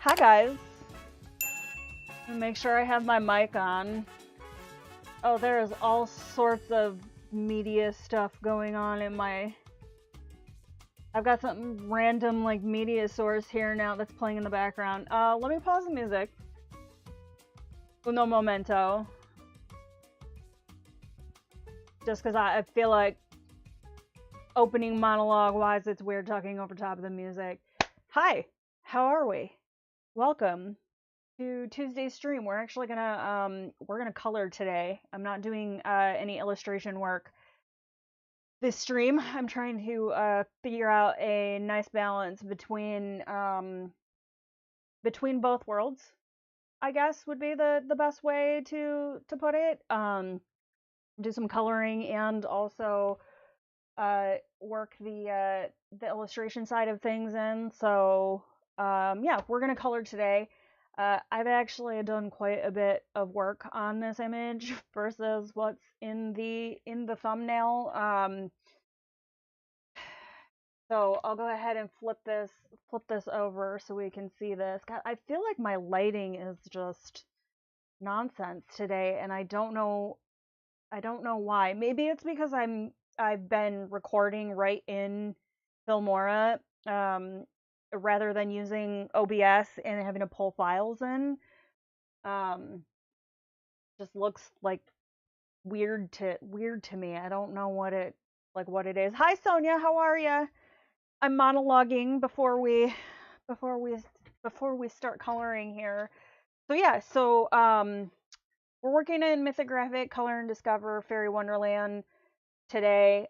Hi guys. Make sure I have my mic on. Oh, there is all sorts of media stuff going on in my... I've got some random like media source here now that's playing in the background. Let me pause the music. Uno momento. Just because I feel like opening monologue wise, it's weird talking over top of the music. Hi, how are we? Welcome to Tuesday's stream. We're actually gonna color today. I'm not doing any illustration work this stream. I'm trying to figure out a nice balance between both worlds, I guess would be the best way to put it. Do some coloring and also work the illustration side of things in. So yeah, we're gonna color today. I've actually done quite a bit of work on this image versus what's in the thumbnail. So I'll go ahead and flip this over so we can see this. God, I feel like my lighting is just nonsense today, and I don't know why. Maybe it's because I've been recording right in Filmora, rather than using OBS and having to pull files in. Just looks like weird to me. I don't know what it is. Hi Sonia, how are ya? I'm monologuing before we start coloring here. So yeah, we're working in Mythographic Color and Discover Fairy Wonderland today.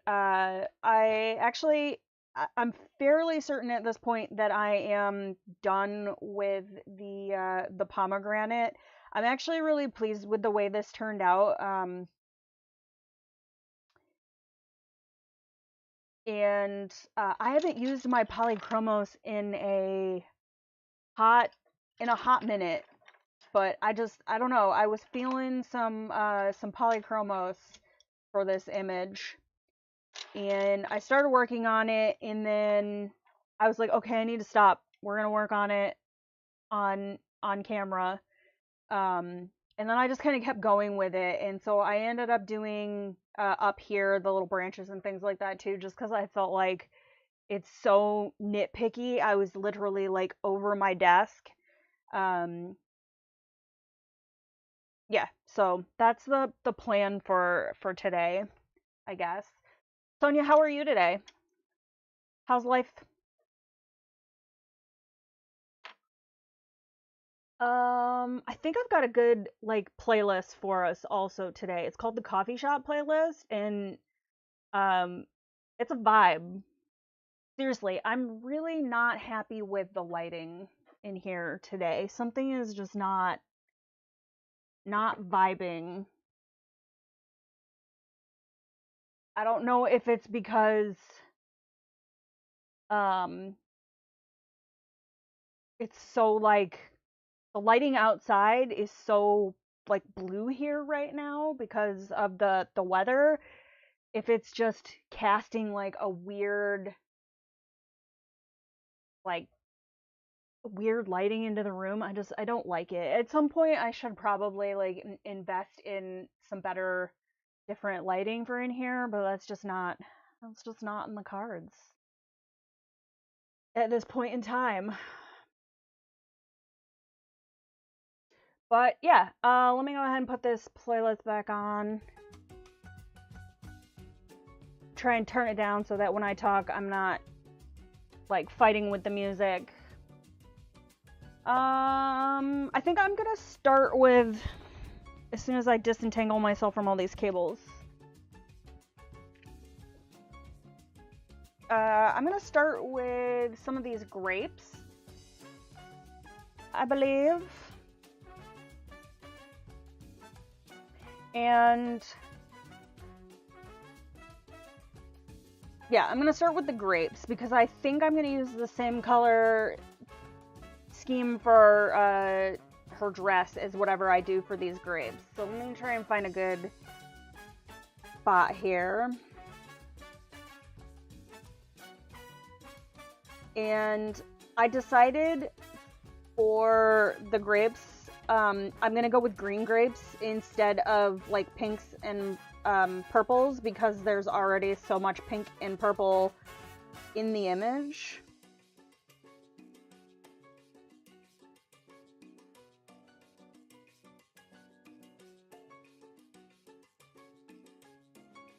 I'm fairly certain at this point that I am done with the pomegranate. I'm actually really pleased with the way this turned out. And I haven't used my Polychromos in a hot minute, but I don't know. I was feeling some Polychromos for this image, and I started working on it, and then I was like, okay, I need to stop. We're gonna work on it on camera. And then I just kind of kept going with it, and so I ended up doing up here the little branches and things like that too, just because I felt like it's so nitpicky. I was literally like over my desk. Yeah, so that's the plan for today, I guess. Sonia, how are you today? How's life? I think I've got a good like playlist for us also today. It's called the Coffee Shop playlist, and it's a vibe. Seriously, I'm really not happy with the lighting in here today. Something is just not vibing. I don't know if it's because it's so like the lighting outside is so like blue here right now because of the weather. If it's just casting like a weird lighting into the room, I don't like it. At some point I should probably like invest in some better different lighting for in here, but that's just not in the cards at this point in time. But yeah, let me go ahead and put this playlist back on. Try and turn it down so that when I talk, I'm not like fighting with the music. I think I'm gonna start with, as soon as I disentangle myself from all these cables. I'm gonna start with some of these grapes, I believe. And yeah, I'm gonna start with the grapes because I think I'm gonna use the same color scheme for her dress as whatever I do for these grapes. So let me try and find a good spot here. And I decided for the grapes, I'm gonna go with green grapes instead of like pinks and purples, because there's already so much pink and purple in the image.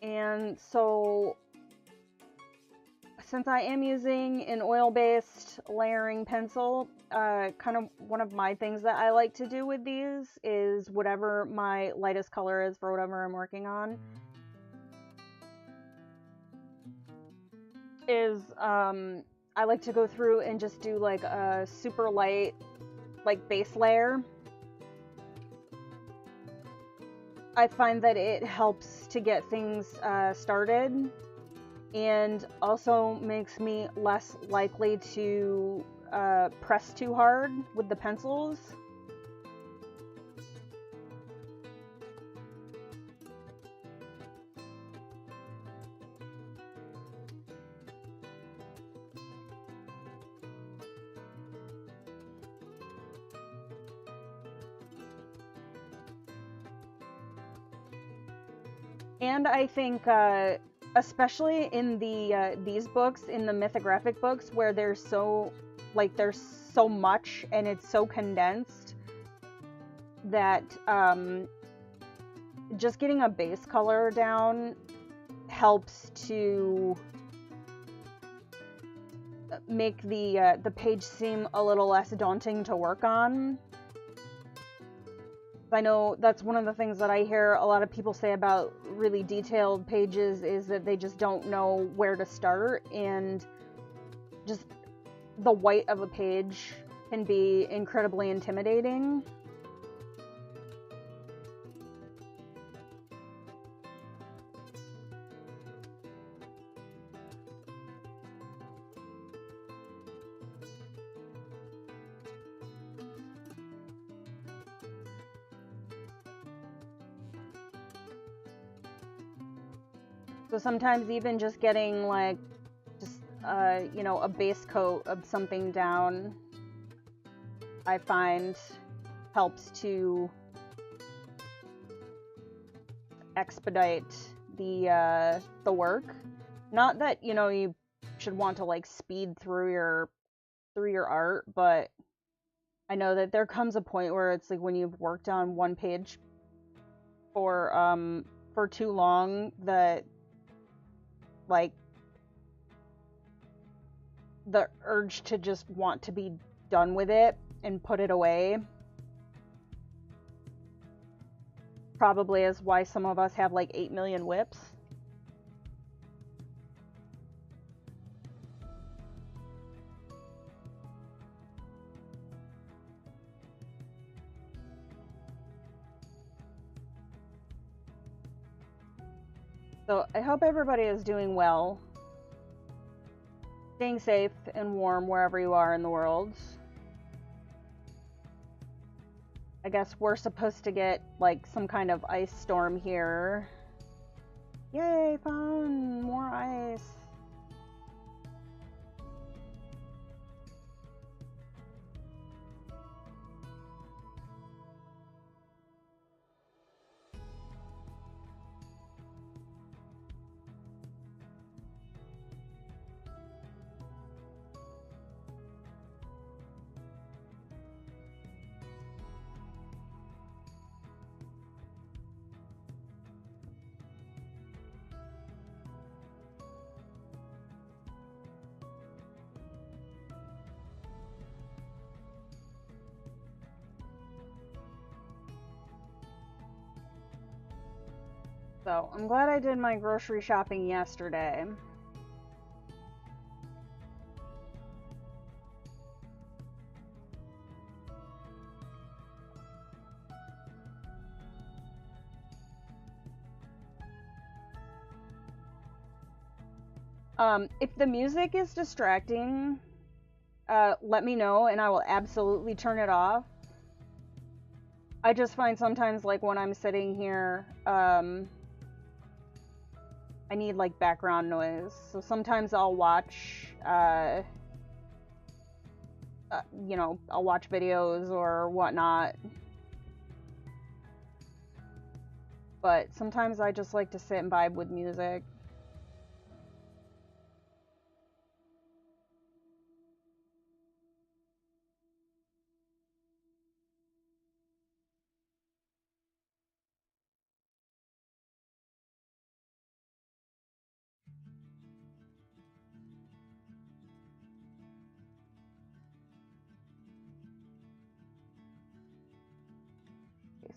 And so, since I am using an oil-based layering pencil, kind of one of my things that I like to do with these is whatever my lightest color is for whatever I'm working on, is I like to go through and just do like a super light, like base layer. I find that it helps to get things started, and also makes me less likely to press too hard with the pencils. And I think, especially in the these books, in the mythographic books, where there's so much and it's so condensed, that just getting a base color down helps to make the page seem a little less daunting to work on. I know that's one of the things that I hear a lot of people say about really detailed pages, is that they just don't know where to start, and just the white of a page can be incredibly intimidating. So sometimes even just getting like you know, a base coat of something down, I find helps to expedite the work. Not that, you know, you should want to like speed through your art, but I know that there comes a point where it's like when you've worked on one page for too long, that like the urge to just want to be done with it and put it away probably is why some of us have like 8 million WIPs. So I hope everybody is doing well, staying safe and warm wherever you are in the world. I guess we're supposed to get like some kind of ice storm here. Yay, fun! More ice! So, I'm glad I did my grocery shopping yesterday. If the music is distracting, let me know and I will absolutely turn it off. I just find sometimes, like, when I'm sitting here, I need, like, background noise. So sometimes I'll watch you know, I'll watch videos or whatnot. But sometimes I just like to sit and vibe with music.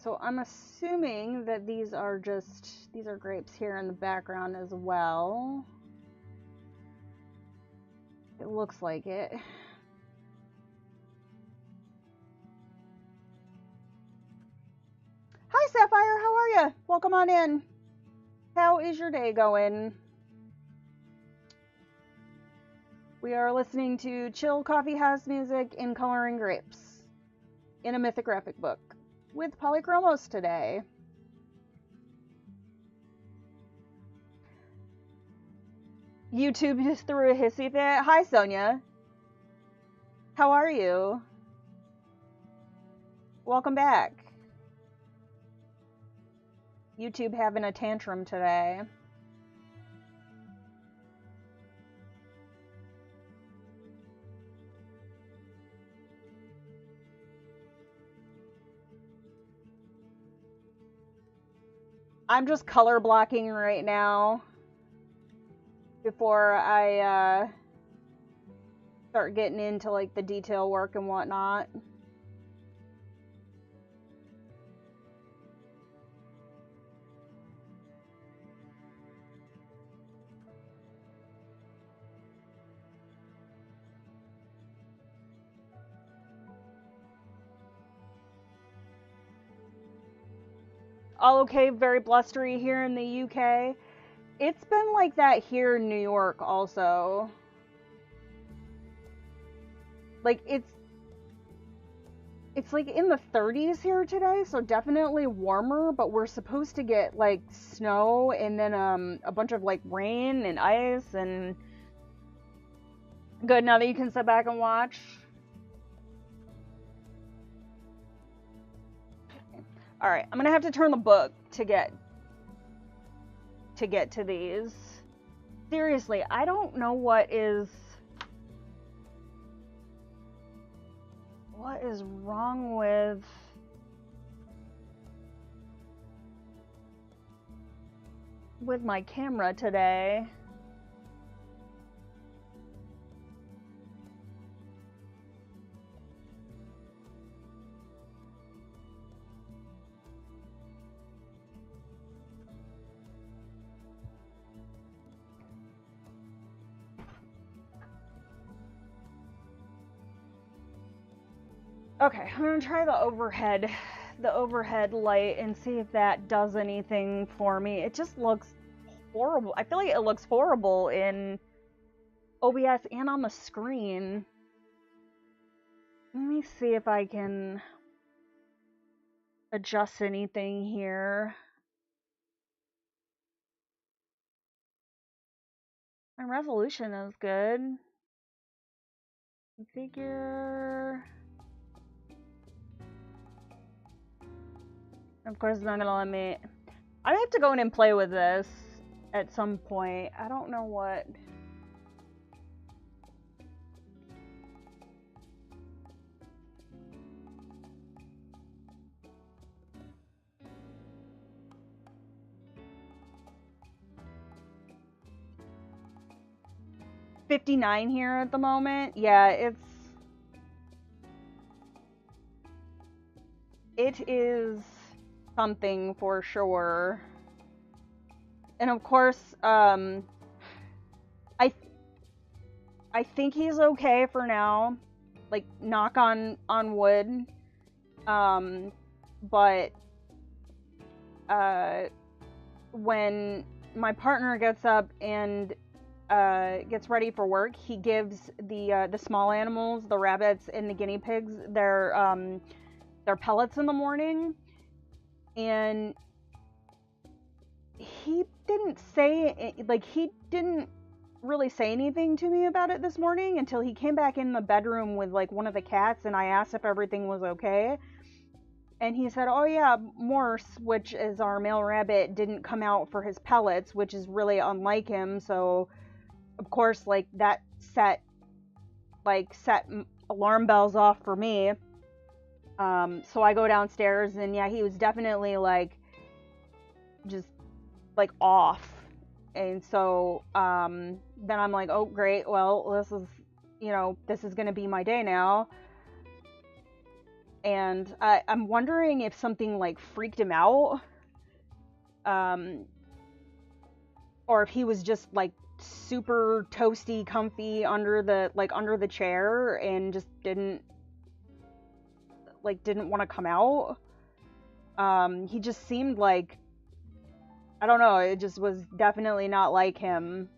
So I'm assuming that these are grapes here in the background as well. It looks like it. Hi Sapphire, how are you? Welcome on in. How is your day going? We are listening to chill coffee house music and coloring grapes in a mythographic book with Polychromos today. YouTube just threw a hissy fit. Hi Sonia. How are you? Welcome back. YouTube having a tantrum today. I'm just color blocking right now before I start getting into like the detail work and whatnot. All okay, very blustery here in the UK. It's been like that here in New York also. Like it's like in the 30s here today, so definitely warmer, but we're supposed to get like snow and then a bunch of like rain and ice and good. Now that you can sit back and watch. All right, I'm gonna have to turn the book to get to these. Seriously, I don't know what is wrong with my camera today. Okay, I'm gonna try the overhead light and see if that does anything for me. It just looks horrible. I feel like it looks horrible in OBS and on the screen. Let me see if I can adjust anything here. My resolution is good. Configure. Of course, it's not gonna let me. I have to go in and play with this at some point. I don't know what. $59 here at the moment. Yeah, it is something for sure. And of course, I think he's okay for now. Like, knock on wood. But when my partner gets up and gets ready for work, he gives the small animals, the rabbits and the guinea pigs, their pellets in the morning, and he didn't say, like, he didn't really say anything to me about it this morning until he came back in the bedroom with like one of the cats, and I asked if everything was okay. And he said, oh yeah, Morse, which is our male rabbit, didn't come out for his pellets, which is really unlike him. So, of course, like that set alarm bells off for me. So I go downstairs, and yeah, he was definitely like just like off. And so then I'm like, oh great, well this is gonna be my day now. And I'm wondering if something like freaked him out, or if he was just like super toasty, comfy under the chair and just didn't want to come out. He just seemed like, I don't know, it just was definitely not like him.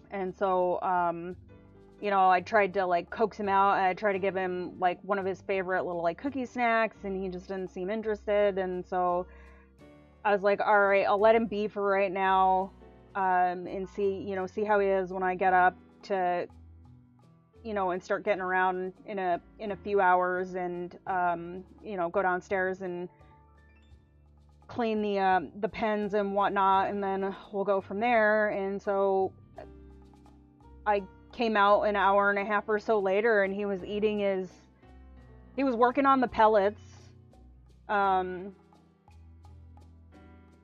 And so I tried to like coax him out, and I tried to give him like one of his favorite little like cookie snacks, and he just didn't seem interested. And so I was like, all right, I'll let him be for right now, and see how he is when I get up to, and start getting around in a few hours, and go downstairs and clean the pens and whatnot, and then we'll go from there. And so I came out an hour and a half or so later, and he was working on the pellets, and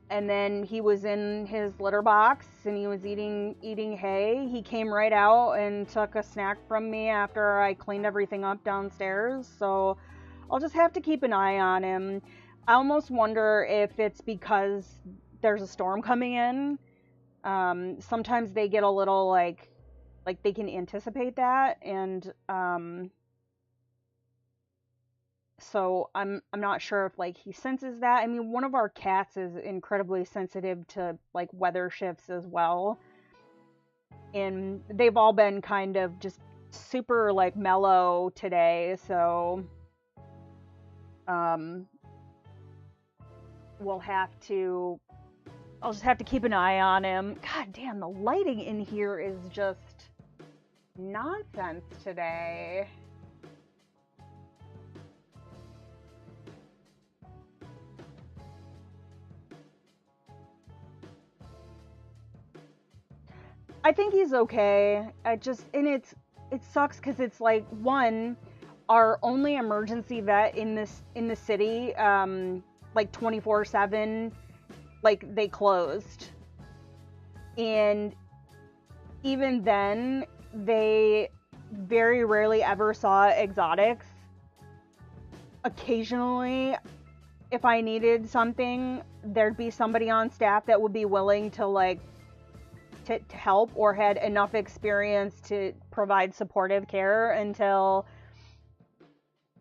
then he was in his litter box, and he was eating hay. He came right out and took a snack from me after I cleaned everything up downstairs. So I'll just have to keep an eye on him. I almost wonder if it's because there's a storm coming in. Sometimes they get a little like they can anticipate that, and so I'm not sure if like he senses that. I mean, one of our cats is incredibly sensitive to like weather shifts as well, and they've all been kind of just super like mellow today. So I'll just have to keep an eye on him. God damn, the lighting in here is just nonsense today. I think he's okay. It sucks because it's like, one, our only emergency vet in the city, like 24/7, like they closed, and even then they very rarely ever saw exotics. Occasionally, if I needed something, there'd be somebody on staff that would be willing to like to help, or had enough experience to provide supportive care until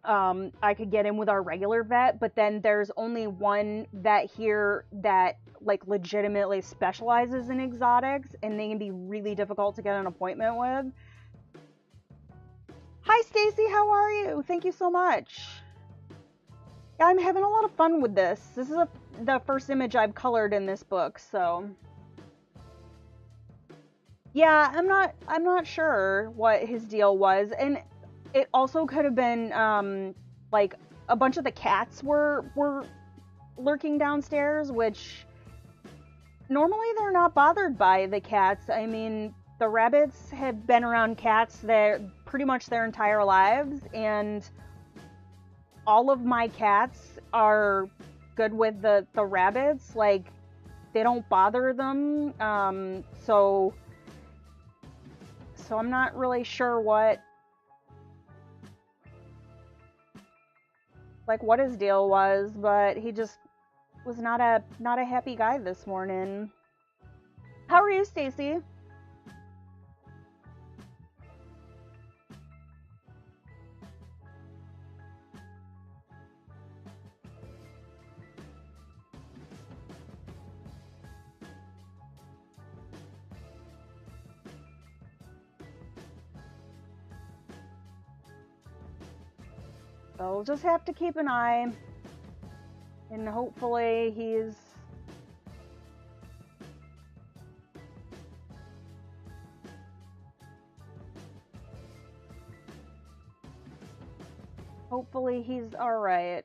I could get in with our regular vet. But then there's only one vet here that like legitimately specializes in exotics, and they can be really difficult to get an appointment with. Hi Stacy, how are you? Thank you so much. Yeah, I'm having a lot of fun with this. This is the first image I've colored in this book, so yeah, I'm not sure what his deal was. And it also could have been like a bunch of the cats were lurking downstairs, which normally they're not bothered by the cats. I mean, the rabbits have been around cats pretty much their entire lives, and all of my cats are good with the rabbits. Like, they don't bother them. So I'm not really sure what his deal was, but he just was not a happy guy this morning. How are you, Stacy? So we'll just have to keep an eye, and hopefully Hopefully he's alright.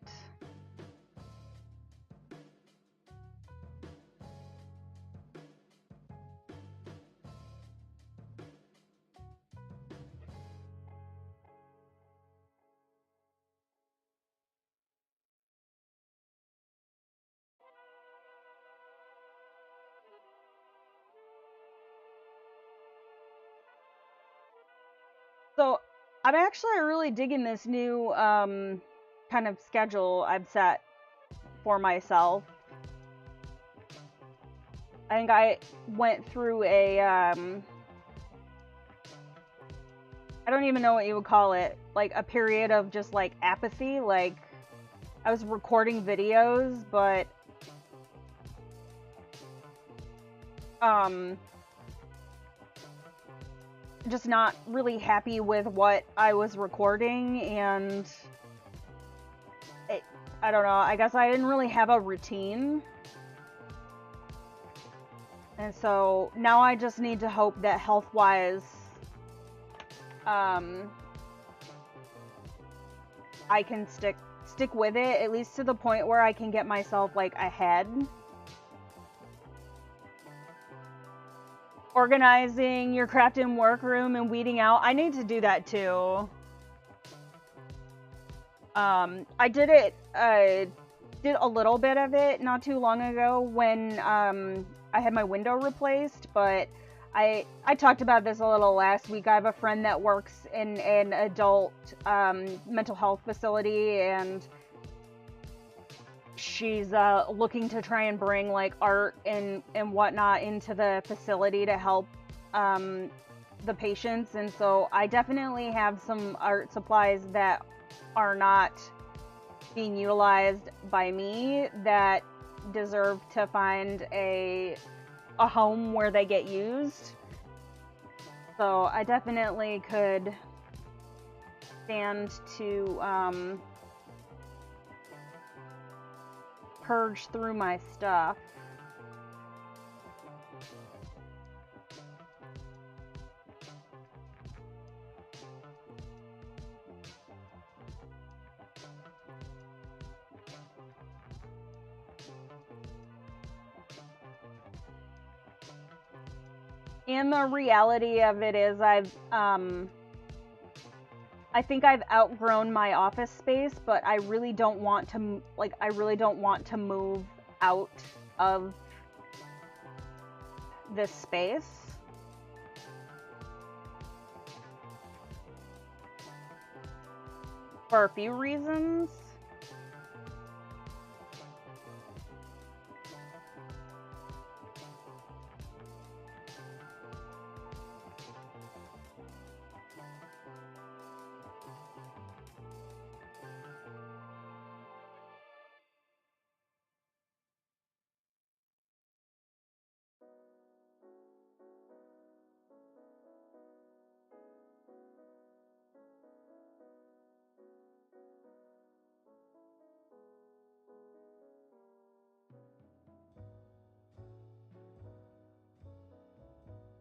So, I'm actually really digging this new kind of schedule I've set for myself. I think I went through a I don't even know what you would call it, like a period of just like apathy. Like, I was recording videos, but just not really happy with what I was recording, and I don't know, I guess I didn't really have a routine. And so now I just need to hope that health-wise, I can stick with it, at least to the point where I can get myself like ahead. Organizing your craft and workroom and weeding out. I need to do that too. I did it, did a little bit of it not too long ago when I had my window replaced, but I talked about this a little last week. I have a friend that works in an adult mental health facility, and she's looking to try and bring like art and whatnot into the facility to help the patients. And so I definitely have some art supplies that are not being utilized by me that deserve to find a home where they get used. So I definitely could stand to purge through my stuff. And the reality of it is I think I've outgrown my office space, but I really don't want to, like, I really don't want to move out of this space. For a few reasons.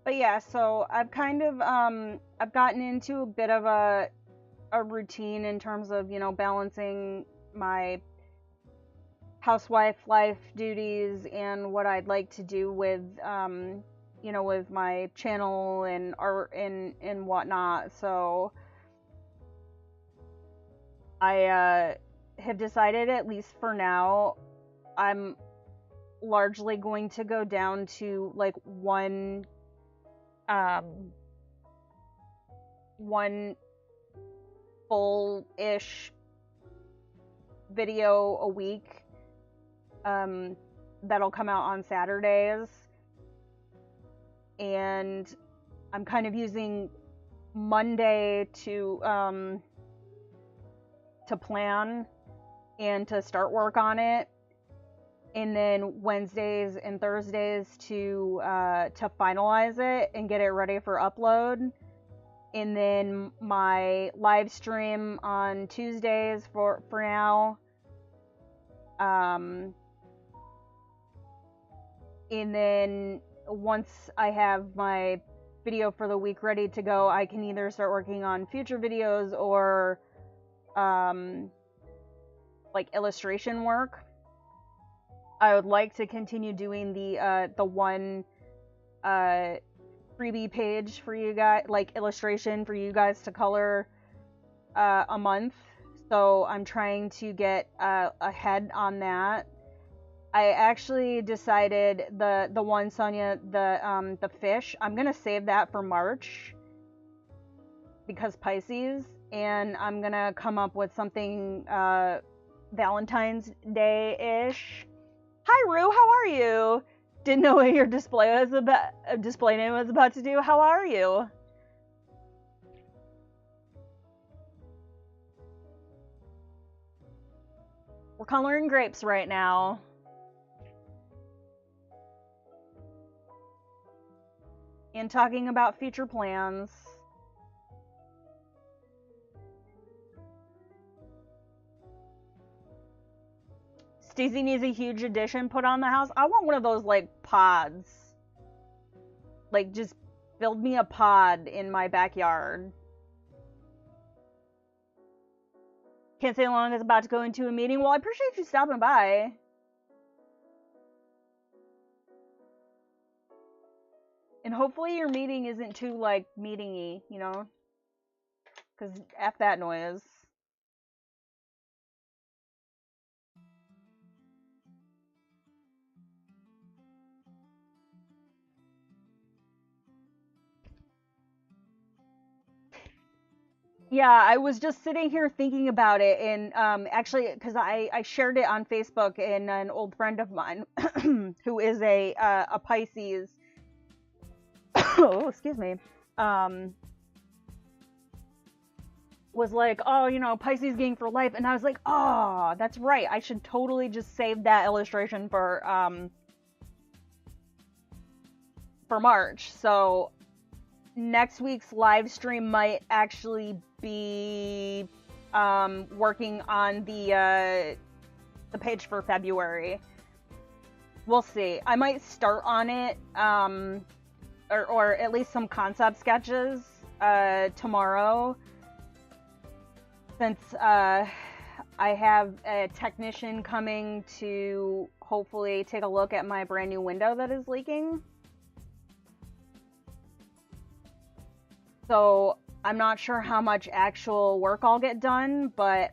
But yeah, so I've kind of I've gotten into a bit of a routine in terms of, you know, balancing my housewife life duties and what I'd like to do with you know, with my channel and art and whatnot. So I have decided, at least for now, I'm largely going to go down to like one full-ish video a week that'll come out on Saturdays, and I'm kind of using Monday to plan and to start work on it, and then Wednesdays and Thursdays to finalize it and get it ready for upload. And then my live stream on Tuesdays for now. And then once I have my video for the week ready to go, I can either start working on future videos or like illustration work. I would like to continue doing the one freebie page for you guys, like illustration for you guys to color a month. So I'm trying to get ahead on that. I actually decided the one, Sonia, the fish, I'm gonna save that for March because Pisces, and I'm gonna come up with something Valentine's Day-ish. Hi Rue, how are you? Didn't know what your display name was about to do. How are you? We're coloring grapes right now. And talking about future plans. Stacey needs a huge addition put on the house. I want one of those, like, pods. Like, just build me a pod in my backyard. Can't say long as about to go into a meeting. Well, I appreciate you stopping by. And hopefully your meeting isn't too, like, meeting-y, you know? Because F that noise. Yeah, I was just sitting here thinking about it, and actually, because I shared it on Facebook, and an old friend of mine, who is a Pisces, oh, excuse me, was like, oh, you know, Pisces gang for life, and I was like, oh, that's right, I should totally just save that illustration for March. So next week's live stream might actually be working on the page for February. We'll see. I might start on it, or at least some concept sketches tomorrow, since I have a technician coming to hopefully take a look at my brand new window that is leaking. So I'm not sure how much actual work I'll get done, but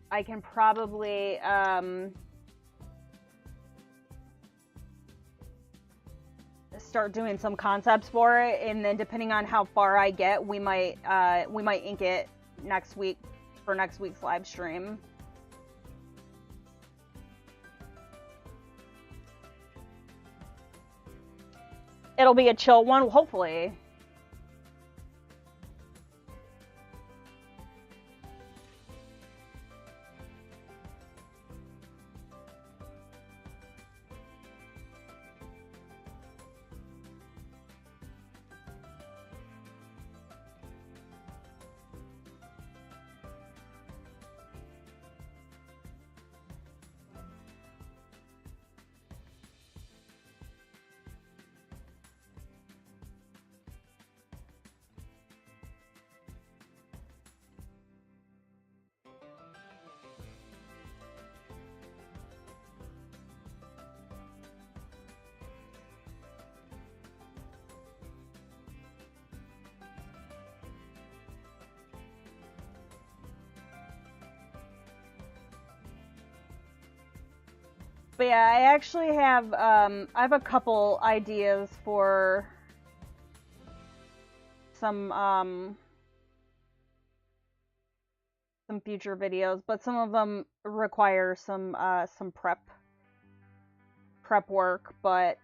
I can probably start doing some concepts for it, and then depending on how far I get, we might ink it next week for next week's live stream. It'll be a chill one, hopefully. But yeah, I actually have, I have a couple ideas for some future videos, but some of them require some prep work. But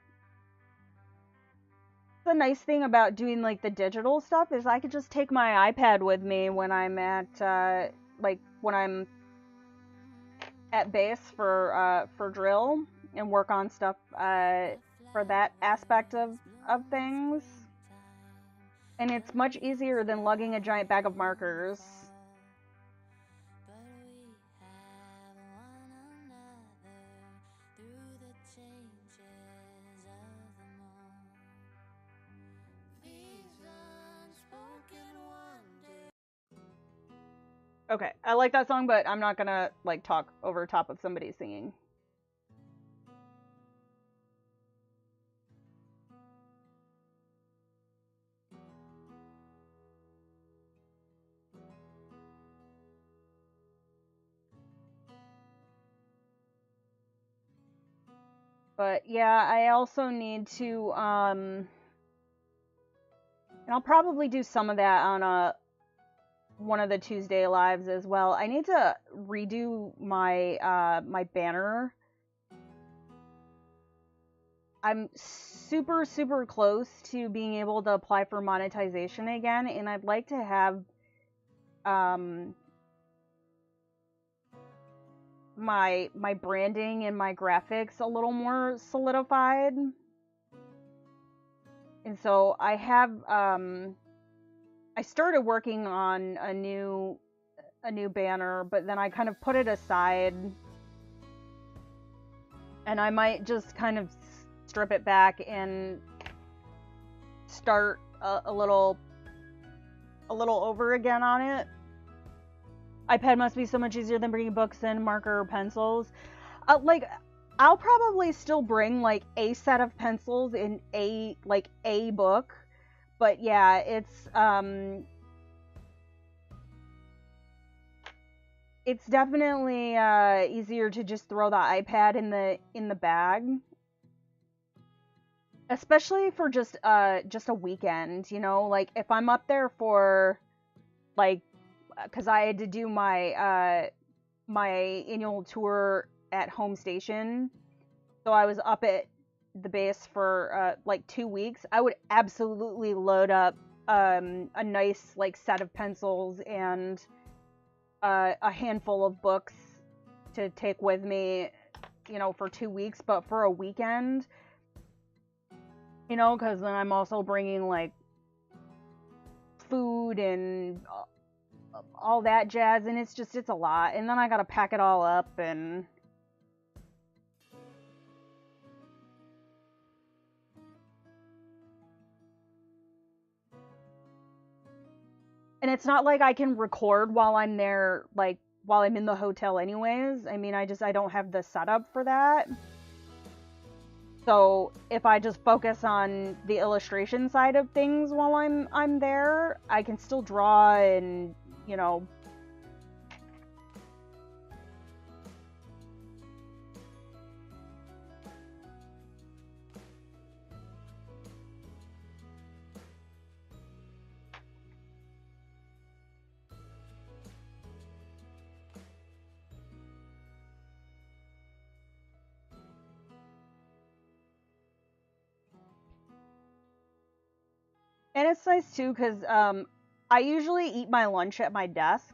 the nice thing about doing, like, the digital stuff is I could just take my iPad with me when I'm at, like, when I'm at base for drill, and work on stuff for that aspect of things. And it's much easier than lugging a giant bag of markers. Okay, I like that song, but I'm not gonna, like, talk over top of somebody singing. But yeah, I also need to, and I'll probably do some of that on one of the Tuesday lives as well. I need to redo my my banner. I'm super, super close to being able to apply for monetization again, and I'd like to have my branding and my graphics a little more solidified. And so I have I started working on a new banner, but then I kind of put it aside, and I might just kind of strip it back and start a little over again on it. iPad must be so much easier than bringing books in, marker or pencils. Like, I'll probably still bring, like, a set of pencils in a book, but yeah, it's definitely easier to just throw the iPad in the bag, especially for just a weekend, you know, like if I'm up there for, like, because I had to do my my annual tour at home station, so I was up at the base for like 2 weeks. I would absolutely load up a nice, like, set of pencils and a handful of books to take with me, you know, for 2 weeks. But for a weekend, you know, because then I'm also bringing, like, food and all that jazz, and it's a lot, and then I gotta pack it all up, and it's not like I can record while I'm there, like, while I'm in the hotel anyways. I mean, I don't have the setup for that. So if I just focus on the illustration side of things while I'm there, I can still draw and, you know. And it's nice too, because I usually eat my lunch at my desk,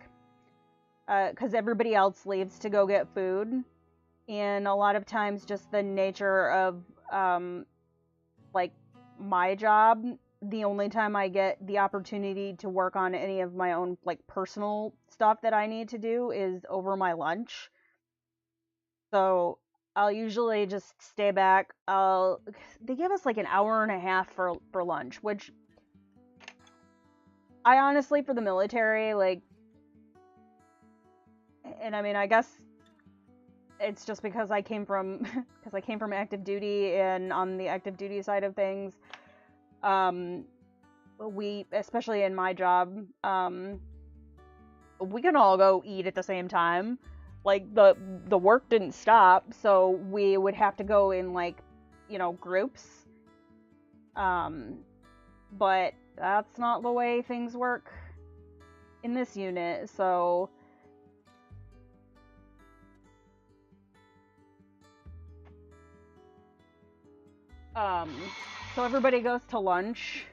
because everybody else leaves to go get food. And a lot of times, just the nature of, like, my job, the only time I get the opportunity to work on any of my own, like, personal stuff that I need to do is over my lunch. So I'll usually just stay back. They give us like an hour and a half for lunch, which I honestly, for the military, like, and I mean, I guess it's just because I came from active duty, and on the active duty side of things, we, especially in my job, we can all go eat at the same time. Like, the work didn't stop, so we would have to go in, like, you know, groups. But that's not the way things work in this unit, so so everybody goes to lunch,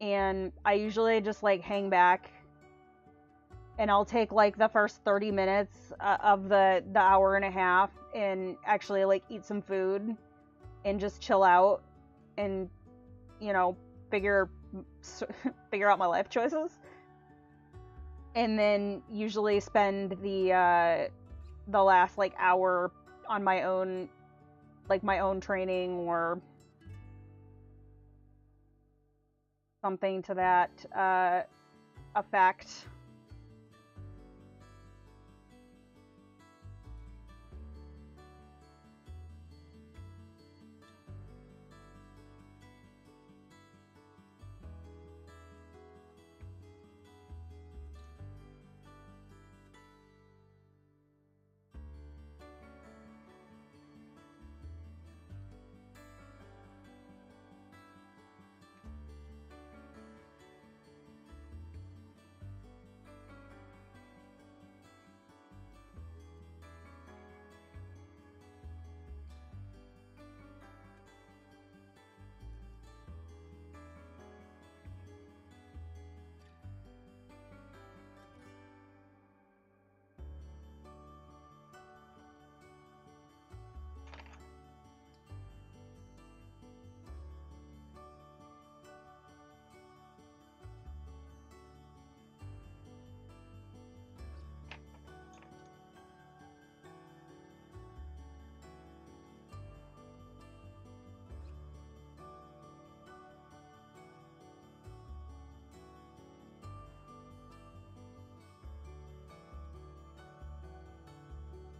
and I usually just, like, hang back, and I'll take, like, the first 30 minutes of the hour and a half and actually, like, eat some food and just chill out and, you know, figure out my life choices. And then usually spend the last, like, hour on my own, like, my own training or something to that effect.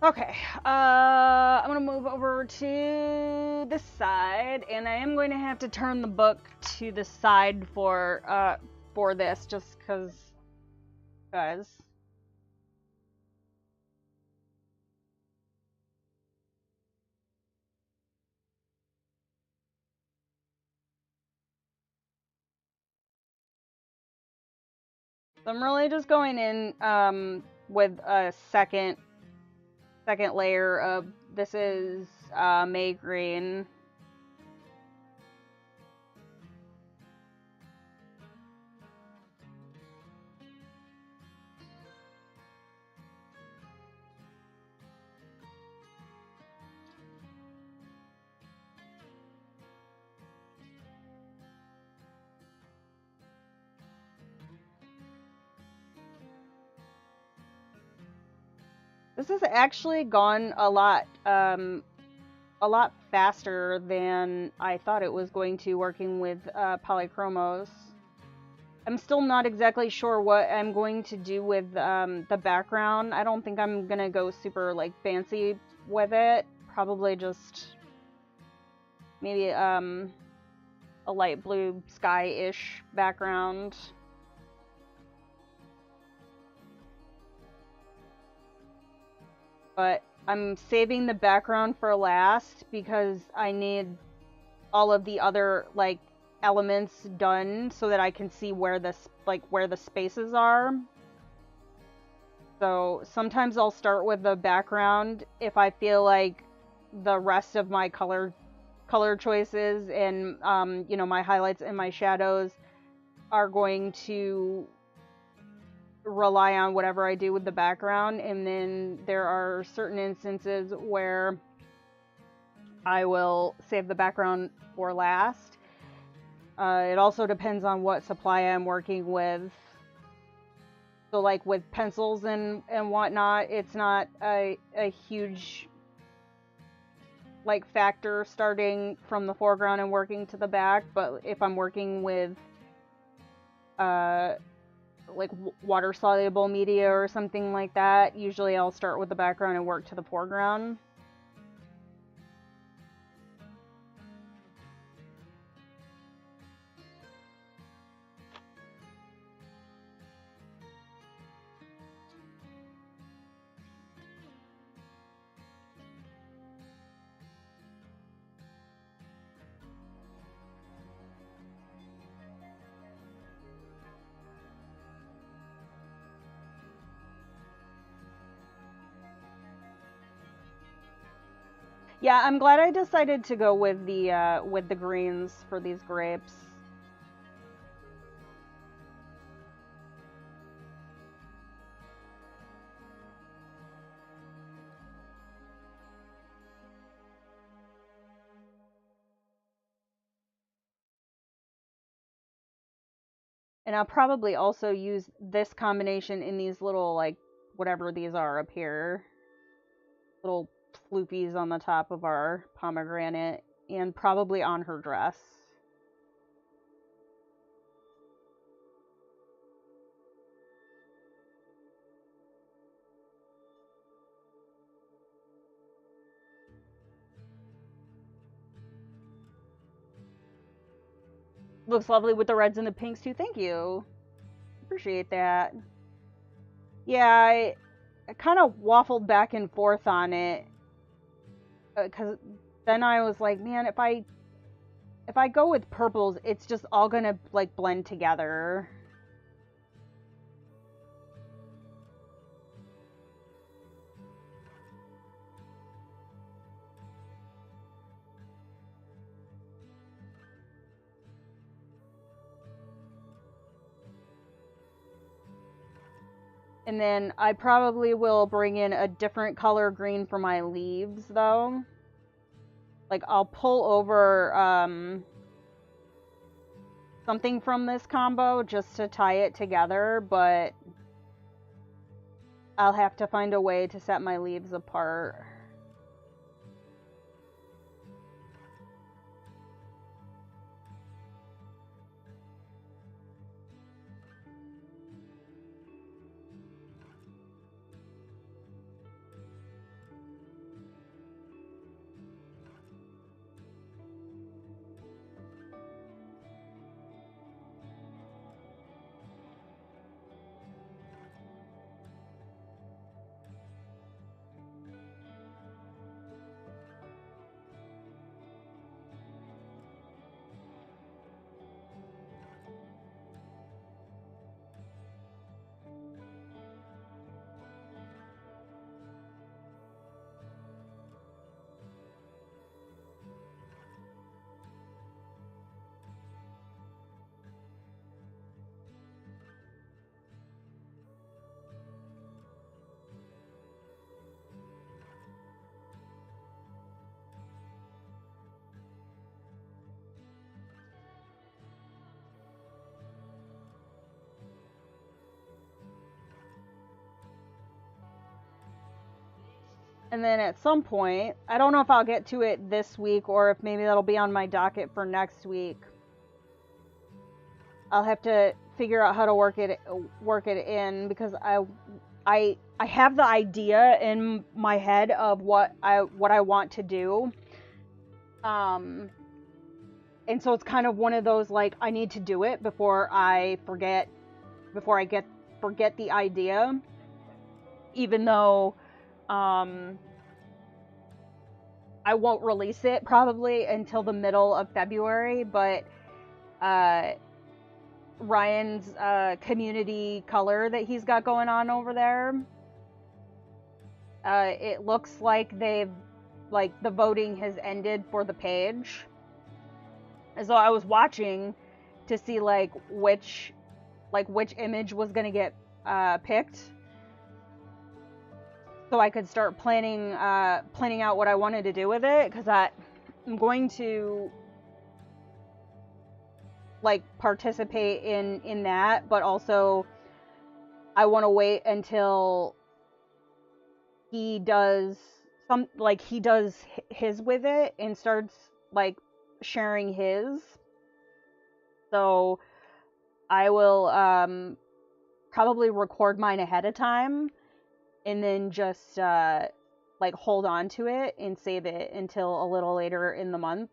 Okay, I'm gonna move over to this side, and I am going to have to turn the book to the side for this, just because, guys. I'm really just going in with a second layer of, this is May green. This has actually gone a lot faster than I thought it was going to, working with Polychromos. I'm still not exactly sure what I'm going to do with the background. I don't think I'm gonna go super like fancy with it. Probably just maybe a light blue sky-ish background. But I'm saving the background for last because I need all of the other like elements done so that I can see where where the spaces are. So sometimes I'll start with the background if I feel like the rest of my color choices and you know, my highlights and my shadows are going to rely on whatever I do with the background. And then there are certain instances where I will save the background for last. It also depends on what supply I'm working with. So like with pencils and whatnot, it's not a huge like factor starting from the foreground and working to the back. But if I'm working with like water soluble media or something like that, usually I'll start with the background and work to the foreground. Yeah, I'm glad I decided to go with the greens for these grapes. And I'll probably also use this combination in these little, like, whatever these are up here. Little floopies on the top of our pomegranate, and probably on her dress. Looks lovely with the reds and the pinks too. Thank you. Appreciate that. Yeah, I kind of waffled back and forth on it. Because then I was like, man, if I go with purples, it's just all gonna like blend together. And then I probably will bring in a different color green for my leaves, though. Like, I'll pull over something from this combo just to tie it together, but I'll have to find a way to set my leaves apart. And then at some point, I don't know if I'll get to it this week or if maybe that'll be on my docket for next week. I'll have to figure out how to work it in, because I have the idea in my head of what I want to do. And so it's kind of one of those, like, I need to do it before I forget the idea, even though I won't release it probably until the middle of February, but Ryan's community color that he's got going on over there, it looks like the voting has ended for the page. And so I was watching to see which image was gonna get picked, so I could start planning out what I wanted to do with it, because I'm going to participate in that, but also I want to wait until he does his with it and starts sharing his. So I will probably record mine ahead of time and then just hold on to it and save it until a little later in the month.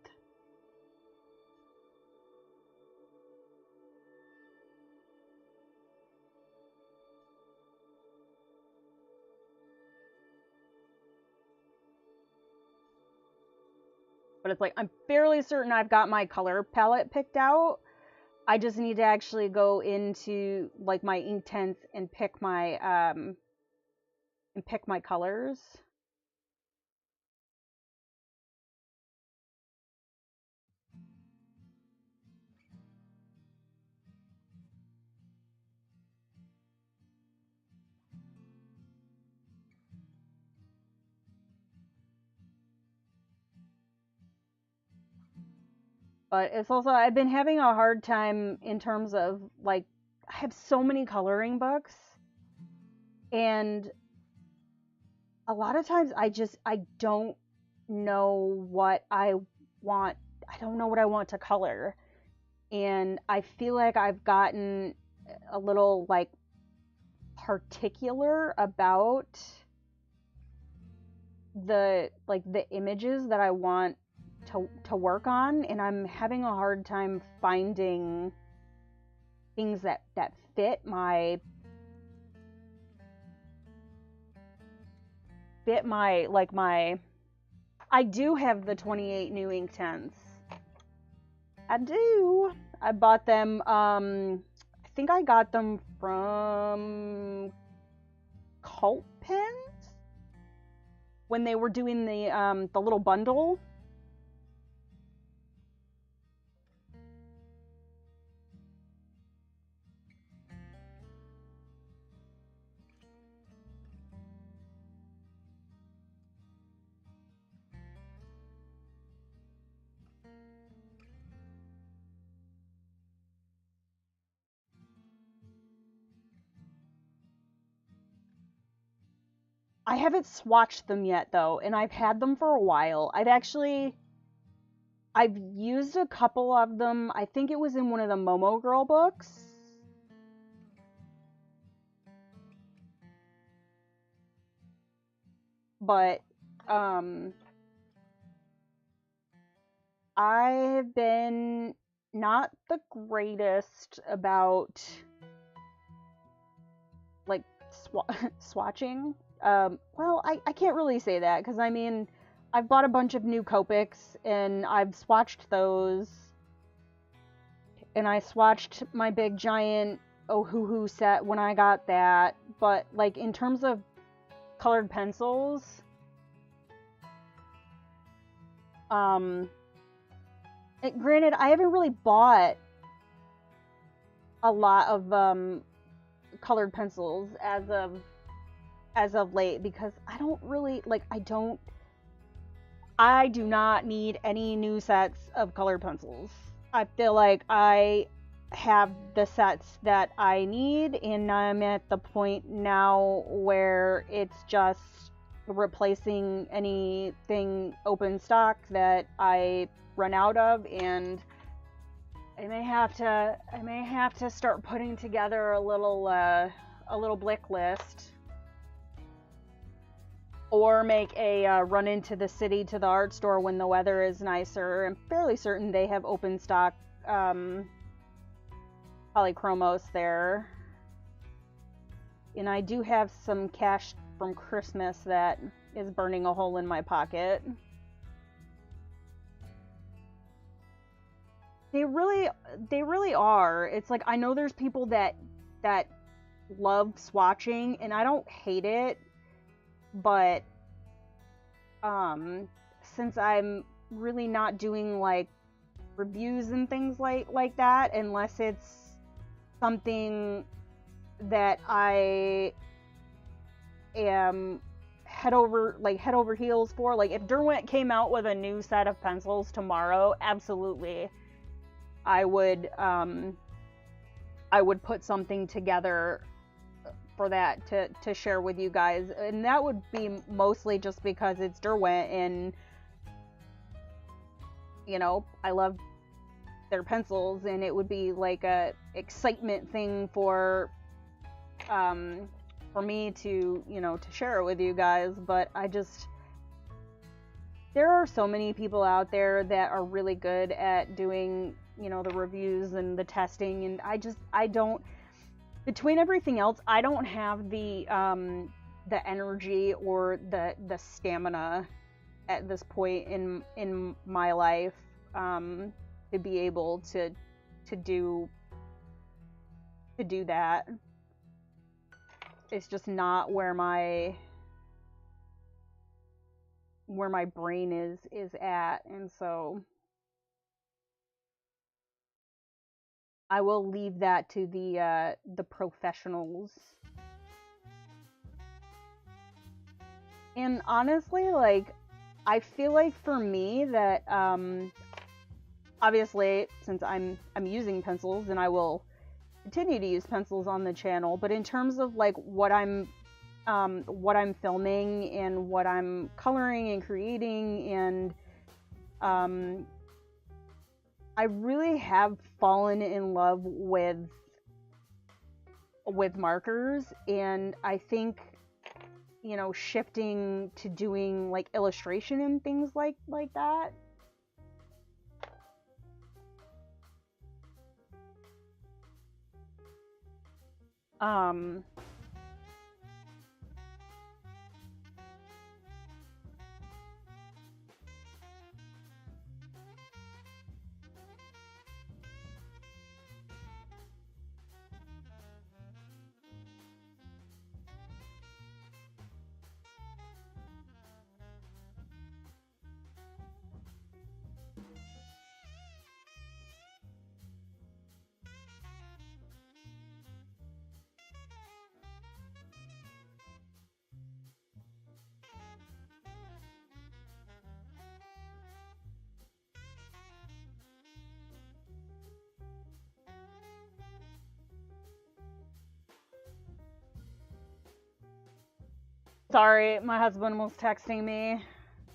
But it's I'm fairly certain I've got my color palette picked out. I just need to actually go into my Inktense and pick my colors. But it's also, I've been having a hard time in terms of I have so many coloring books, and a lot of times I don't know what I want. I don't know what I want to color, and I feel like I've gotten a little particular about the images that I want to work on, and I'm having a hard time finding things that fit my I do have the 28 new Inktense. I do. I bought them, I think I got them from Cult Pens when they were doing the little bundle. I haven't swatched them yet though, and I've had them for a while. I've used a couple of them. I think it was in one of the Momo Girl books. But I've been not the greatest about swatching. Well, I can't really say that, because I mean, I've bought a bunch of new Copics and I've swatched those, and I swatched my big giant Ohuhu set when I got that. But in terms of colored pencils, granted, I haven't really bought a lot of colored pencils as of late, because I don't really I do not need any new sets of colored pencils. I feel like I have the sets that I need, and I'm at the point now where it's just replacing anything open stock that I run out of, and I may have to start putting together a little blick list, or make a run into the city to the art store when the weather is nicer. I'm fairly certain they have open stock Polychromos there. And I do have some cash from Christmas that is burning a hole in my pocket. They really are. It's like, I know there's people that love swatching, and I don't hate it, but since I'm really not doing like reviews and things like that, unless it's something that I am head over heels for. Like, if Derwent came out with a new set of pencils tomorrow, absolutely I would put something together for that to share with you guys, and that would be mostly just because it's Derwent, and you know, I love their pencils, and it would be like a excitement thing for me to, you know, to share it with you guys. But there are so many people out there that are really good at doing, you know, the reviews and the testing, and I don't, between everything else, I don't have the energy or the stamina at this point in my life to be able to do that. It's just not where my brain is at, and so I will leave that to the professionals. And honestly, like, I feel like for me that obviously, since I'm using pencils, and I will continue to use pencils on the channel, but in terms of like what I'm filming and what I'm coloring and creating, and I really have fallen in love with markers, and I think, you know, shifting to doing like illustration and things like that. Sorry, my husband was texting me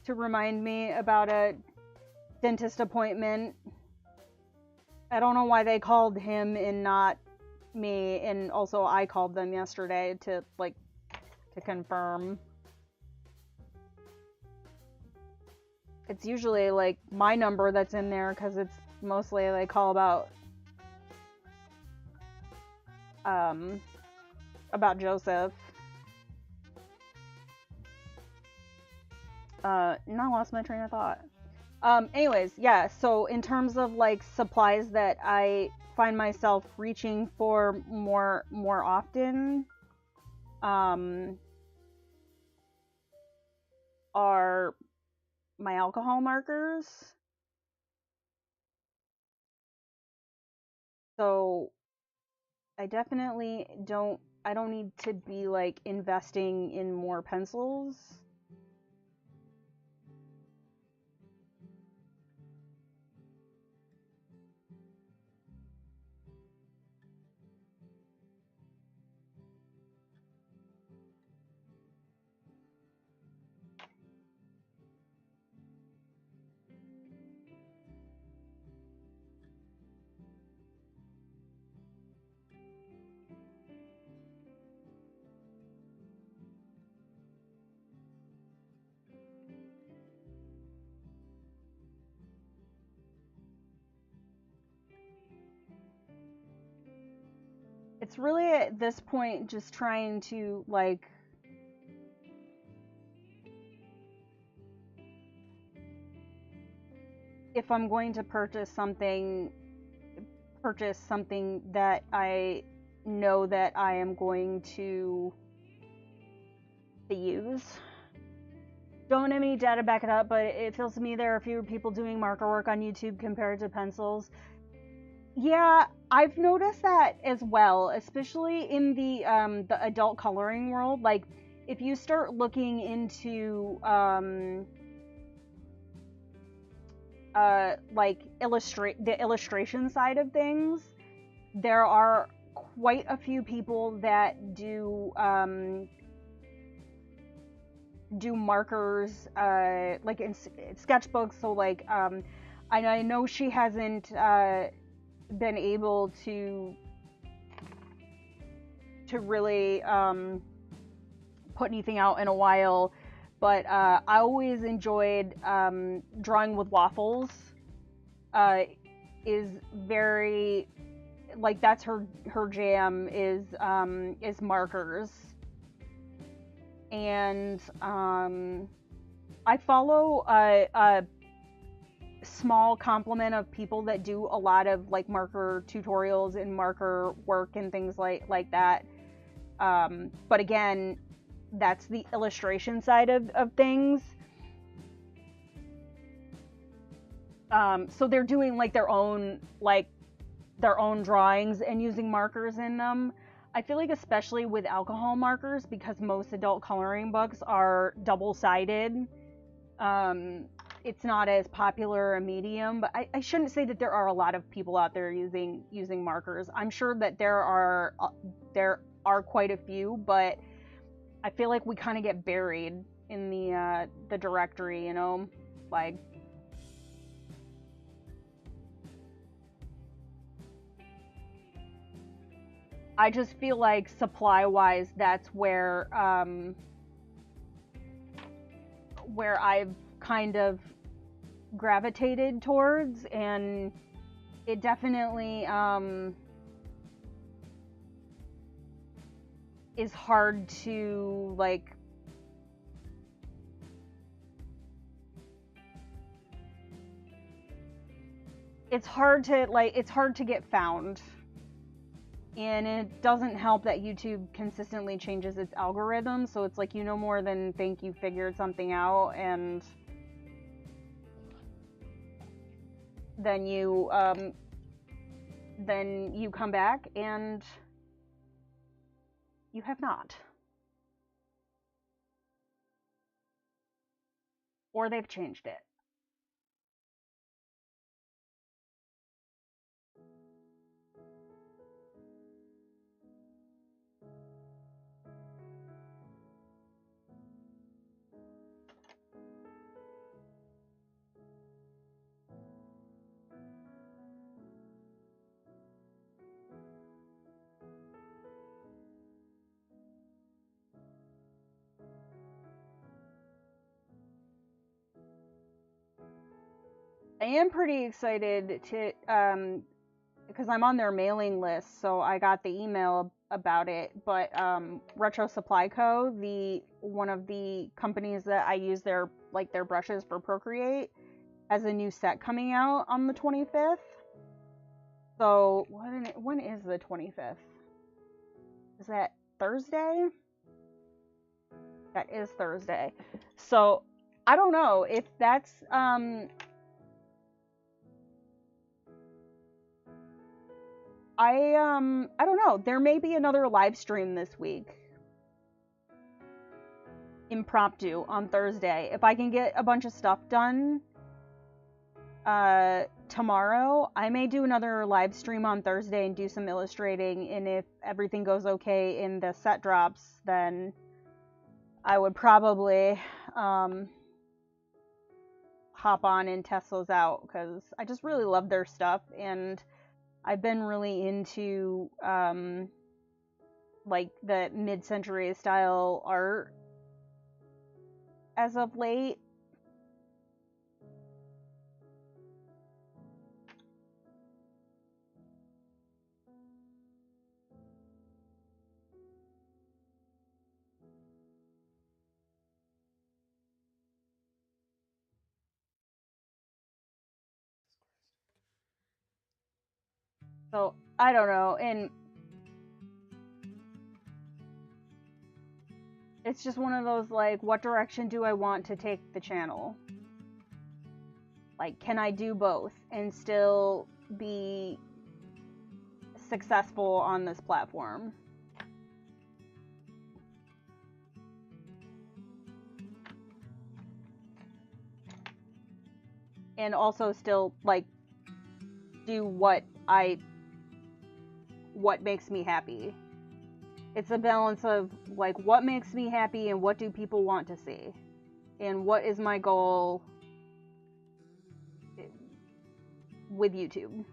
to remind me about a dentist appointment. I don't know why they called him and not me, and also I called them yesterday to confirm. It's usually like my number that's in there, because it's mostly they call about Joseph. Now I lost my train of thought. Anyways, yeah, so in terms of like supplies that I find myself reaching for more often, are my alcohol markers. So I definitely don't need to be like investing in more pencils. it's really at this point just trying to, like, if I'm going to purchase something that I know that I am going to use. Don't have any data back it up, but it feels to me there are fewer people doing marker work on YouTube compared to pencils. Yeah, I've noticed that as well, especially in the adult coloring world. Like, if you start looking into like the illustration side of things, there are quite a few people that do markers like in sketchbooks. So like I know she hasn't been able to really put anything out in a while, but I always enjoyed drawing with waffles. Is very, like, that's her jam, is markers. And I follow a small complement of people that do a lot of like marker tutorials and marker work and things like that. But again, that's the illustration side of things. So they're doing like their own drawings and using markers in them. I feel like especially with alcohol markers, because most adult coloring books are double-sided, it's not as popular a medium. But I shouldn't say that there are a lot of people out there using markers. I'm sure that there are quite a few, but I feel like we kind of get buried in the directory, you know, like. I just feel like supply-wise, that's where I've kind of gravitated towards, and it definitely is hard to, like, it's hard to get found. And it doesn't help that YouTube consistently changes its algorithm, so it's like you no more than think you figured something out, and then you come back and you have not. Or they've changed it. I am pretty excited to, because I'm on their mailing list, so I got the email about it. But Retro Supply Co., one of the companies that I use their brushes for Procreate, has a new set coming out on the 25th. So when is the 25th? Is that Thursday? That is Thursday. So I don't know if that's I don't know. There may be another live stream this week. Impromptu on Thursday. If I can get a bunch of stuff done tomorrow, I may do another live stream on Thursday and do some illustrating, and if everything goes okay in the set drops, then I would probably hop on and test those out, because I just really love their stuff, and I've been really into like the mid-century style art as of late. So, I don't know, and it's just one of those, like, what direction do I want to take the channel? Like, can I do both and still be successful on this platform? And also still, like, do what makes me happy. It's a balance of, like, what makes me happy and what do people want to see? And what is my goal with YouTube?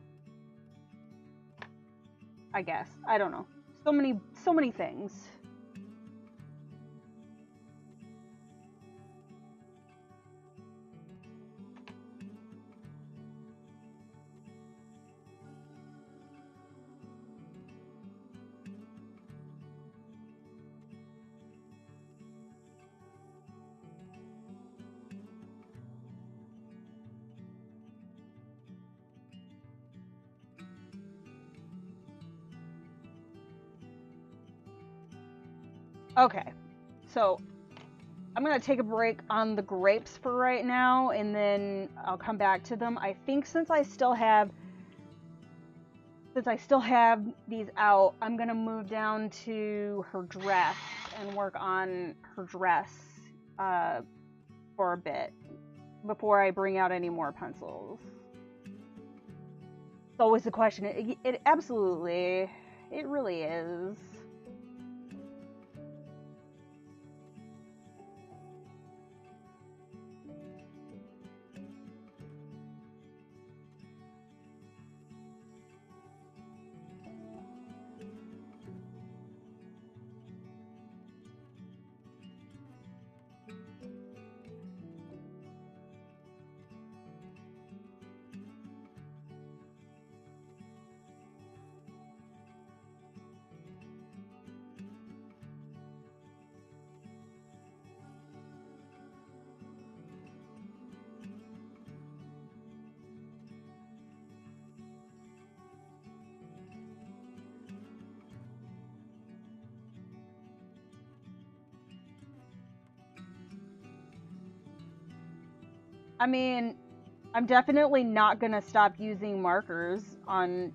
I guess. I don't know. So many things. Okay, so I'm gonna take a break on the grapes for right now, and then I'll come back to them. I think since I still have these out, I'm gonna move down to her dress and work on her dress for a bit before I bring out any more pencils. It's always the question. It absolutely, it really is. I mean, I'm definitely not gonna stop using markers on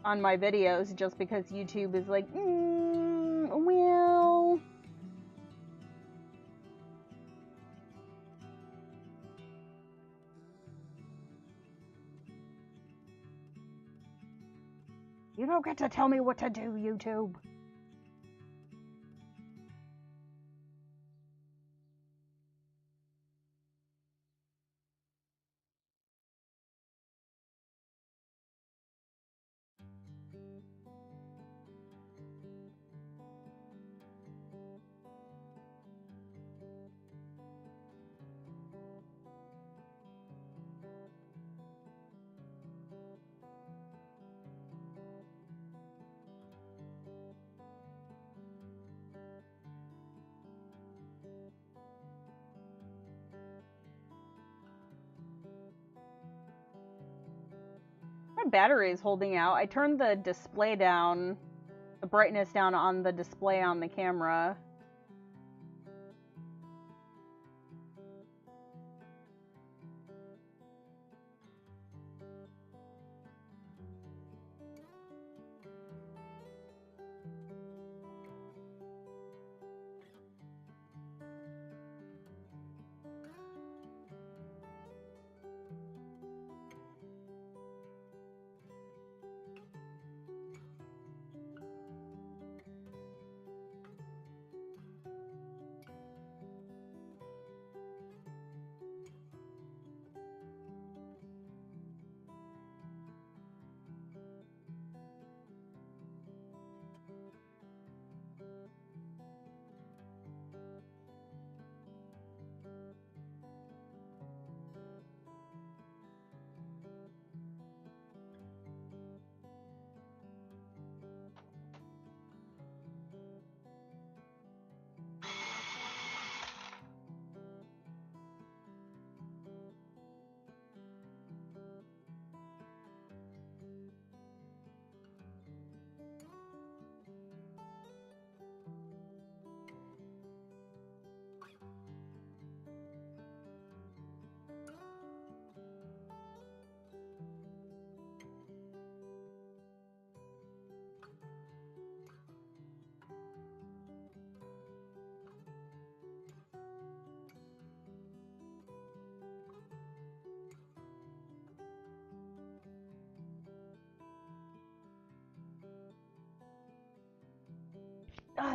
my videos just because YouTube is like, well, you don't get to tell me what to do, YouTube. My battery is holding out. I turned the display down, the brightness down on the display on the camera.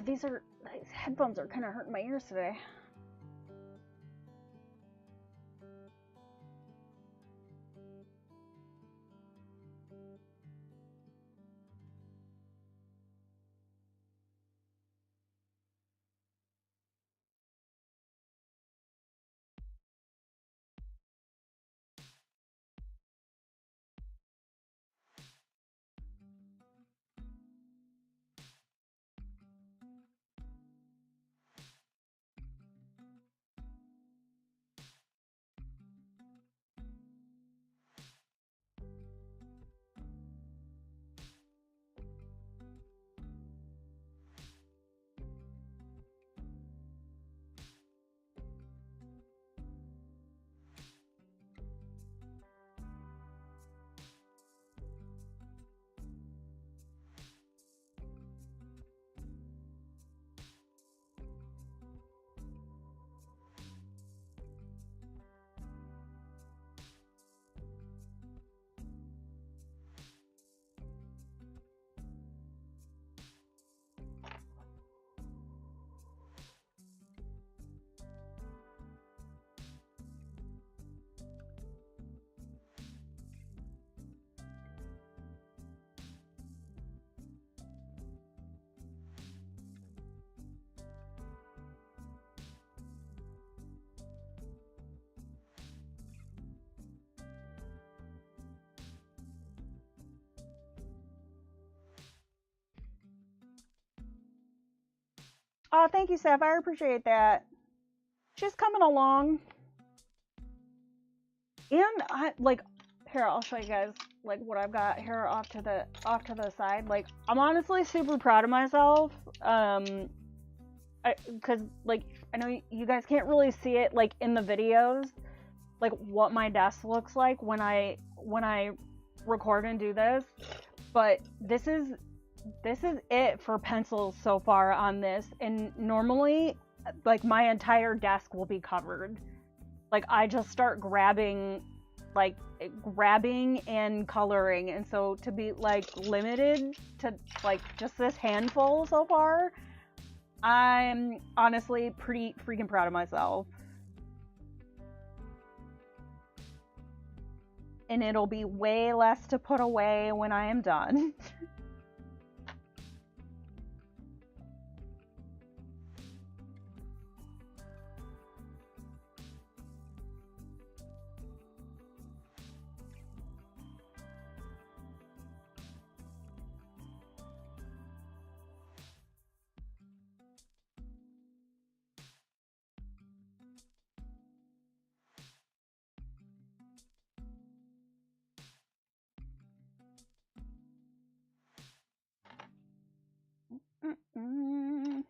these headphones are kind of hurting my ears today. Oh, thank you, Sapphire. I appreciate that. She's coming along. And here, I'll show you guys like what I've got here off to the side. Like, I'm honestly super proud of myself. Because like I know you guys can't really see it like in the videos, like what my desk looks like when I record and do this, but this is it for pencils so far on this. And normally, like, my entire desk will be covered. Like, I just start grabbing and coloring, and so to be like limited to like just this handful so far, I'm honestly pretty freaking proud of myself. And it'll be way less to put away when I am done. Mm-mm.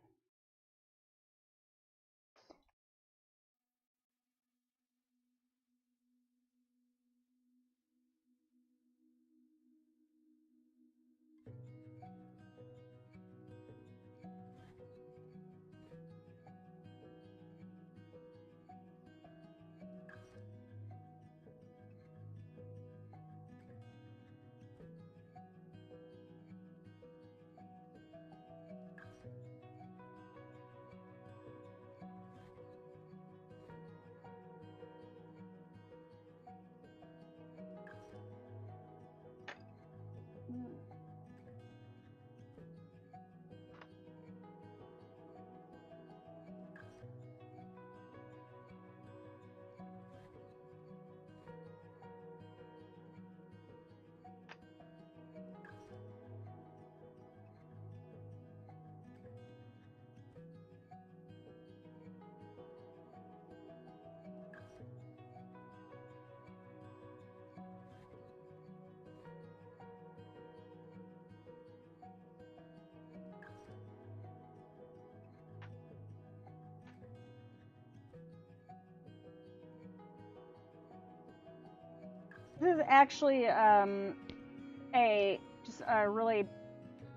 This is actually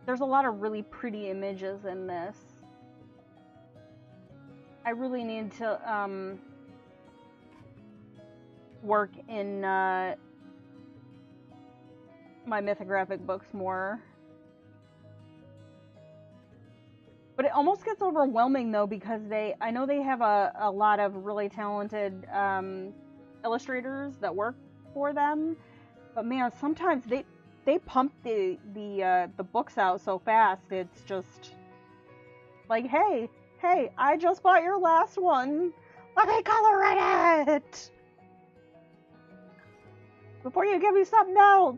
there's a lot of really pretty images in this. I really need to work in my mythographic books more. But it almost gets overwhelming though, because I know they have a lot of really talented illustrators that work for them. But man, sometimes they pump the books out so fast. It's just like, hey, I just bought your last one. Let me color in it before you give me something else.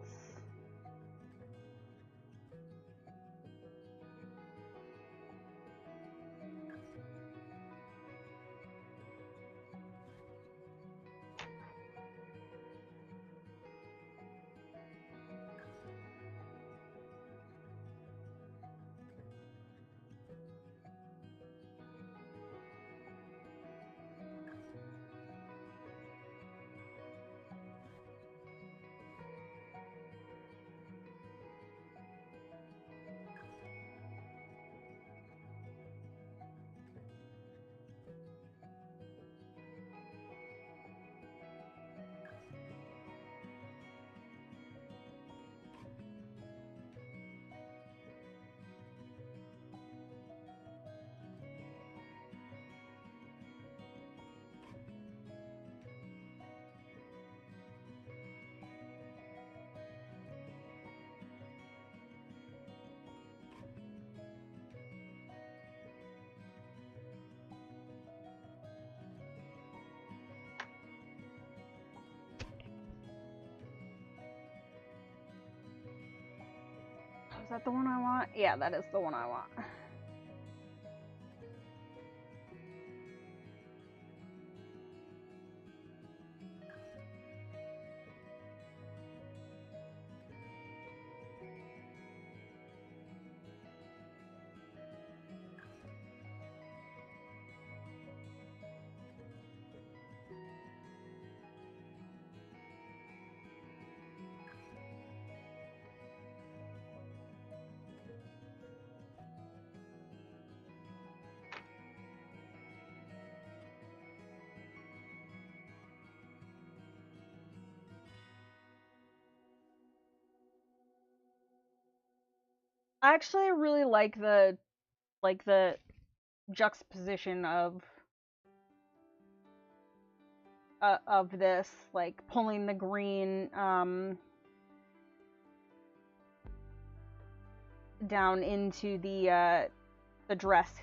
Is that the one I want? Yeah, that is the one I want. I actually really like the juxtaposition of this, like pulling the green down into the dress.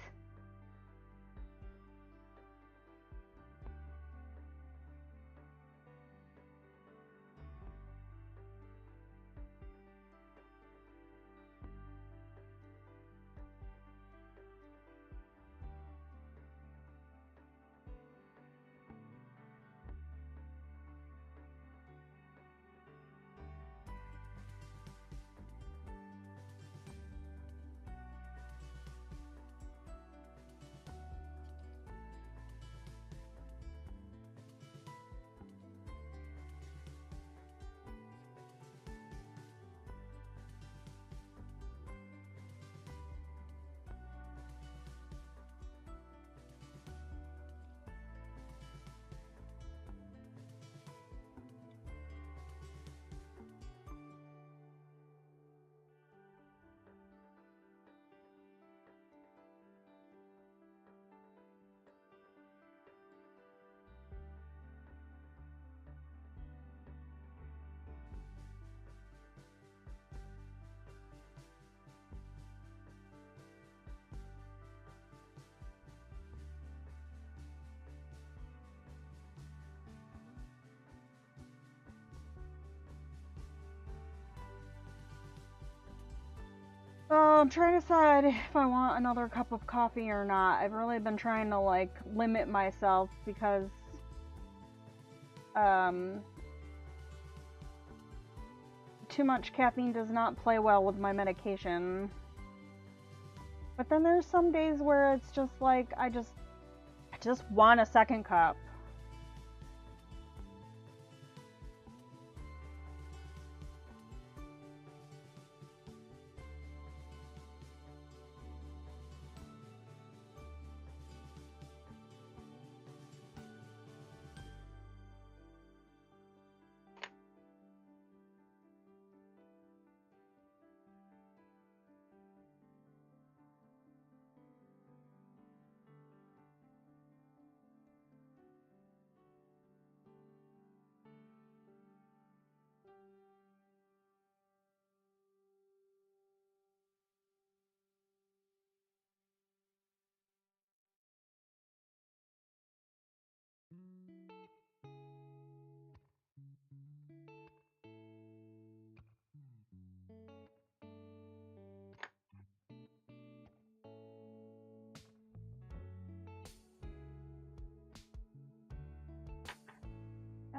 Oh, I'm trying to decide if I want another cup of coffee or not. I've really been trying to like limit myself because too much caffeine does not play well with my medication. But then there's some days where it's just like I just want a second cup.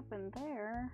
happened there?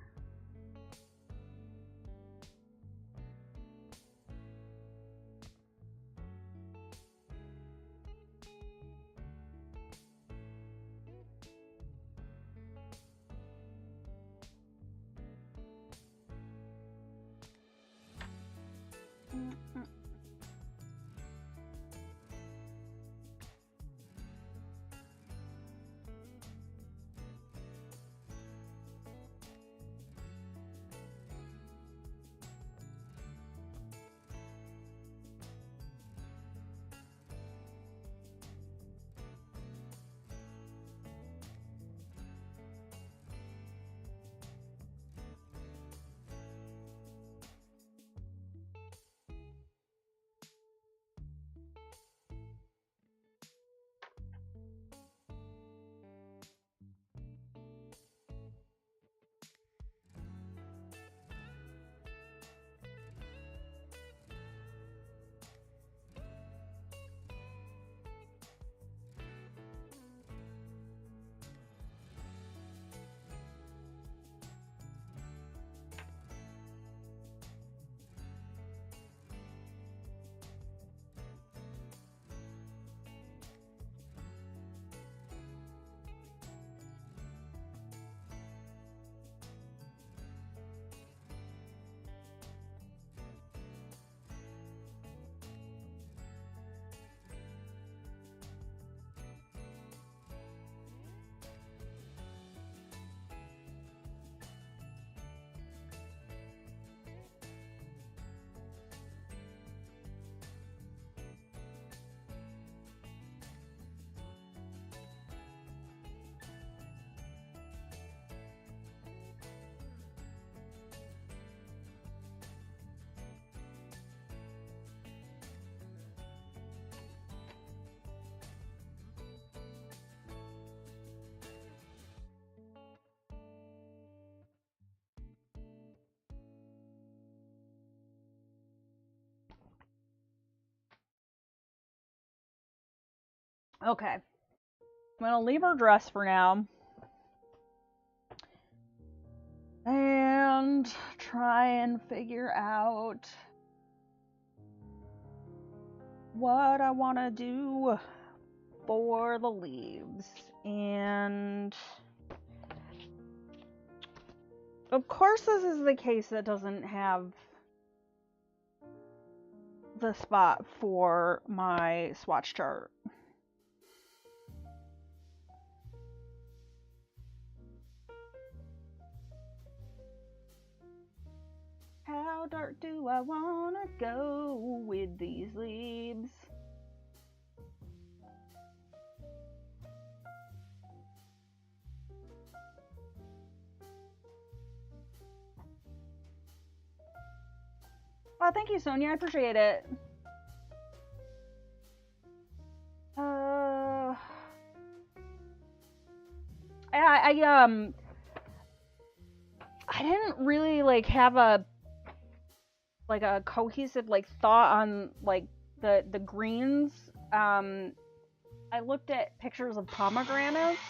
Okay. I'm gonna leave her dress for now. And try and figure out what I want to do for the leaves. And of course this is the case that doesn't have the spot for my swatch chart. How dark do I want to go with these leaves? Well, thank you, Sonia. I appreciate it. I didn't really like have a cohesive like thought on like the greens. I looked at pictures of pomegranates.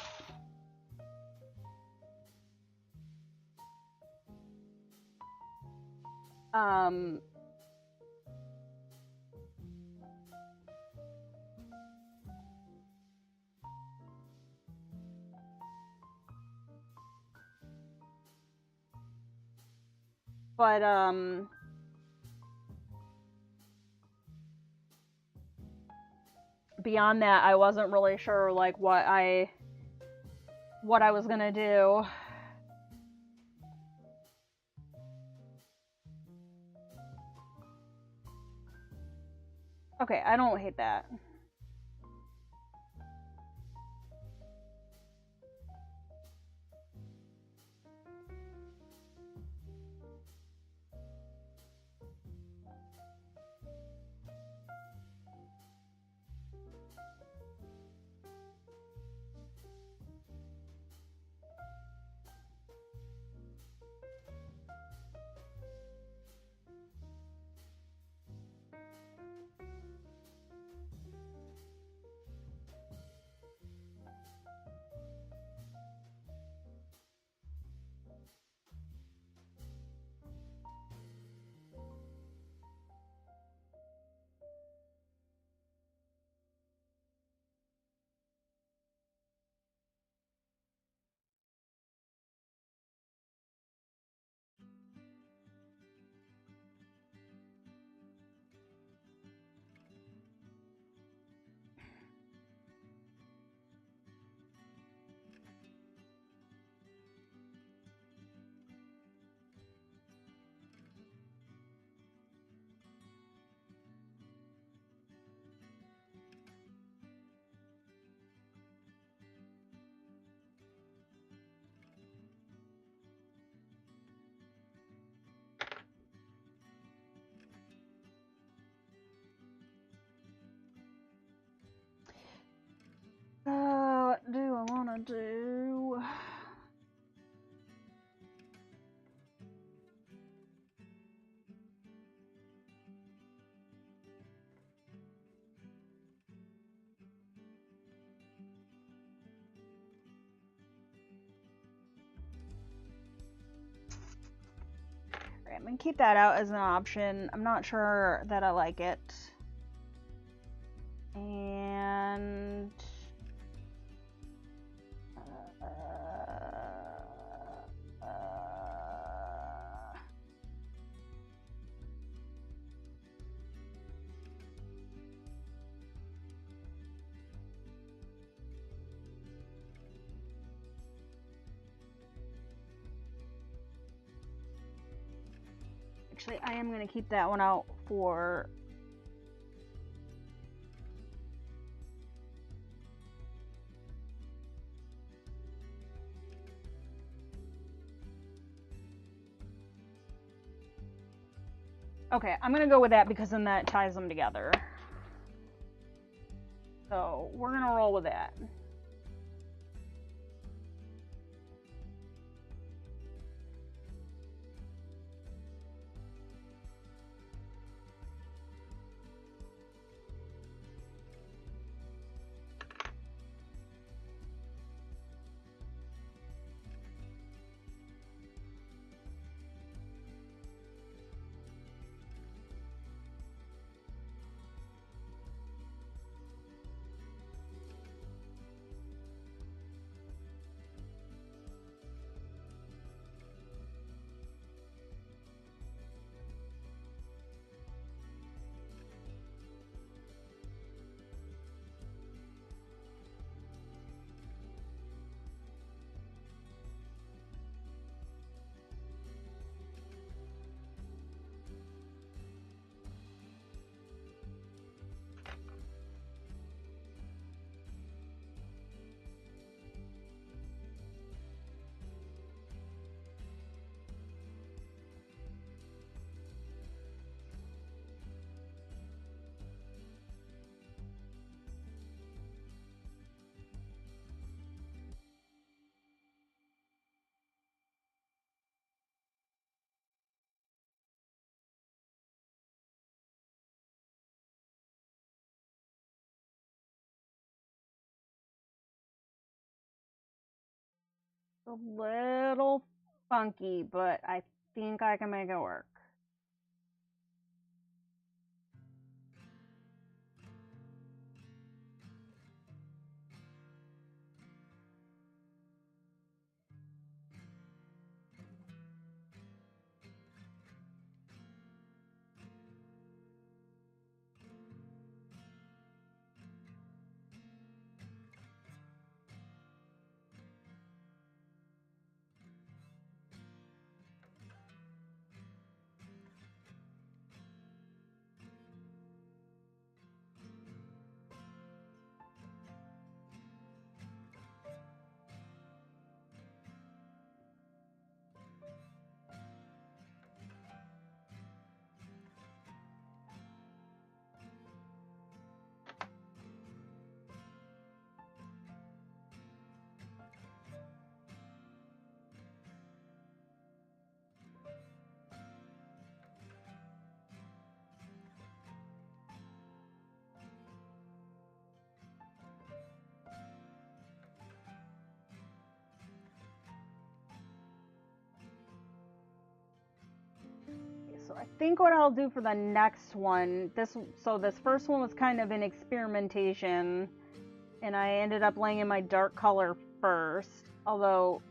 But beyond that, I wasn't really sure like what I was gonna do. Okay, I don't hate that. I'm gonna keep that out as an option. I'm not sure that I like it. And actually, I am going to keep that one out for... Okay, I'm going to go with that because then that ties them together. So we're going to roll with that. A little funky, but I think I can make it work. So I think what I'll do for the next one, this first one was kind of an experimentation, and I ended up laying in my dark color first, although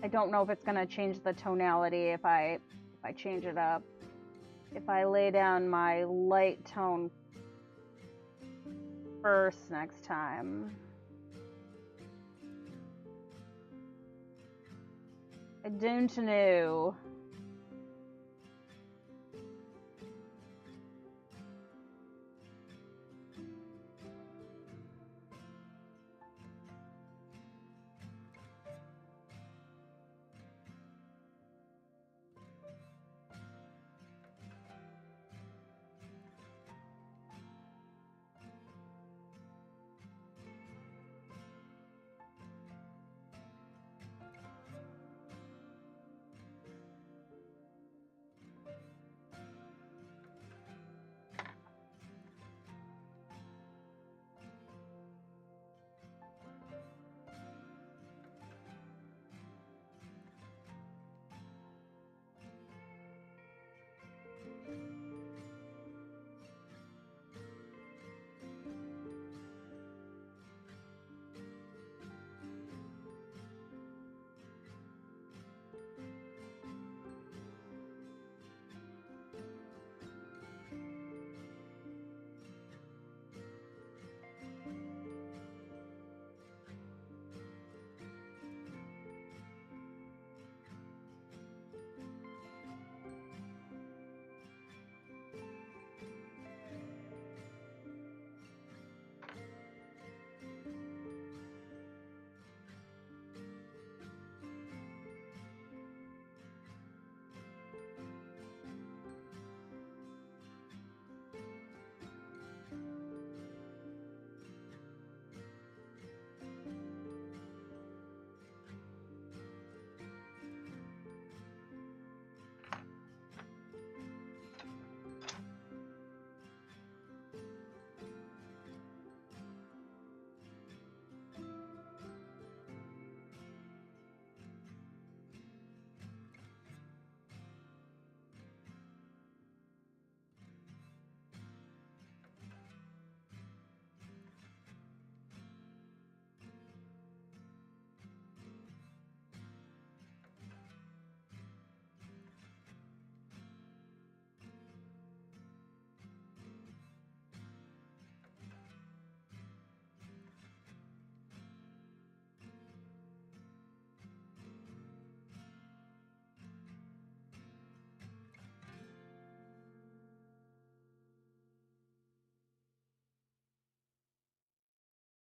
I don't know if it's going to change the tonality if I change it up. If I lay down my light tone first next time. I don't know.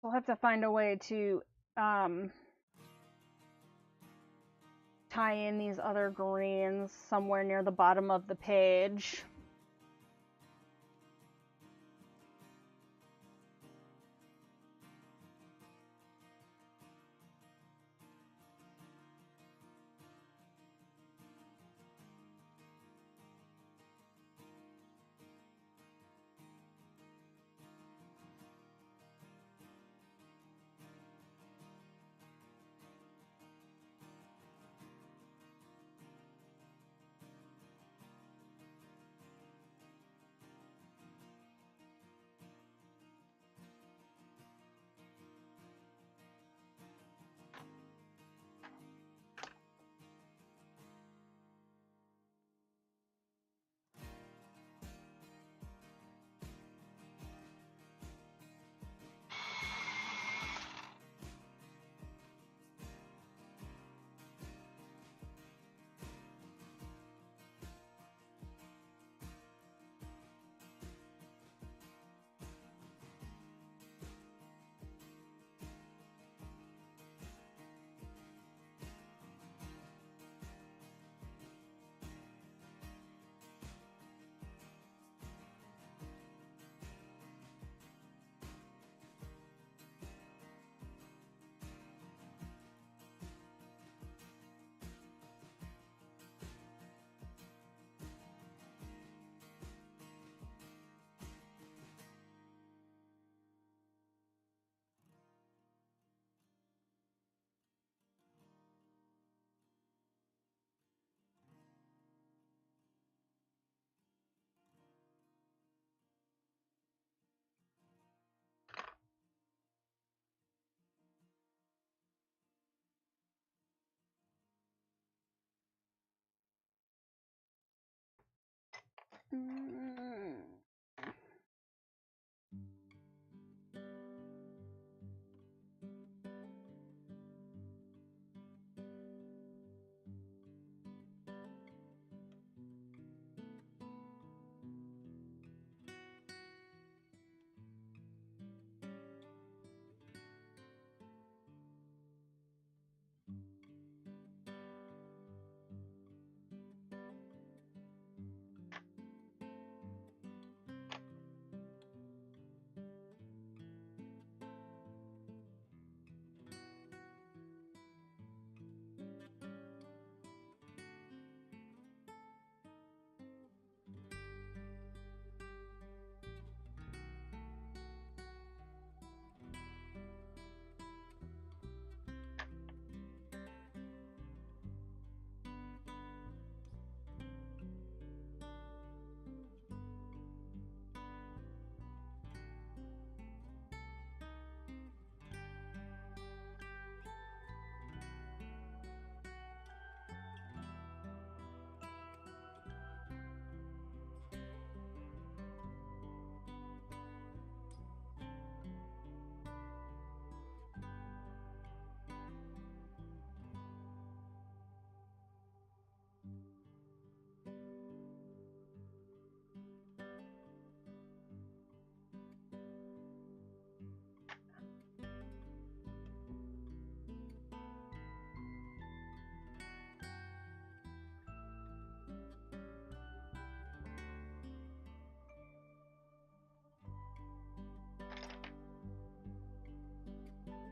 We'll have to find a way to tie in these other greens somewhere near the bottom of the page.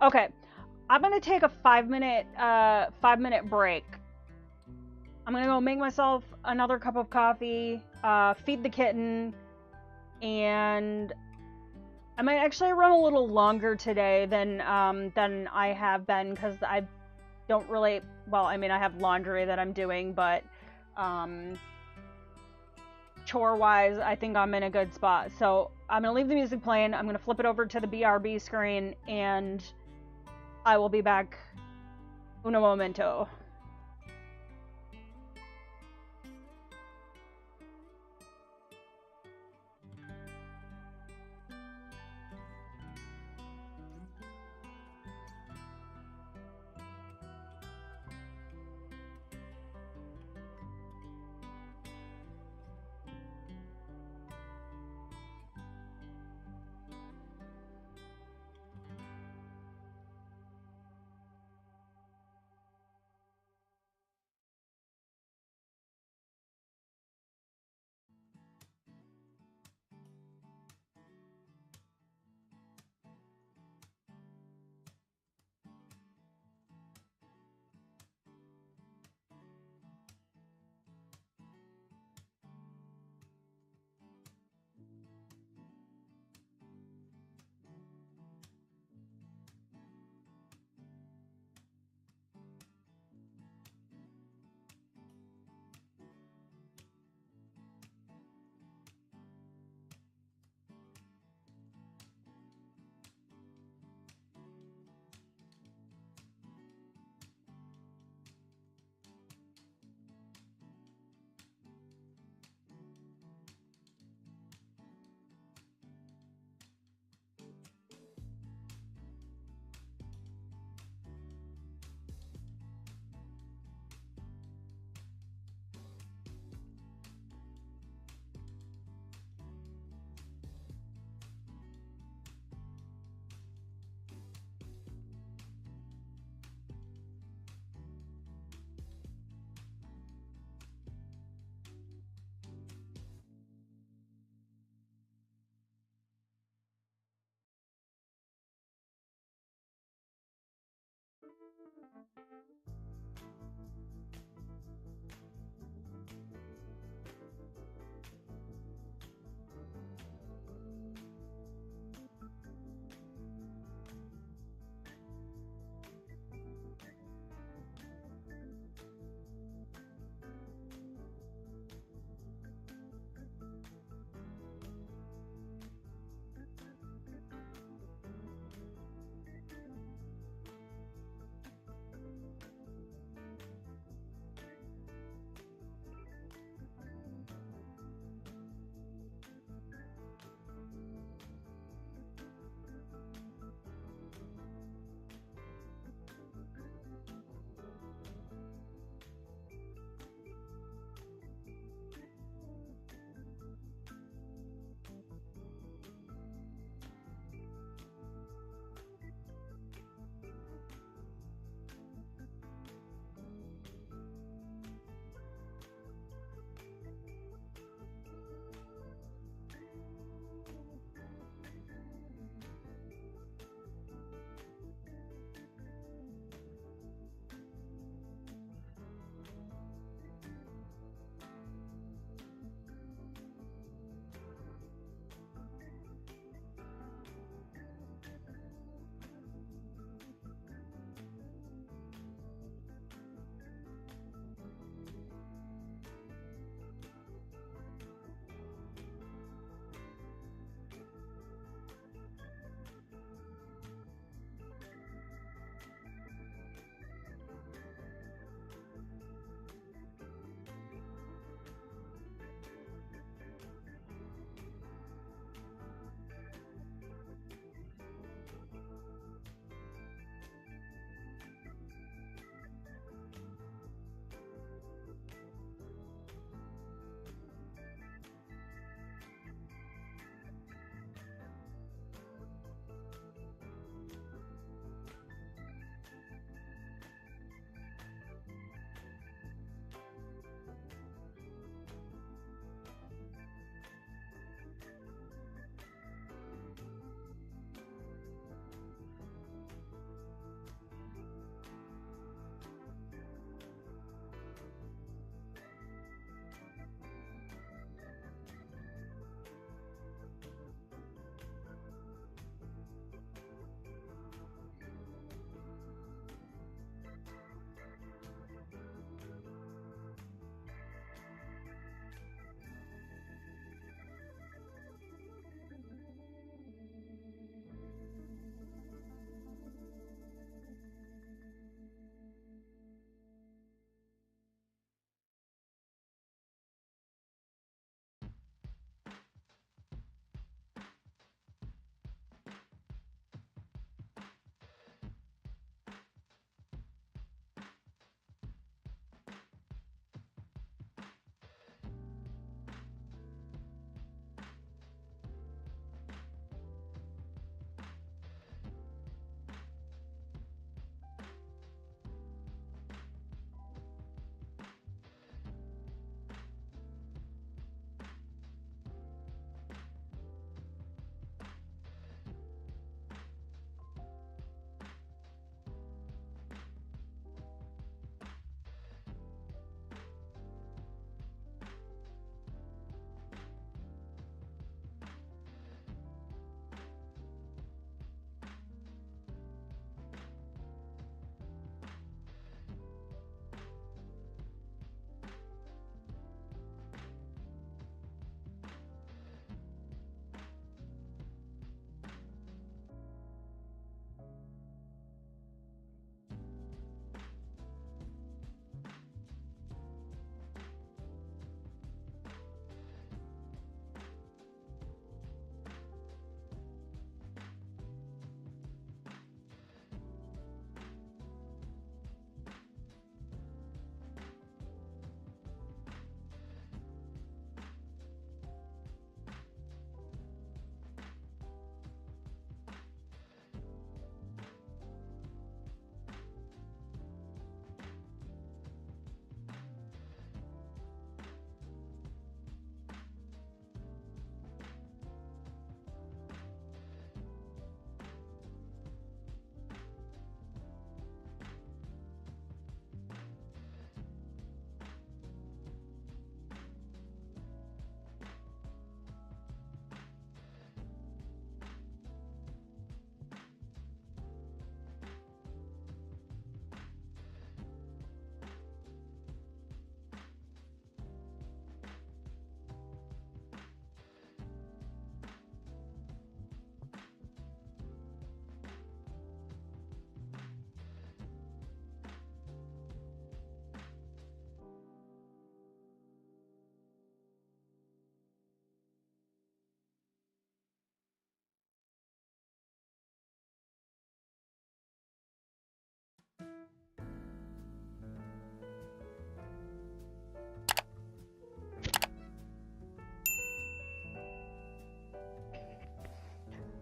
Okay, I'm gonna take a 5-minute break. I'm gonna go make myself another cup of coffee, feed the kitten, and I might actually run a little longer today than I have been, because I don't really, well, I mean, I have laundry that I'm doing, but chore-wise, I think I'm in a good spot. So I'm gonna leave the music playing, I'm gonna flip it over to the BRB screen, and I will be back uno momento.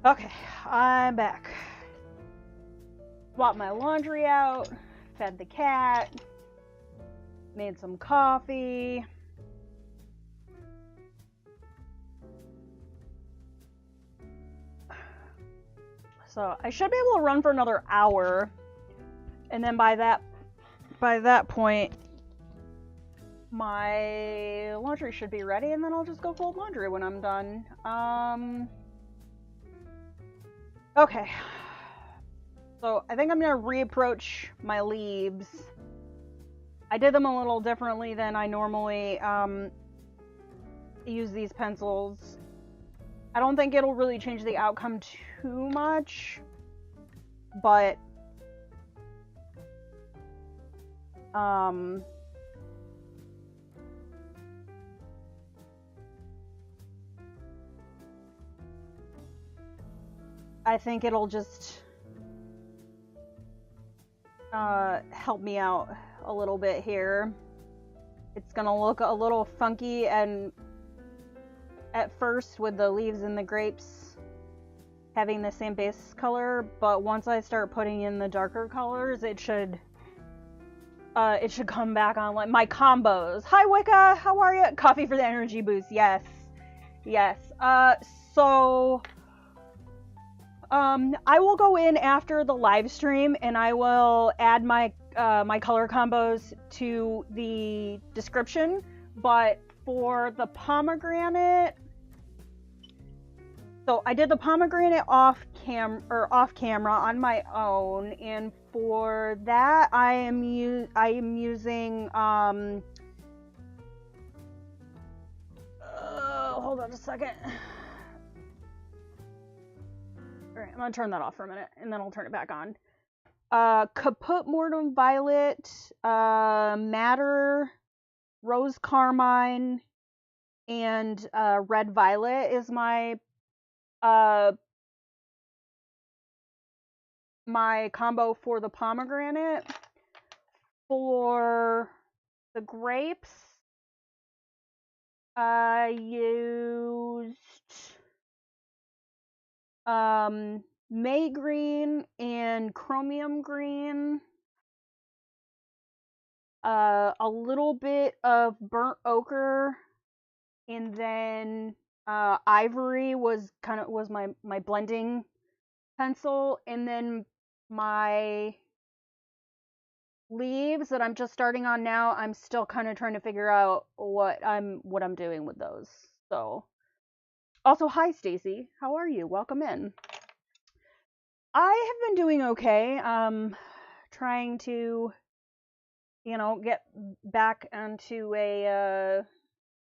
Okay, I'm back. Swapped my laundry out, fed the cat, made some coffee. So I should be able to run for another hour, and then by that point, my laundry should be ready, and then I'll just go fold laundry when I'm done. Okay. So I think I'm gonna reapproach my leaves. I did them a little differently than I normally use these pencils. I don't think it'll really change the outcome too much, but I think it'll just help me out a little bit here. It's gonna look a little funky and at first with the leaves and the grapes having the same base color, but once I start putting in the darker colors, it should come back on like my combos. Hi Wicca, how are you? Coffee for the energy boost. Yes. So I will go in after the live stream and I will add my my color combos to the description, but for the pomegranate, so I did the pomegranate off camera on my own, and for that I am using hold on a second. Alright, I'm gonna turn that off for a minute and then I'll turn it back on. Caput Mortem Violet, Madder, Rose Carmine, and Red Violet is my my combo for the pomegranate. For the grapes, I used May Green and Chromium Green, a little bit of Burnt Ochre, and then Ivory was my blending pencil, and then my leaves that I'm just starting on now, I'm still kind of trying to figure out what I'm doing with those. So, also, hi Stacy, how are you? Welcome in. I have been doing okay. Trying to, get back into a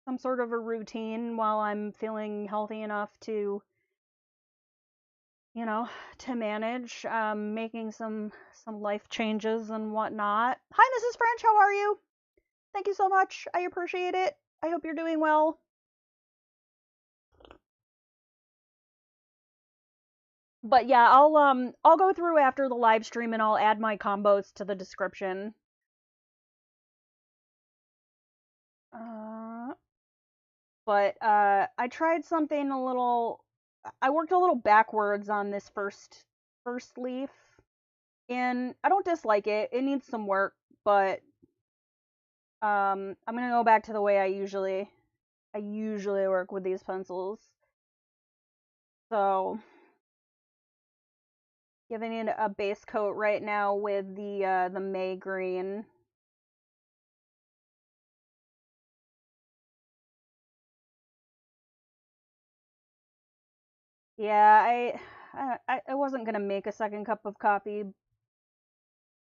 some sort of a routine while I'm feeling healthy enough to, to manage, making some life changes and whatnot. Hi, Mrs. French, how are you? Thank you so much. I appreciate it. I hope you're doing well. But yeah, I'll go through after the live stream and I'll add my combos to the description. But I tried something a little. I worked a little backwards on this first leaf, and I don't dislike it. It needs some work, but I'm gonna go back to the way I usually work with these pencils. So giving it a base coat right now with the May green. Yeah, I wasn't gonna make a second cup of coffee.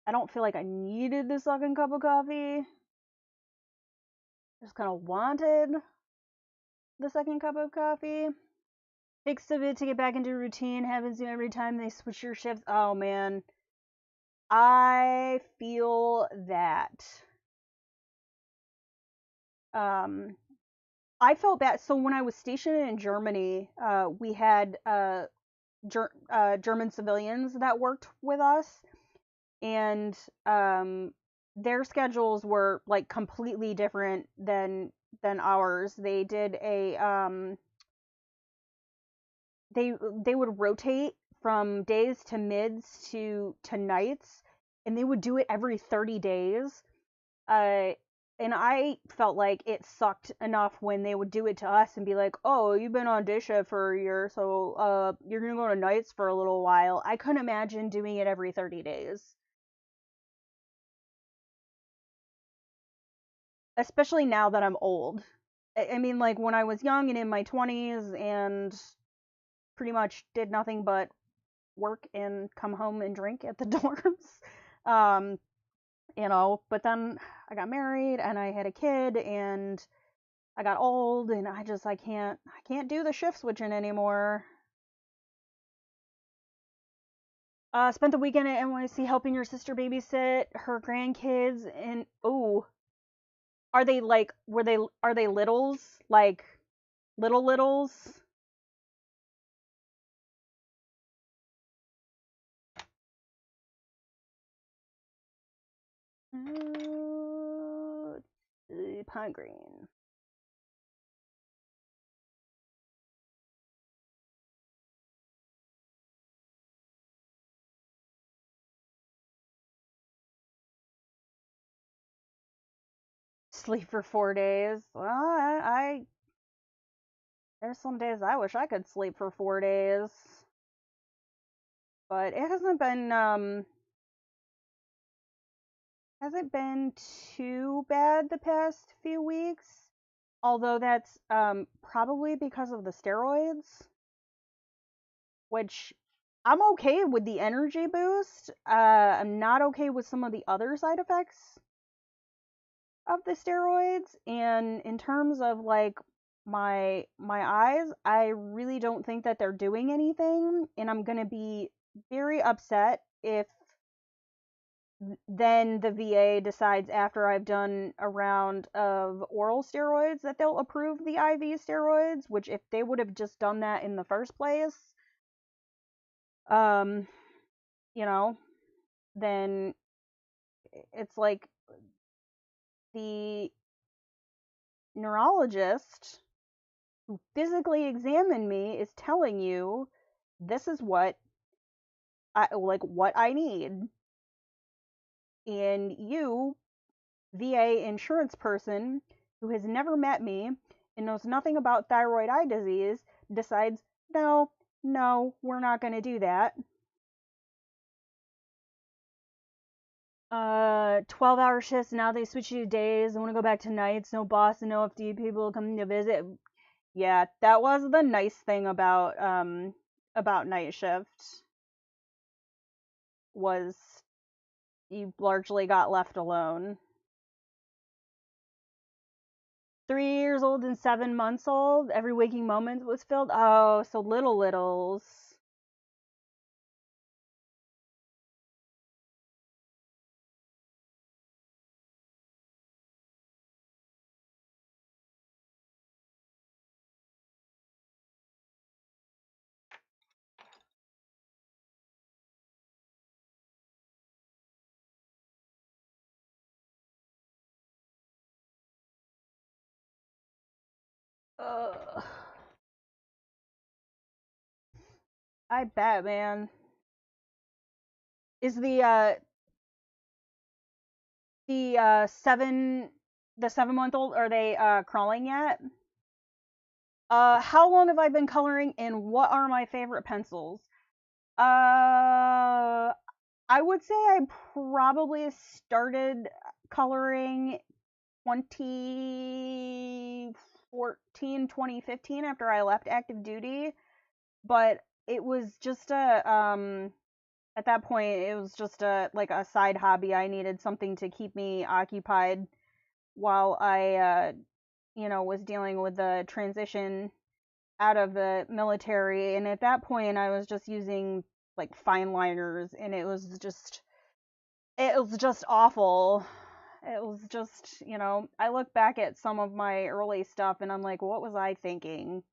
I don't feel like I needed the second cup of coffee. Just kind of wanted the second cup of coffee. Takes a bit to get back into routine. Happens to you every time they switch your shifts. Oh man, I feel that. I felt bad. So when I was stationed in Germany, we had German civilians that worked with us, and their schedules were like completely different than ours. They did a they would rotate from days to mids to nights, and they would do it every 30 days. Uh, and I felt like it sucked enough when they would do it to us and be like, "Oh, you've been on day shift for a year, so you're gonna go to nights for a little while." I couldn't imagine doing it every 30 days, especially now that I'm old. I mean, like when I was young and in my 20s and pretty much did nothing but work and come home and drink at the dorms. Um, but then I got married and I had a kid and I got old and I can't do the shift switching anymore. Spent the weekend at NYC helping your sister babysit her grandkids, and oh, are they like were they are they littles, like littles? Pine green. Sleep for 4 days. Well, there's some days I wish I could sleep for 4 days, but it hasn't been too bad the past few weeks. Although that's probably because of the steroids, which I'm okay with the energy boost. I'm not okay with some of the other side effects of the steroids, and in terms of like my eyes, I really don't think that they're doing anything, and I'm going to be very upset if then the VA decides after I've done a round of oral steroids that they'll approve the IV steroids, which if they would have just done that in the first place, um, you know, then it's like the neurologist who physically examined me is telling you this is what I need. And you, VA insurance person who has never met me and knows nothing about thyroid eye disease, decides, no, no, we're not going to do that. 12-hour shifts, now they switch you to days. I want to go back to nights. No boss and no FD people coming to visit. Yeah, that was the nice thing about night shift, was you largely got left alone. 3 years old and 7 months old, every waking moment was filled. Oh, so littles. Ugh. I bet, man. Is the 7 month old, are they crawling yet? How long have I been coloring and what are my favorite pencils? I would say I probably started coloring 2014, 2015 after I left active duty, but it was just at that point it was just a side hobby. I needed something to keep me occupied while I was dealing with the transition out of the military, and at that point I was just using like fine liners, and it was just awful. It was just, I look back at some of my early stuff and I'm like, what was I thinking?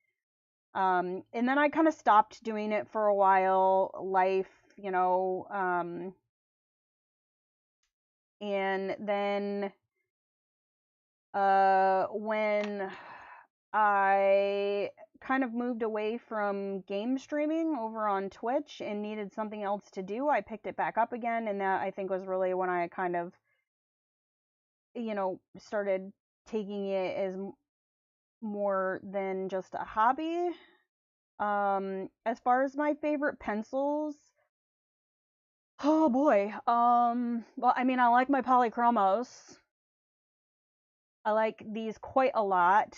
And then I kind of stopped doing it for a while. Life, and then when I kind of moved away from game streaming over on Twitch and needed something else to do. I picked it back up again, and that I think was really when I kind of, started taking it as more than just a hobby. As far as my favorite pencils, oh boy. Well, I mean, I like my Polychromos. I like these quite a lot.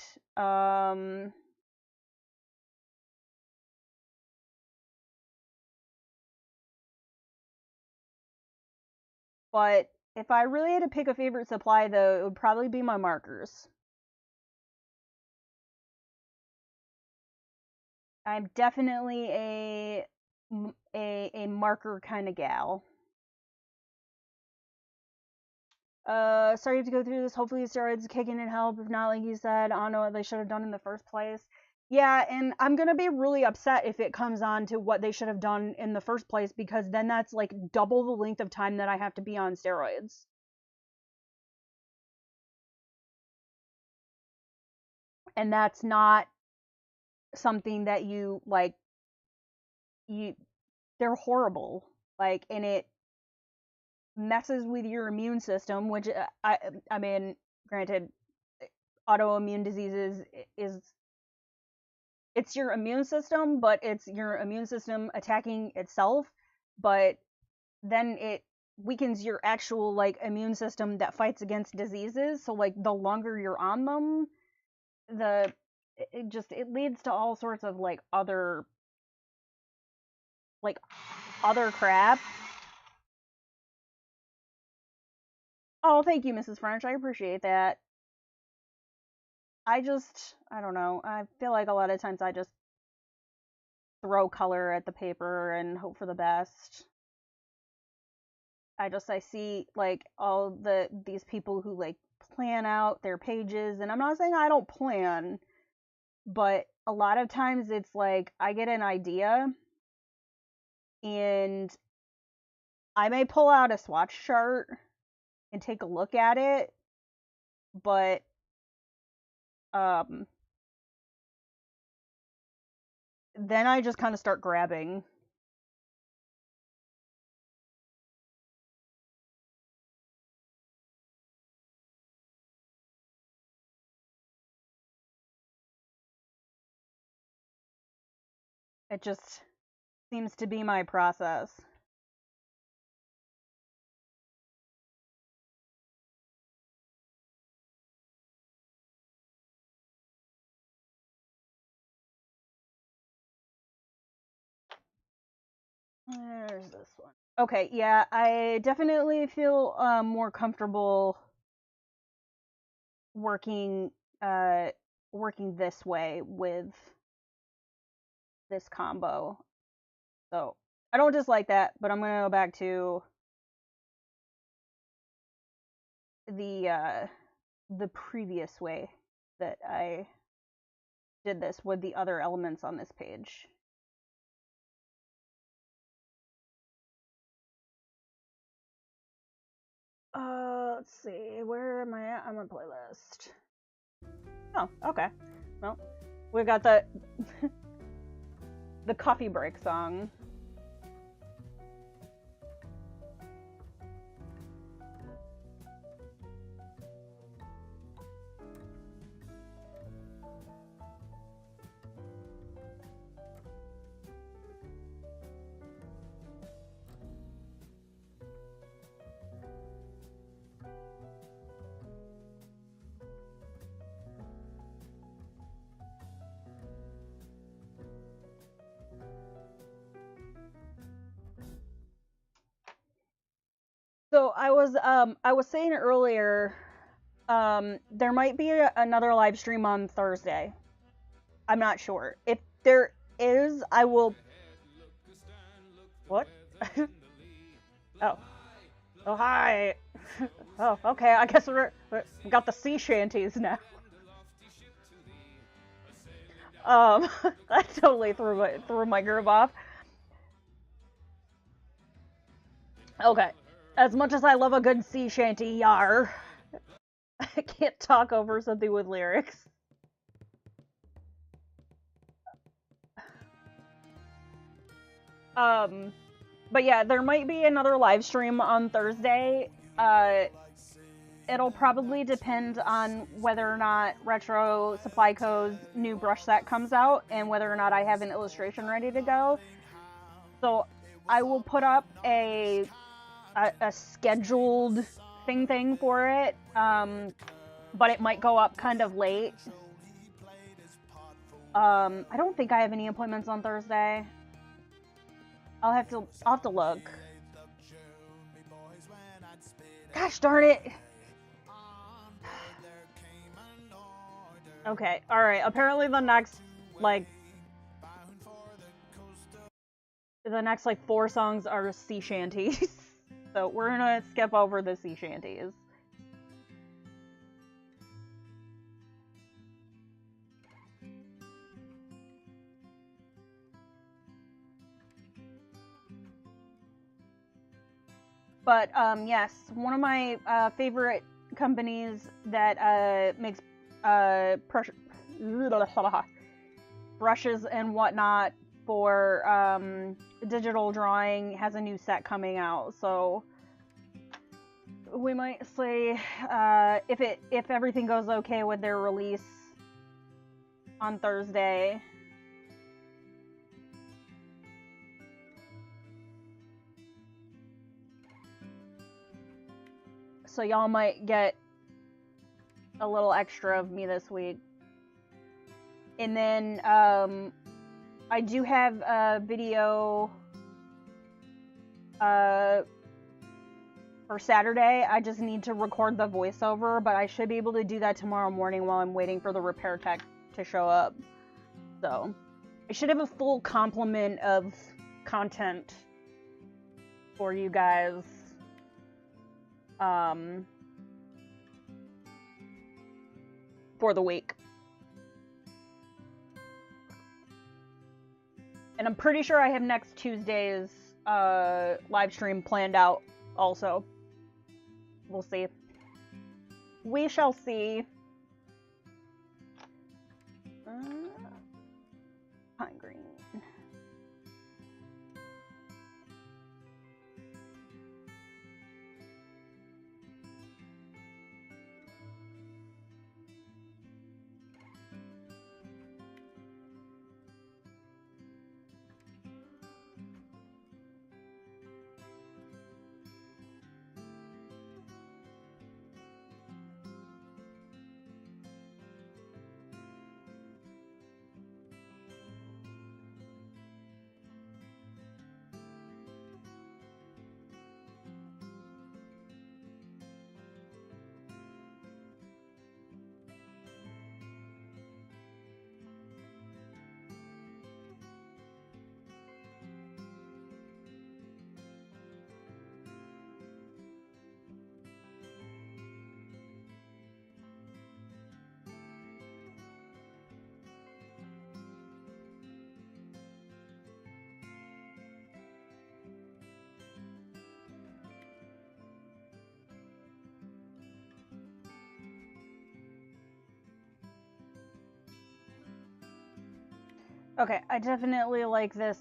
But if I really had to pick a favorite supply, though, it would probably be my markers. I'm definitely a marker kind of gal. Sorry you have to go through this. Hopefully steroids kicking in help. If not, like you said, I don't know what they should have done in the first place. Yeah, and I'm gonna be really upset if it comes on to what they should have done in the first place, because then that's like double the length of time that I have to be on steroids. And that's not something that you like. They're horrible. Like, and it messes with your immune system, which I mean, granted, autoimmune diseases it's your immune system, but it's your immune system attacking itself, but then it weakens your actual like immune system that fights against diseases. So like the longer you're on them, it leads to all sorts of like other crap. Oh, thank you, Mrs. French. I appreciate that. I don't know. I feel like a lot of times I just throw color at the paper and hope for the best. I see like all these people who like plan out their pages, and I'm not saying I don't plan, but a lot of times it's like I get an idea and I may pull out a swatch chart and take a look at it, but then I just kind of start grabbing. It just seems to be my process. There's this one. Okay, yeah, I definitely feel more comfortable working this way with this combo. So I don't dislike that, but I'm gonna go back to the previous way that I did this with the other elements on this page. Let's see, where am I at on my playlist? Oh, okay. Well, we got the the coffee break song. So I was saying earlier, there might be another live stream on Thursday. I'm not sure. If there is, I will. What? Oh. Oh, hi. Oh, okay. I guess we got the sea shanties now. That totally threw my groove off. Okay. As much as I love a good sea shanty, yar, I can't talk over something with lyrics. But yeah, there might be another live stream on Thursday. It'll probably depend on whether or not Retro Supply Co.'s new brush set comes out and whether or not I have an illustration ready to go. So I will put up a scheduled thing for it, but it might go up kind of late. I don't think I have any appointments on Thursday. I'll have to look. Gosh darn it! Okay, alright, apparently the next, like, 4 songs are sea shanties. So we're gonna skip over the sea shanties. But, yes, one of my favorite companies that makes brushes and whatnot for digital drawing has a new set coming out. So we might say, if everything goes okay with their release on Thursday, so y'all might get a little extra of me this week. And then I do have a video for Saturday. I just need to record the voiceover, but I should be able to do that tomorrow morning while I'm waiting for the repair tech to show up. So I should have a full complement of content for you guys. For the week. And I'm pretty sure I have next Tuesday's live stream planned out also. We'll see. We shall see. Pine green. Okay, I definitely like this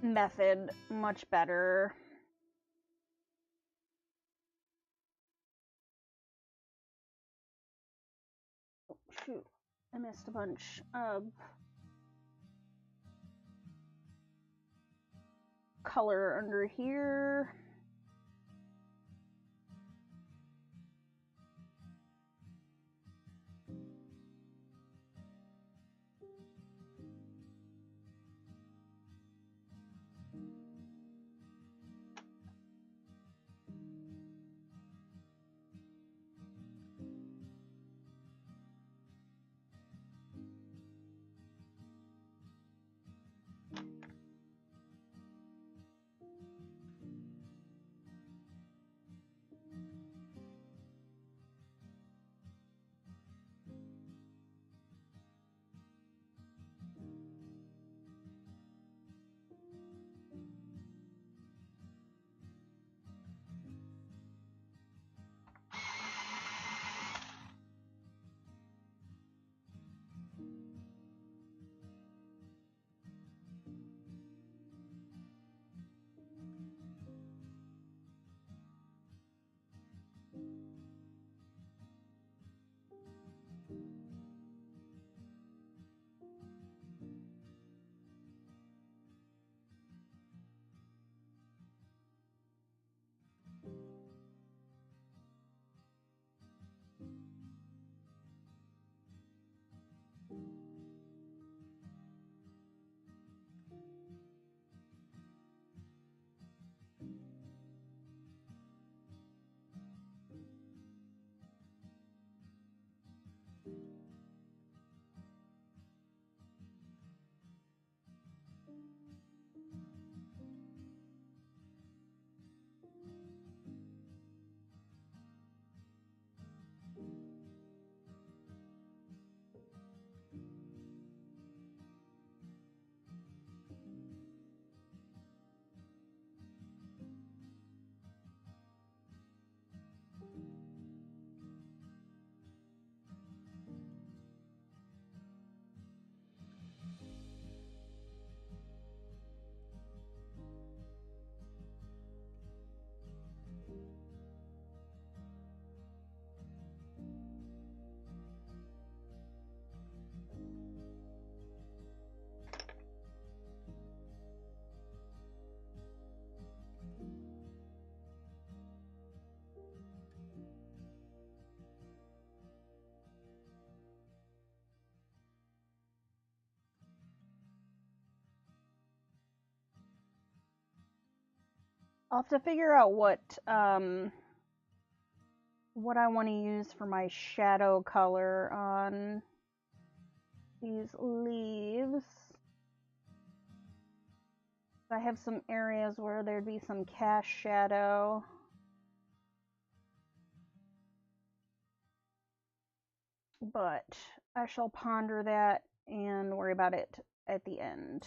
method much better. Oh, shoot, I missed a bunch of color under here. I'll have to figure out what I want to use for my shadow color on these leaves. I have some areas where there'd be some cast shadow. But I shall ponder that and worry about it at the end.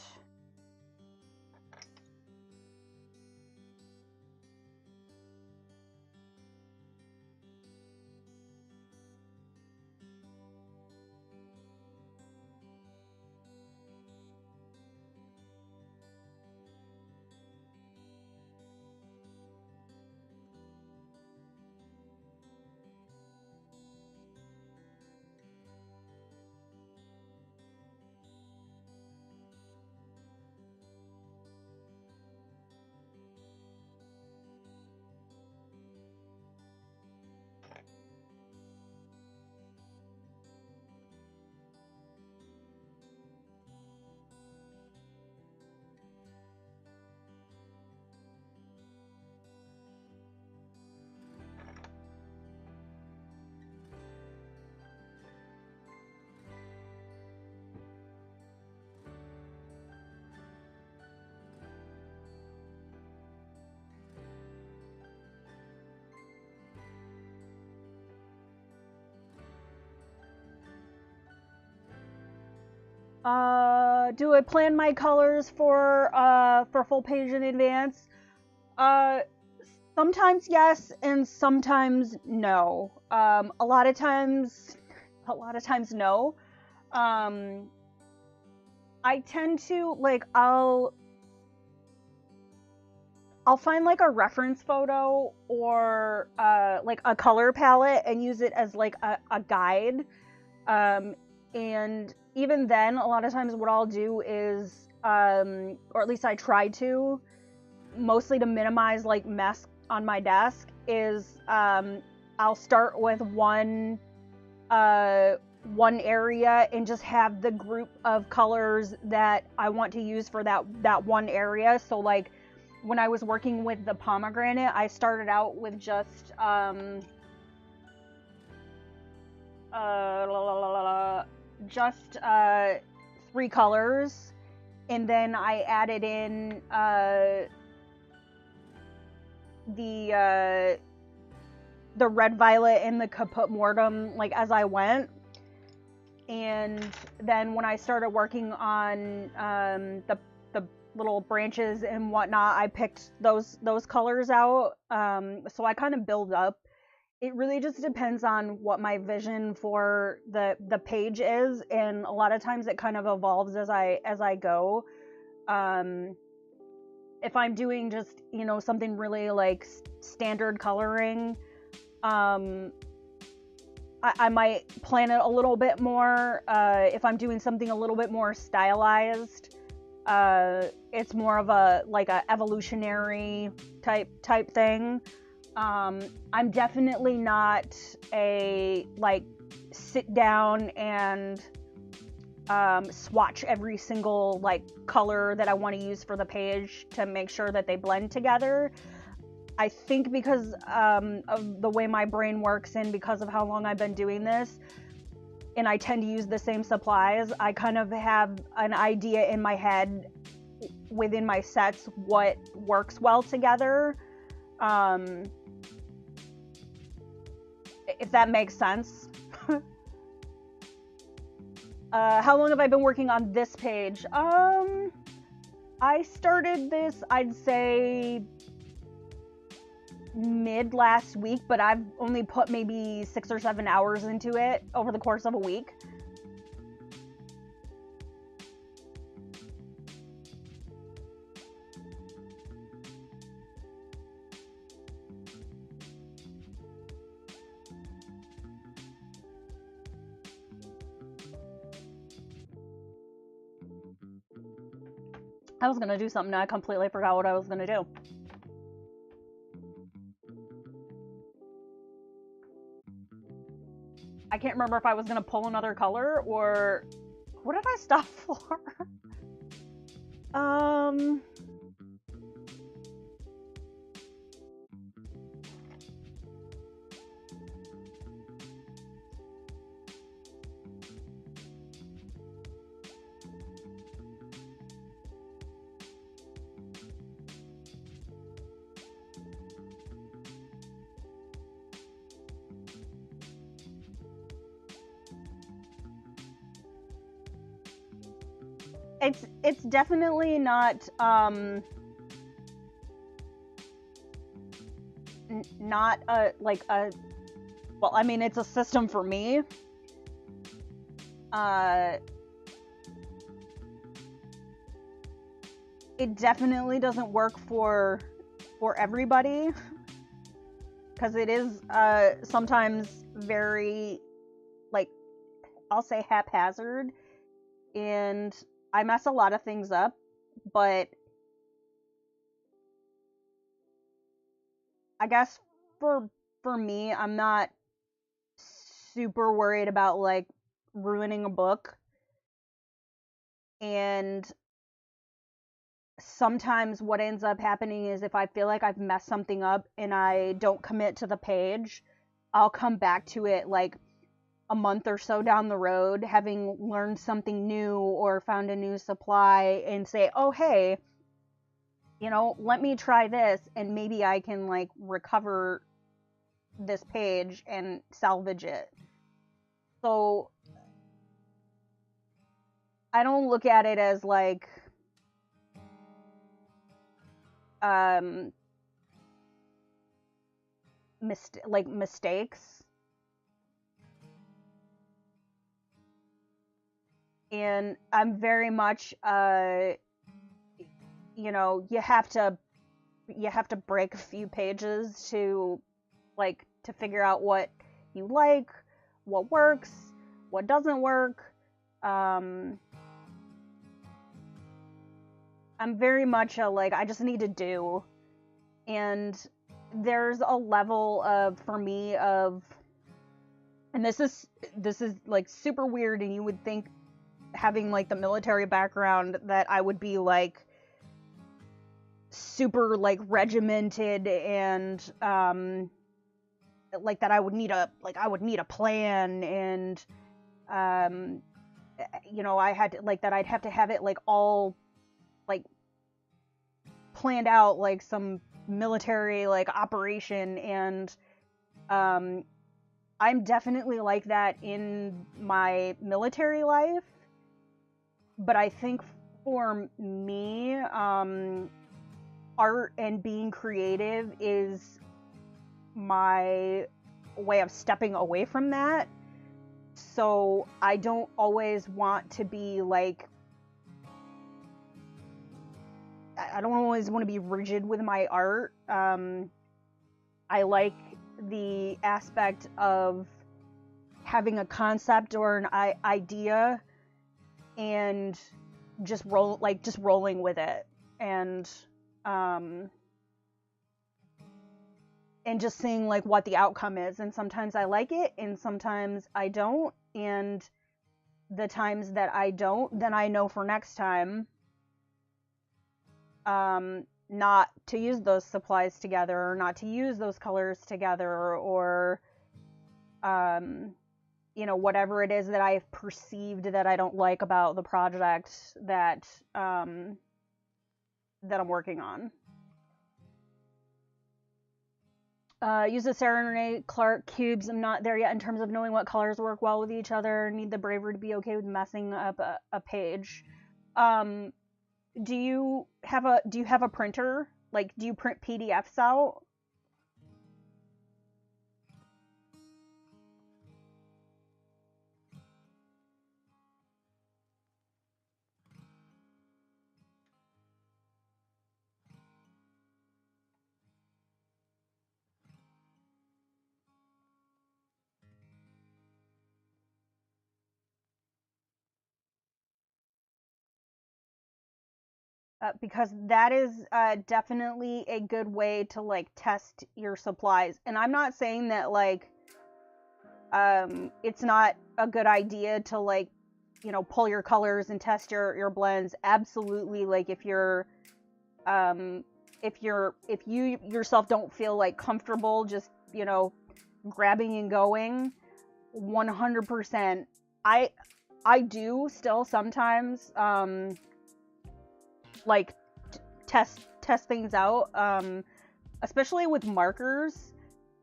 Do I plan my colors for full page in advance? Sometimes yes, and sometimes no. A lot of times no. I tend to like I'll find like a reference photo or like a color palette and use it as like a guide. And even then, a lot of times what I'll do is, or at least I try to, mostly to minimize like mess on my desk, is I'll start with one area and just have the group of colors that I want to use for that one area. So like when I was working with the pomegranate, I started out with just just 3 colors, and then I added in the red violet and the caput mortem like as I went. And then when I started working on the little branches and whatnot, I picked those colors out. So I kind of build up. It really just depends on what my vision for the page is, and a lot of times it kind of evolves as I go. If I'm doing just, you know, something really like standard coloring, I might plan it a little bit more. If I'm doing something a little bit more stylized, it's more of a like a evolutionary type thing. I'm definitely not a like sit down and swatch every single like color that I want to use for the page to make sure that they blend together. I think because of the way my brain works and because of how long I've been doing this, and I tend to use the same supplies, I kind of have an idea in my head within my sets what works well together. If that makes sense. How long have I been working on this page? I started this, I'd say, mid last week, but I've only put maybe 6 or 7 hours into it over the course of a week. I was gonna do something, now I completely forgot what I was gonna do. I can't remember if I was gonna pull another color or what did I stop for? it's definitely not not a like a well, I mean, it's a system for me. It definitely doesn't work for everybody, because it is sometimes very, like, I'll say haphazard, and I mess a lot of things up, but I guess for me, I'm not super worried about, like, ruining a book. And sometimes what ends up happening is if I feel like I've messed something up and I don't commit to the page, I'll come back to it like a month or so down the road, having learned something new or found a new supply, and say, oh, hey, you know, let me try this, and maybe I can, like, recover this page and salvage it. So I don't look at it as, like, mistakes. And I'm very much, you know, you have to break a few pages to, like, to figure out what you like, what works, what doesn't work. I'm very much a, like, I just need to do. And there's a level of, for me, of, and this is like super weird, and you would think, having, like, the military background, that I would be, like, super, like, regimented, and like, that I would need a plan, and you know, I had to, like, that I'd have to have it, like, all, like, planned out, like some military, like, operation. And I'm definitely like that in my military life, but I think for me, art and being creative is my way of stepping away from that. So I don't always want to be, like, I don't always want to be rigid with my art. I like the aspect of having a concept or an idea and just rolling with it, and just seeing, like, what the outcome is. And sometimes I like it, and sometimes I don't. And the times that I don't, then I know for next time, not to use those supplies together, or not to use those colors together, or you know, whatever it is that I've perceived that I don't like about the project that I'm working on. Use the Sarah Renee Clark cubes. I'm not there yet in terms of knowing what colors work well with each other. Need the bravery to be okay with messing up a page. Do you have a printer? Like, do you print PDFs out? Because that is definitely a good way to, like, test your supplies. And I'm not saying that, like, it's not a good idea to, like, you know, pull your colors and test your blends. Absolutely. Like, if you yourself don't feel, like, comfortable just, you know, grabbing and going, 100%. I do still sometimes like test things out, especially with markers,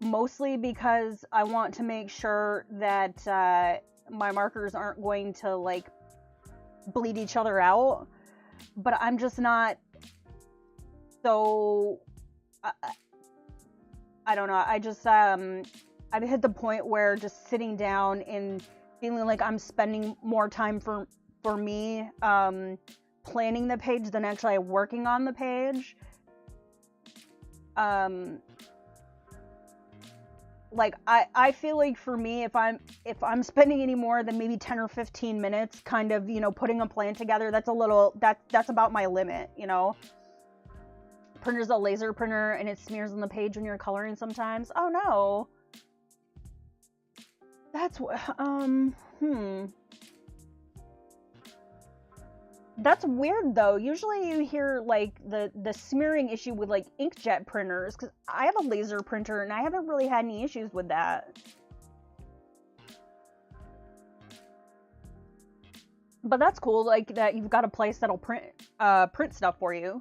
mostly because I want to make sure that my markers aren't going to, like, bleed each other out, but I'm just not so, I don't know, I've hit the point where just sitting down and feeling like I'm spending more time for me, planning the page than actually working on the page. Like I feel like for me, if I'm spending any more than maybe 10 or 15 minutes kind of, you know, putting a plan together, that's about my limit, you know. Printer's a laser printer and it smears on the page when you're coloring sometimes. Oh no. That's That's weird though. Usually you hear like the smearing issue with like inkjet printers, because I have a laser printer and I haven't really had any issues with that. But that's cool, like that you've got a place that'll print stuff for you.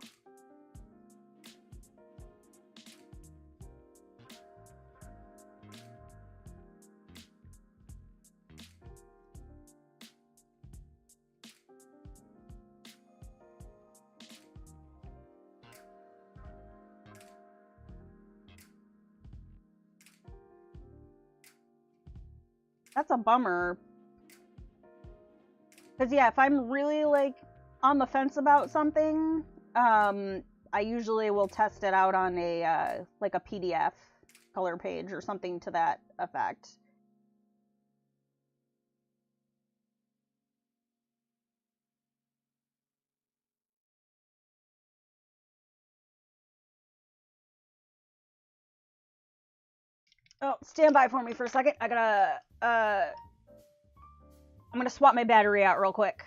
That's a bummer. Because, yeah, if I'm really, like, on the fence about something, I usually will test it out on a, like a PDF color page or something to that effect. Oh, stand by for me for a second. I'm gonna swap my battery out real quick.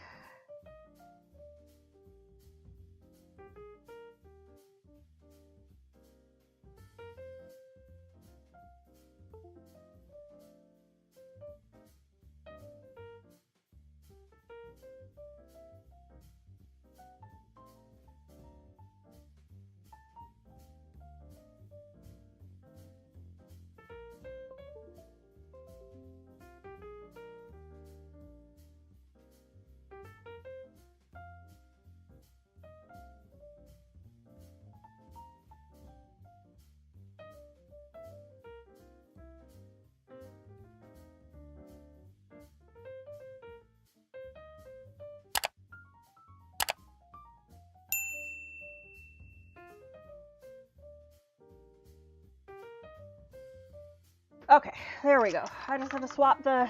Okay, there we go. I just had to swap the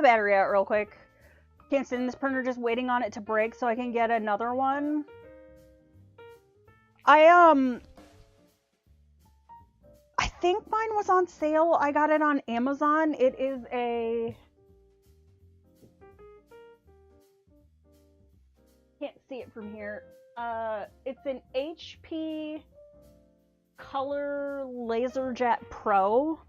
battery out real quick. Can't sit in this printer just waiting on it to break so I can get another one. I think mine was on sale. I got it on Amazon. It is a... Can't see it from here. It's an HP Color LaserJet Pro.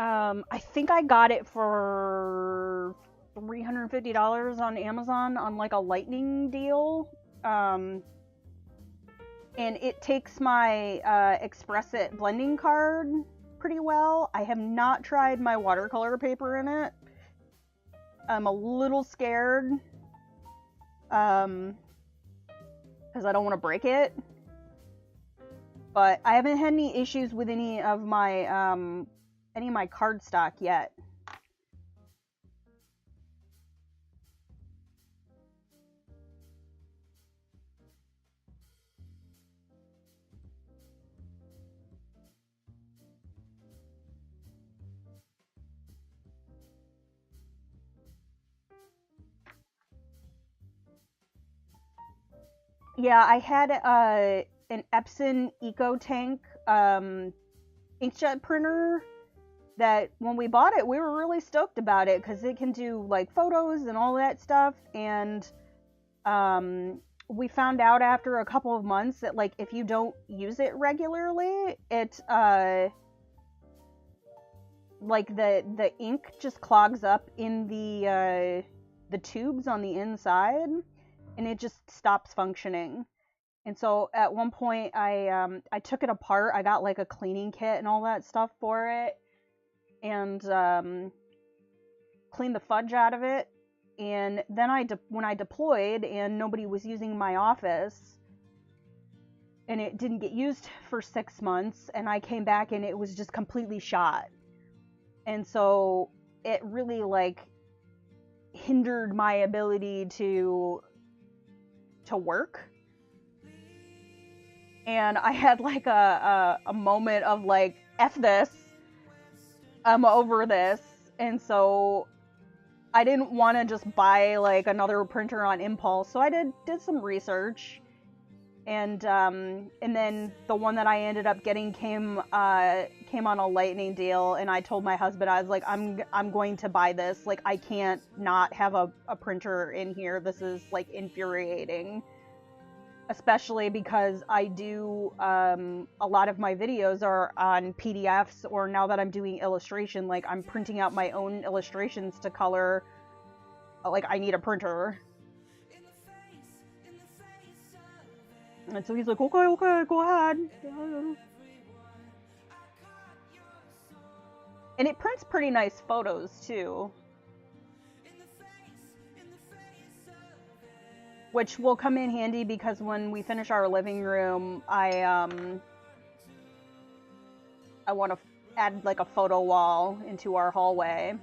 I think I got it for $350 on Amazon on like a lightning deal. And it takes my Express It blending card pretty well. I have not tried my watercolor paper in it. I'm a little scared because I don't want to break it. But I haven't had any issues with any of my cardstock yet. Yeah, I had an Epson EcoTank inkjet printer that when we bought it, we were really stoked about it because it can do like photos and all that stuff. And we found out after a couple of months that like if you don't use it regularly, it like the ink just clogs up in the tubes on the inside, and it just stops functioning. And so at one point I took it apart. I got like a cleaning kit and all that stuff for it, and cleaned the fudge out of it. And then when I deployed and nobody was using my office, and it didn't get used for 6 months, and I came back and it was just completely shot. And so it really like hindered my ability to work. And I had like a moment of like, F this, I'm over this. And so I didn't want to just buy like another printer on impulse. So I did some research, and then the one that I ended up getting came on a lightning deal, and I told my husband, I was like, I'm going to buy this. Like, I can't not have a printer in here. This is like infuriating. Especially because I do, a lot of my videos are on PDFs, or now that I'm doing illustration, like I'm printing out my own illustrations to color. Like, I need a printer. And so he's like, okay, go ahead. And it prints pretty nice photos too. Which will come in handy because when we finish our living room, I want to add like a photo wall into our hallway.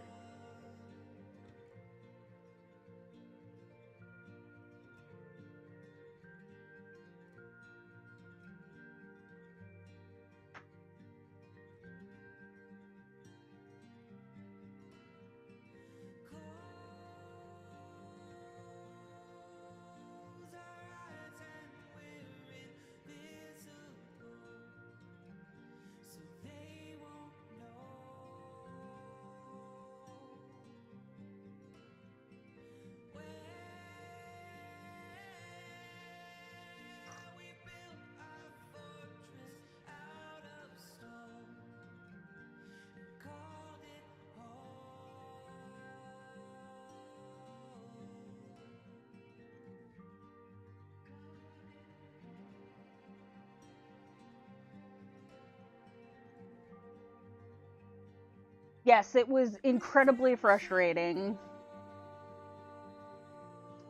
Yes, it was incredibly frustrating.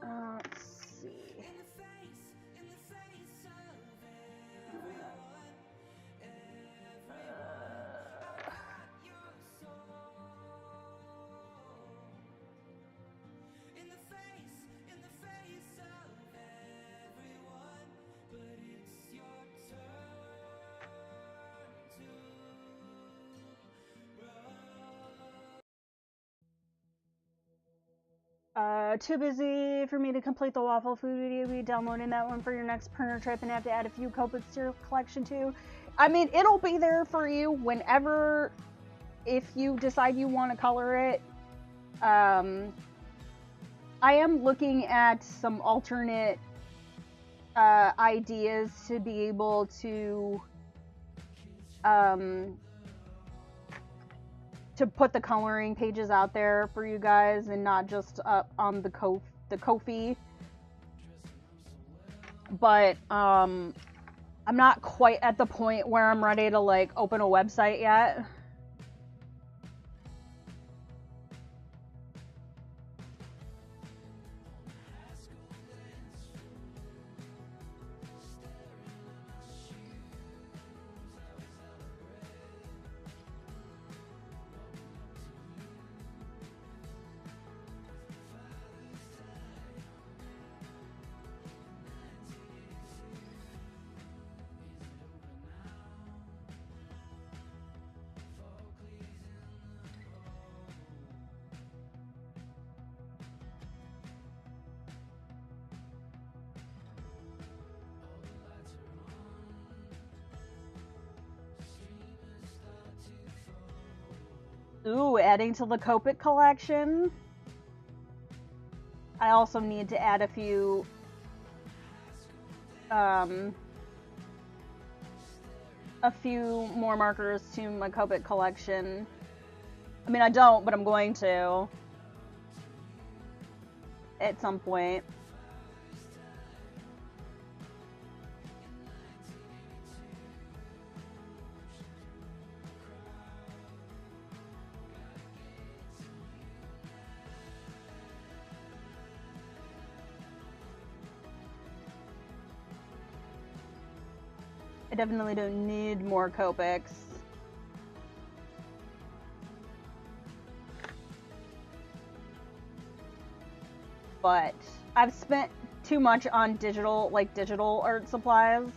Let's see. Too busy for me to complete the waffle food video. Be downloading that one for your next printer trip and have to add a few Copics to your collection too. I mean, it'll be there for you whenever, if you decide you want to color it. I am looking at some alternate ideas to be able to put the coloring pages out there for you guys and not just up on the Ko-fi. But I'm not quite at the point where I'm ready to like open a website yet. Ooh, adding to the Copic collection. I also need to add a few more markers to my Copic collection. I mean, I don't, but I'm going to at some point. definitely don't need more Copics. But I've spent too much on digital art supplies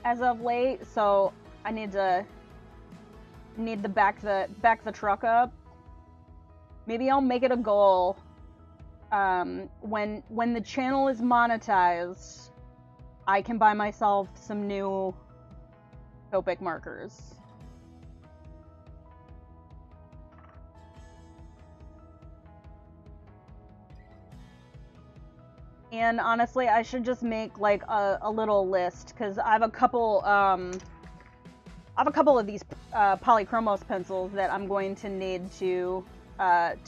as of late, so I need to back the truck up. Maybe I'll make it a goal when the channel is monetized, I can buy myself some new Copic markers. And honestly, I should just make like a little list, because I have a couple of these Polychromos pencils that I'm going to need to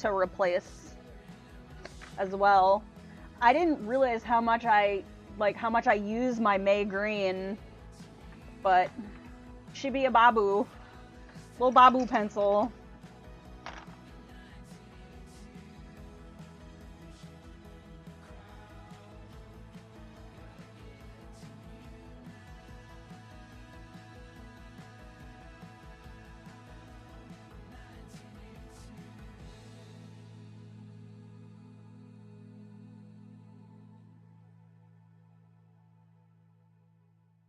replace as well. I didn't realize how much I use my May Green, but she be a babu, little babu pencil.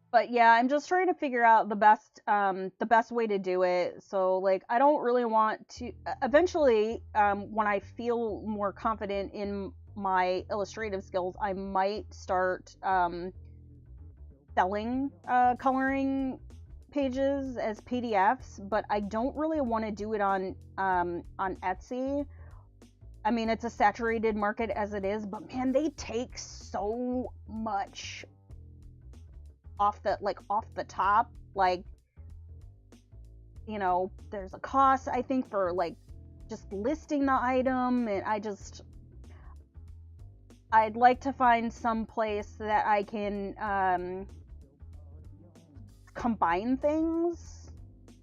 But yeah, I'm just trying to figure out the best way to do it. So like, I don't really want to. Eventually, when I feel more confident in my illustrative skills, I might start selling coloring pages as PDFs. But I don't really want to do it on Etsy. I mean, it's a saturated market as it is, but man, they take so much off the top. Like, you know, there's a cost, I think, for like just listing the item, and I'd like to find some place that I can combine things.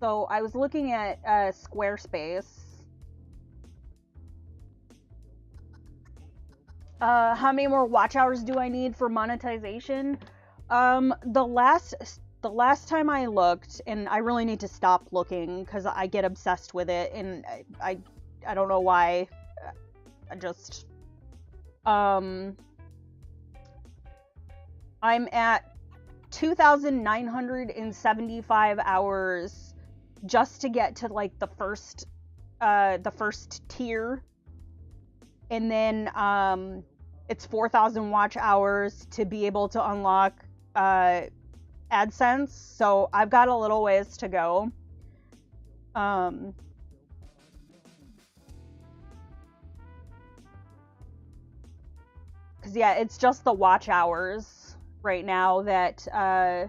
So I was looking at Squarespace. How many more watch hours do I need for monetization? The last time I looked, and I really need to stop looking because I get obsessed with it, and I don't know why. I just I'm at 2,975 hours just to get to like the first tier, and then it's 4,000 watch hours to be able to unlock AdSense, so I've got a little ways to go. Because yeah, it's just the watch hours right now that oh,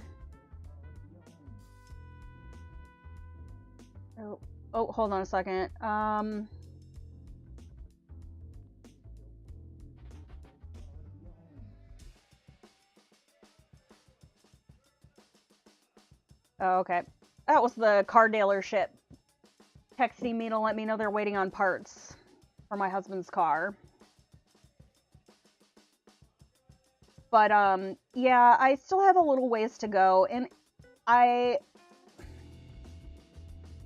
hold on a second. Oh, okay. That was the car dealership texting me to let me know they're waiting on parts for my husband's car. But yeah, I still have a little ways to go, and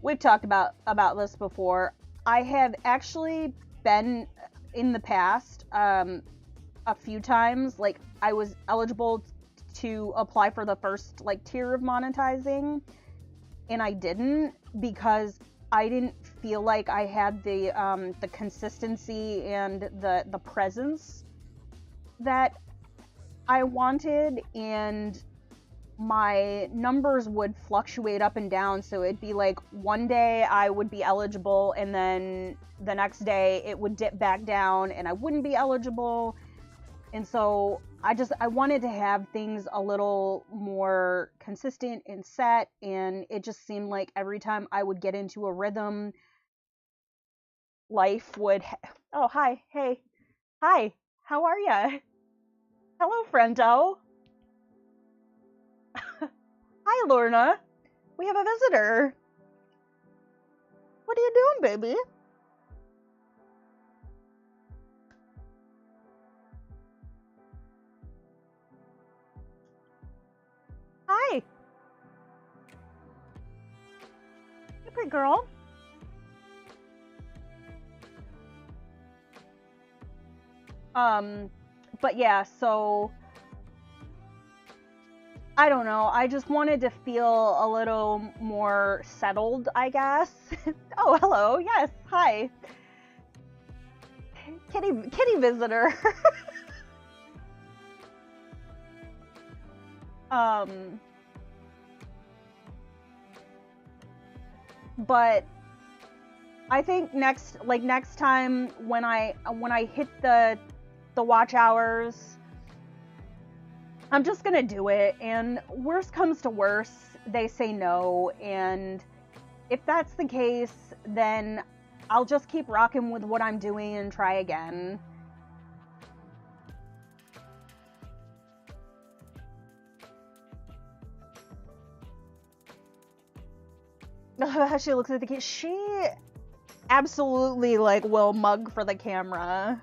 we've talked about this before. I have actually been in the past a few times, like I was eligible to apply for the first like tier of monetizing, and I didn't because I didn't feel like I had the consistency and the presence that I wanted, and my numbers would fluctuate up and down. So it'd be like one day I would be eligible, and then the next day it would dip back down and I wouldn't be eligible. And so I wanted to have things a little more consistent and set, and it just seemed like every time I would get into a rhythm, life would oh, hi, hey, hi, how are ya? Hello, friendo. Hi, Lorna. We have a visitor. What are you doing, baby? Hi. girl. But yeah, so I don't know. I just wanted to feel a little more settled, I guess. Oh, hello. Yes. Hi. Kitty visitor. But I think next time when I hit the watch hours, I'm just gonna do it, and worst comes to worst, they say no, and if that's the case, then I'll just keep rocking with what I'm doing and try again. She looks at the kid. She absolutely like will mug for the camera.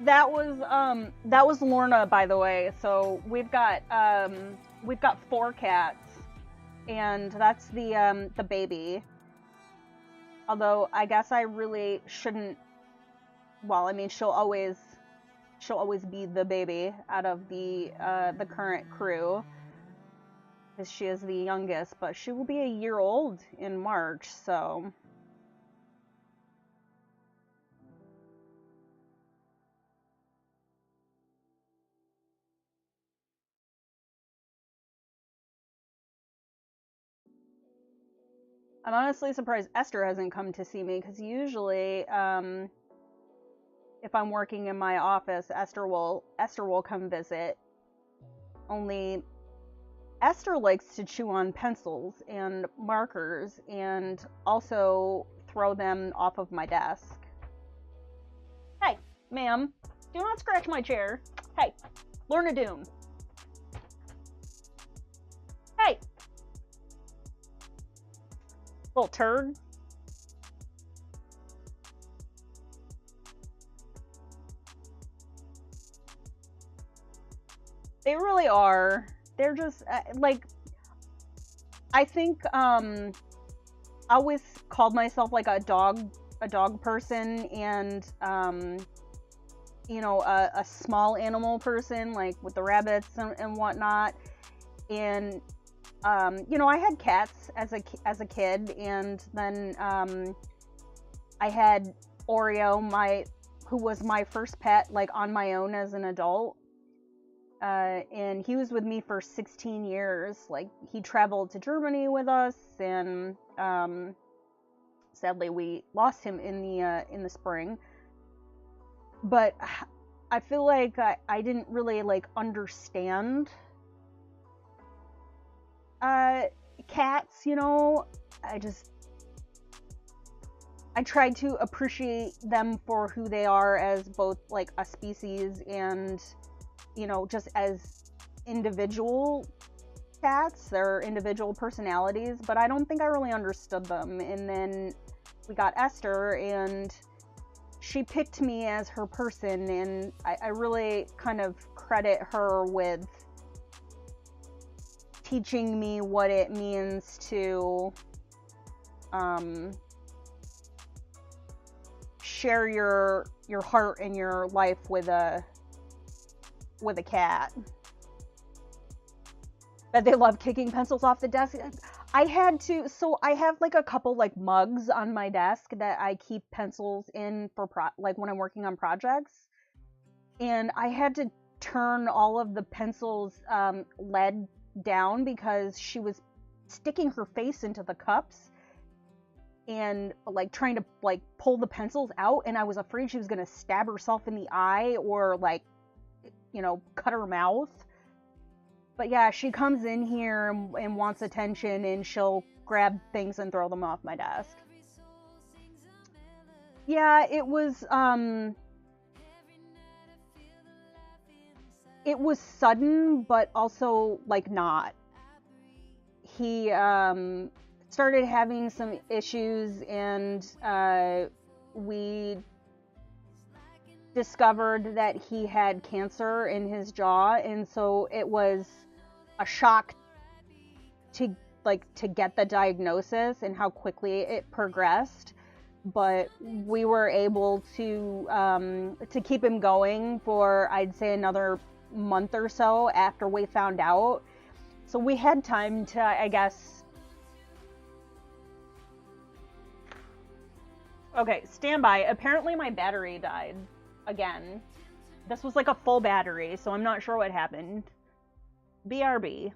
That was Lorna, by the way. So we've got 4 cats, and that's the baby. Although I guess I really shouldn't. Well, I mean, she'll always be the baby out of the current crew, because she is the youngest. But she will be a year old in March, so. I'm honestly surprised Esther hasn't come to see me, because usually, if I'm working in my office, Esther will come visit. Only Esther likes to chew on pencils and markers, and also throw them off of my desk. Hey, ma'am, do not scratch my chair. Hey, Lorna Doom. Hey. Little turd. They really are. They're just like, I think I always called myself like a dog person, and you know, a small animal person, like with the rabbits and whatnot. And you know, I had cats as a kid, and then I had Oreo, who was my first pet, like on my own as an adult. And he was with me for 16 years. Like, he traveled to Germany with us, and sadly we lost him in the spring. But I feel like I didn't really like understand cats, you know. I tried to appreciate them for who they are, as both like a species and, you know, just as individual cats, their individual personalities. But I don't think I really understood them. And then we got Esther, and she picked me as her person, and I really kind of credit her with teaching me what it means to share your heart and your life with a cat. But they love kicking pencils off the desk. I have like a couple like mugs on my desk that I keep pencils in for like when I'm working on projects, and I had to turn all of the pencils lead down because she was sticking her face into the cups. and like trying to like pull the pencils out, and I was afraid she was gonna stab herself in the eye or like, you know, cut her mouth. But yeah, she comes in here and wants attention, and she'll grab things and throw them off my desk. Yeah, it was sudden, but also like not. He started having some issues, and we discovered that he had cancer in his jaw, and so it was a shock to get the diagnosis and how quickly it progressed. But we were able to keep him going for, I'd say, another month or so after we found out. So we had time to, I guess. Okay, stand by. Apparently my battery died again. This was like a full battery, so I'm not sure what happened. BRB.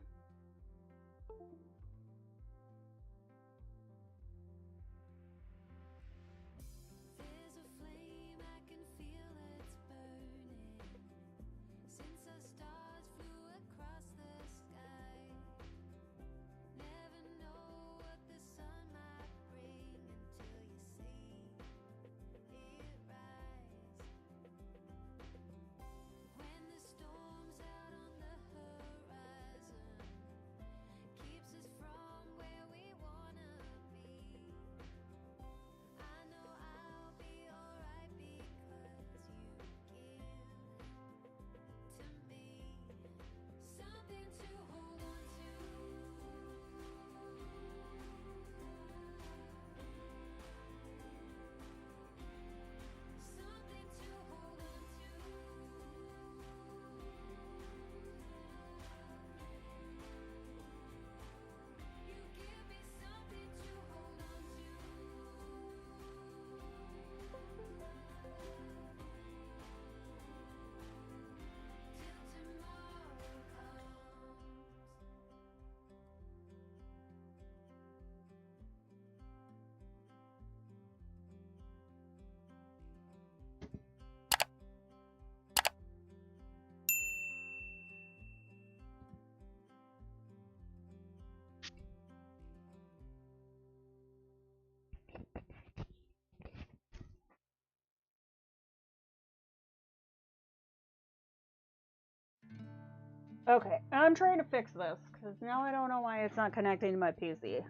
Okay, I'm trying to fix this, because now I don't know why it's not connecting to my PC.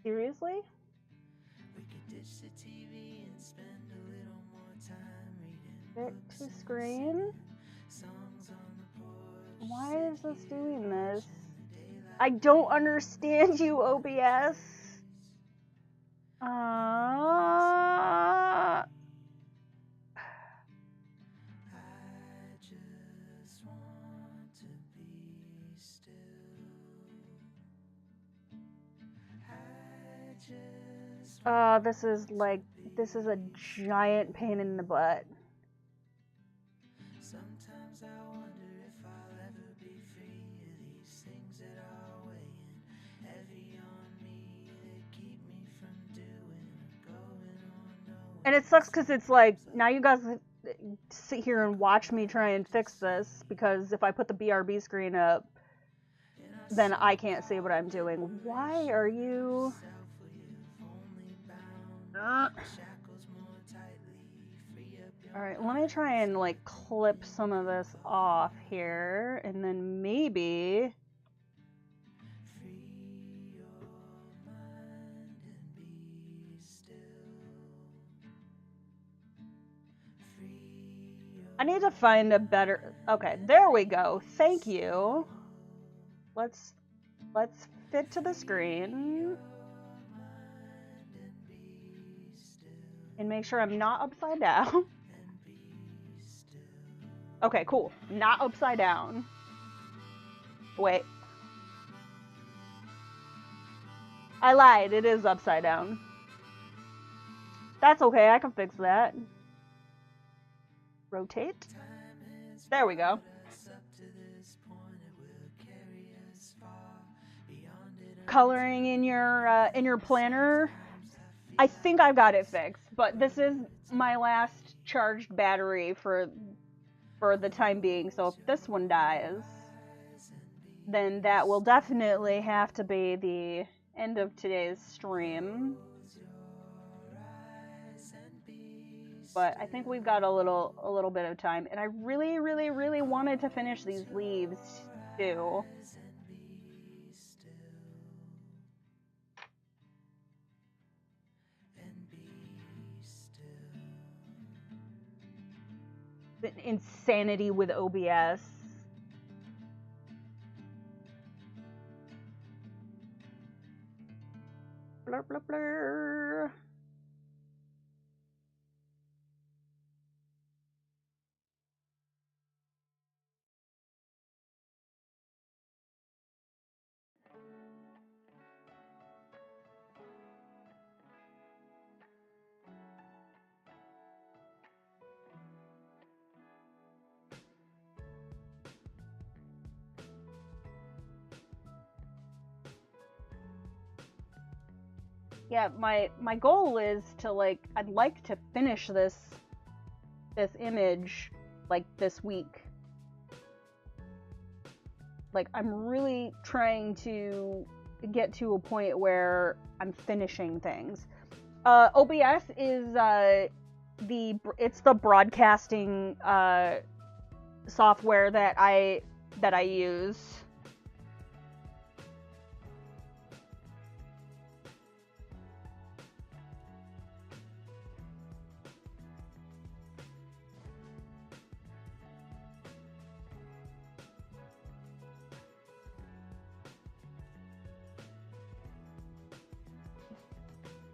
Seriously? Fix the screen? Why is this doing this? I don't understand you, OBS. This is a giant pain in the butt. Sometimes I wonder if I'll ever be free of these things that are weighing heavy on me, that keep me from doing or going on nowhere. And it sucks because it's like, now you guys sit here and watch me try and fix this, because if I put the BRB screen up, then I can't see what I'm doing. Why are you... Alright, let me try and like clip some of this off here, and then maybe... I need to find a better... Okay, there we go. Thank you. Let's fit to the screen. And make sure I'm not upside down. Okay, cool. Not upside down. Wait. I lied, it is upside down. That's okay, I can fix that. Rotate. There we go. Coloring in your planner. I think I've got it fixed, but this is my last charged battery for the time being, so if this one dies, then that will definitely have to be the end of today's stream. But I think we've got a little bit of time, and I really, really, really wanted to finish these leaves too. The insanity with OBS. Blur, blur, blur. Yeah, my goal is to, like, I'd like to finish this image, like, this week. Like, I'm really trying to get to a point where I'm finishing things. OBS is it's the broadcasting software that I use.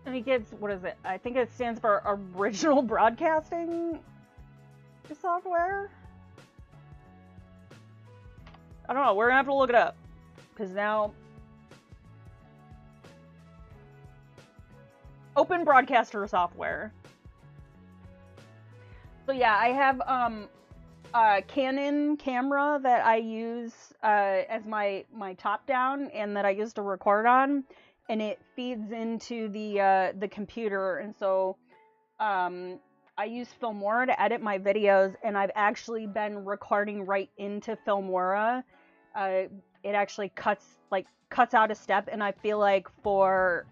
I think it's, what is it? I think it stands for Original Broadcasting Software. I don't know. We're gonna have to look it up, because now Open Broadcaster Software. So yeah, I have a Canon camera that I use as my top down, and that I use to record on. And it feeds into the computer, and so I use Filmora to edit my videos, and I've actually been recording right into Filmora. It actually cuts out a step, and I feel like for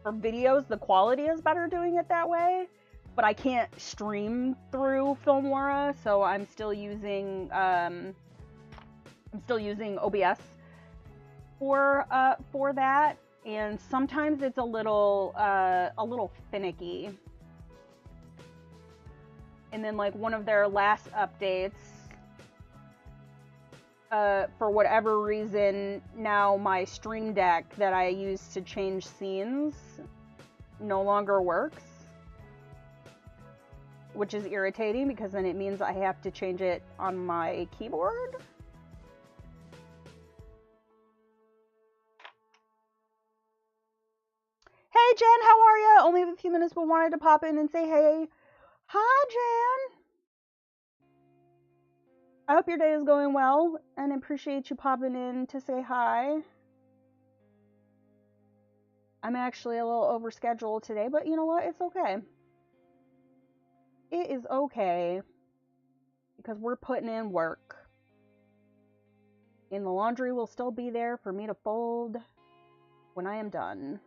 videos the quality is better doing it that way. But I can't stream through Filmora, so I'm still using OBS for that, and sometimes it's a little finicky. And then, like, one of their last updates, for whatever reason, now my Stream Deck that I use to change scenes no longer works, which is irritating, because then it means I have to change it on my keyboard. Hey Jen, how are ya? Only have a few minutes, but wanted to pop in and say hey. Hi Jen! I hope your day is going well, and I appreciate you popping in to say hi. I'm actually a little overscheduled today, but you know what? It's okay. It is okay, because we're putting in work. And the laundry will still be there for me to fold when I am done.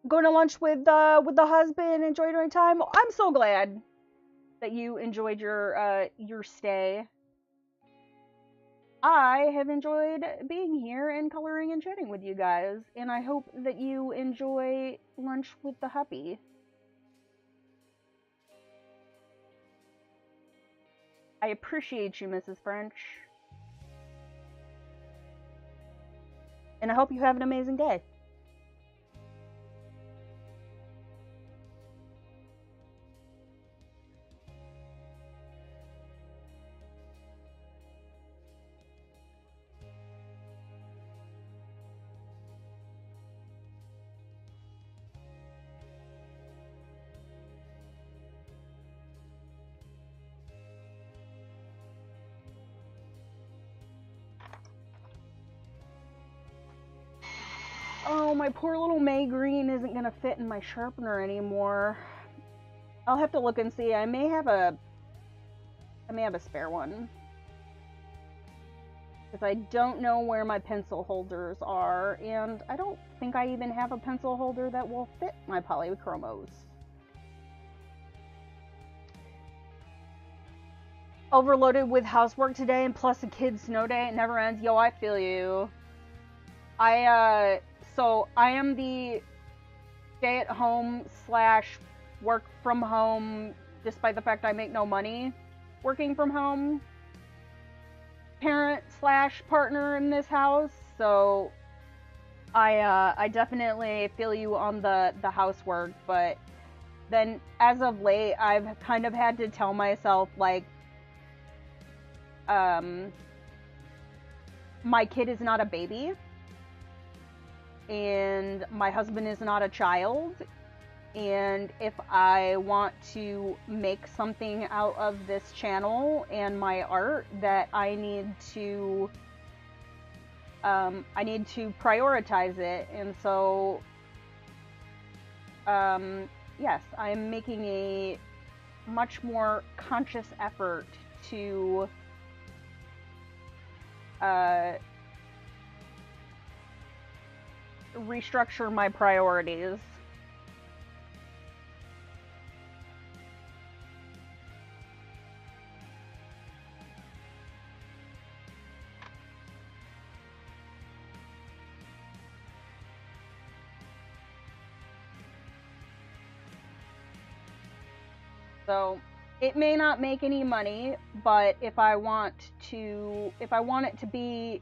Going to lunch with the husband, enjoyed my time. I'm so glad that you enjoyed your stay. I have enjoyed being here and coloring and chatting with you guys, and I hope that you enjoy lunch with the hubby. I appreciate you, Mrs. French. And I hope you have an amazing day. Oh, my poor little May green isn't gonna fit in my sharpener anymore. I'll have to look and see. I may have a spare one. Because I don't know where my pencil holders are, and I don't think I even have a pencil holder that will fit my Polychromos. Overloaded with housework today, and plus a kid's snow day. It never ends. Yo, I feel you. So I am the stay-at-home / work from home, despite the fact I make no money working from home, parent / partner in this house. So I definitely feel you on the housework, but then as of late, I've kind of had to tell myself, like, my kid is not a baby, and my husband is not a child, and if I want to make something out of this channel and my art, that I need to prioritize it. And so yes, I'm making a much more conscious effort to restructure my priorities. So it may not make any money, but if I want it to be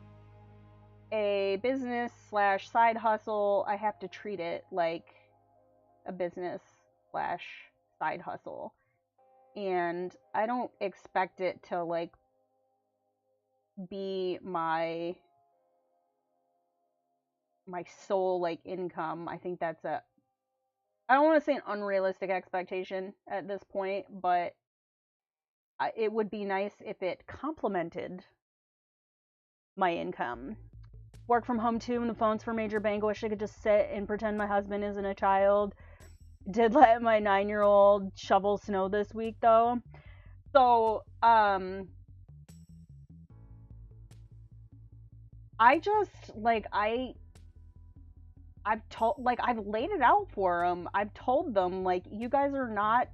a business / side hustle, I have to treat it like a business / side hustle. And I don't expect it to, like, be my sole, like, income. I think that's I don't want to say an unrealistic expectation at this point, but it would be nice if it complemented my income. Work from home too, and the phone's for major bank. I wish I could just sit and pretend my husband isn't a child. Did let my 9-year-old shovel snow this week though. So, I just, like, I've laid it out for them. I've told them, like, you guys are not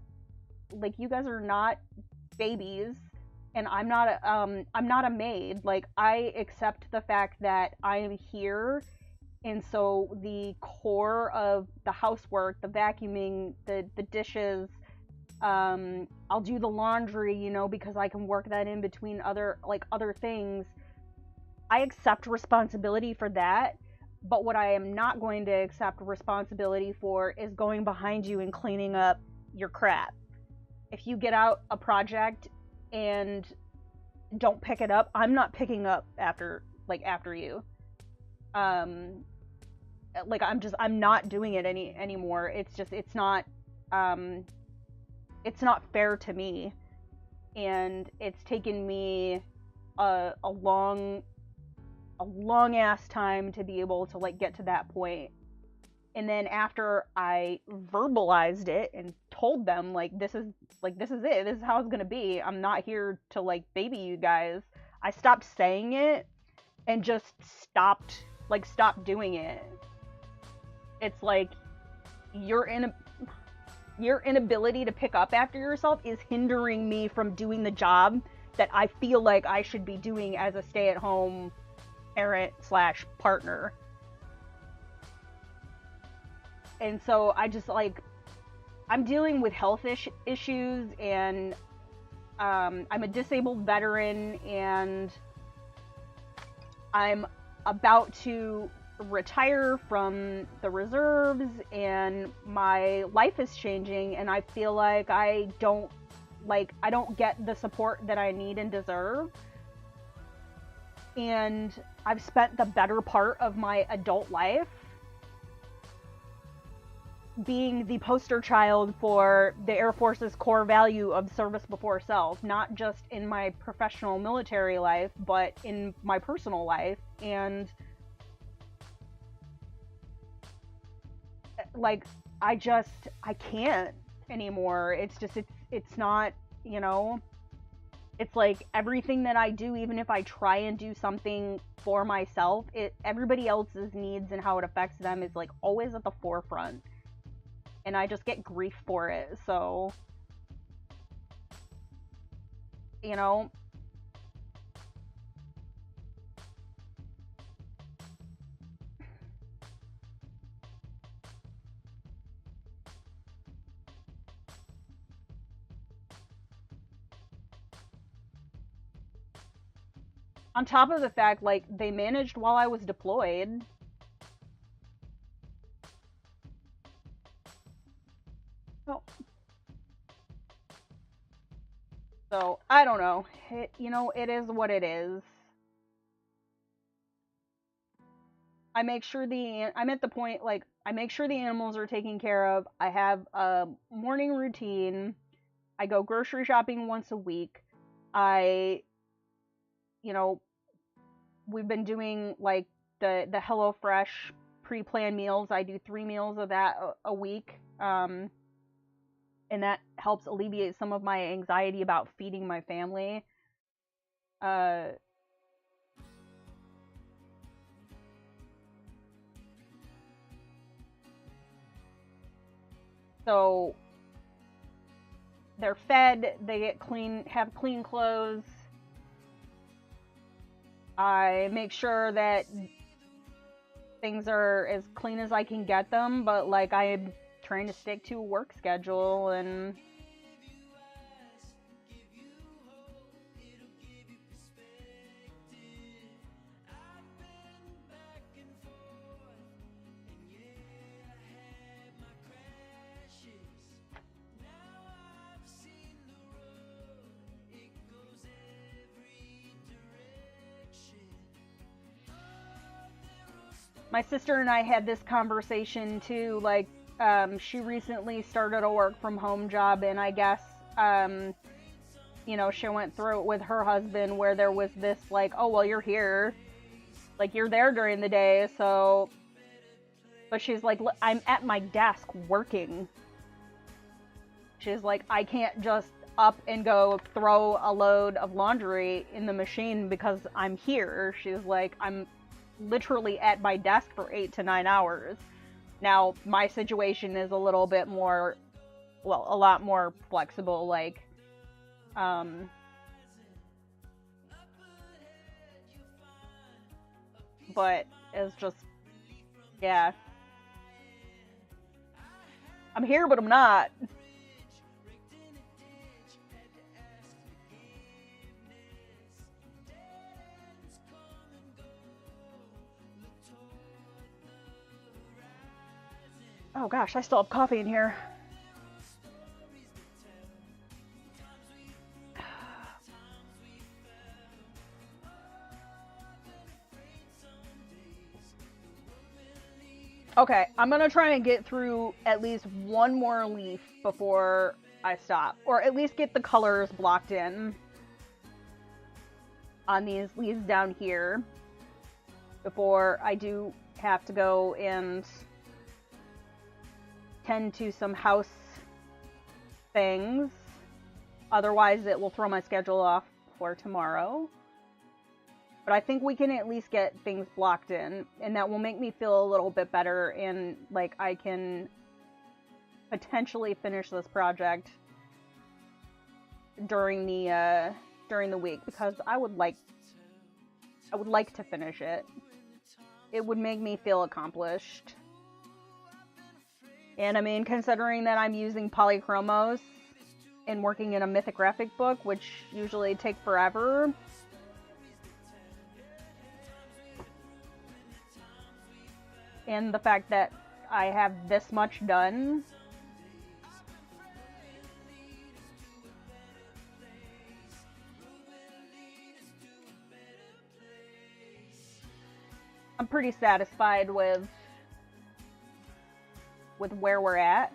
babies, and I'm not a maid. Like, I accept the fact that I am here, and so the core of the housework, the vacuuming, the dishes, I'll do the laundry, you know, because I can work that in between other things. I accept responsibility for that, but what I am not going to accept responsibility for is going behind you and cleaning up your crap. If you get out a project and don't pick it up, I'm not picking up after you. I'm not doing it anymore. It's not fair to me, and it's taken me a long ass time to be able to, like, get to that point. And then after I verbalized it and told them, like, this is it, this is how it's gonna be, I'm not here to, like, baby you guys, I stopped saying it and just stopped doing it. It's like, your inability to pick up after yourself is hindering me from doing the job that I feel like I should be doing as a stay-at-home parent / partner. And so I just, like, I'm dealing with health issues, and I'm a disabled veteran, and I'm about to retire from the reserves, and my life is changing, and I feel like I don't get the support that I need and deserve. And I've spent the better part of my adult life being the poster child for the Air Force's core value of service before self, not just in my professional military life, but in my personal life. And like, I can't anymore. It's not, you know, it's like everything that I do, even if I try and do something for myself, everybody else's needs and how it affects them is like always at the forefront. And I just get grief for it. So, you know, on top of the fact, like, they managed while I was deployed. Oh. So, I don't know. It is what it is. I'm at the point, like, I make sure the animals are taken care of. I have a morning routine. I go grocery shopping once a week. We've been doing, like, the HelloFresh pre-planned meals. I do 3 meals of that a week. And that helps alleviate some of my anxiety about feeding my family. So they're fed, they get clean, have clean clothes. I make sure that things are as clean as I can get them, but like, I'm trying to stick to a work schedule. And my sister and I had this conversation too. Like, she recently started a work from home job, and I guess, she went through it with her husband, where there was this, like, oh, well, you're here. Like, you're there during the day, so. But she's like, I'm at my desk working. She's like, I can't just up and go throw a load of laundry in the machine because I'm here. She's like, I'm literally at my desk for 8 to 9 hours. Now, my situation is a little bit more, well, a lot more flexible, like, but it's just, yeah. I'm here, but I'm not. Oh gosh, I still have coffee in here. Okay, I'm gonna try and get through at least one more leaf before I stop. Or at least get the colors blocked in on these leaves down here before I do have to go and tend to some house things. Otherwise, it will throw my schedule off for tomorrow. But I think we can at least get things blocked in, and that will make me feel a little bit better, and like, I can potentially finish this project during the week, because I would like to finish it. It would make me feel accomplished. And I mean, considering that I'm using Polychromos in working in a mythographic book, which usually take forever. And the fact that I have this much done. I'm pretty satisfied with where we're at.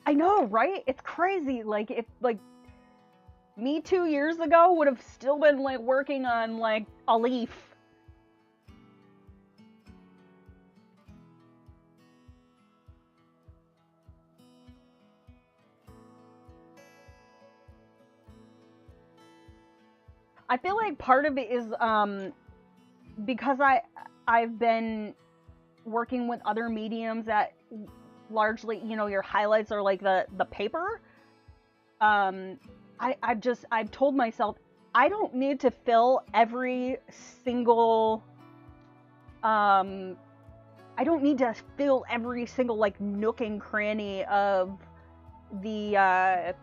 I know, right? It's crazy. Like, if, like, me 2 years ago would have still been, like, working on, like, a leaf. I feel like part of it is, because I've bbeen working with other mediums that largely, you know, your highlights are like the paper. I've told myself I don't need to fill every single I don't need to fill every single like nook and cranny of the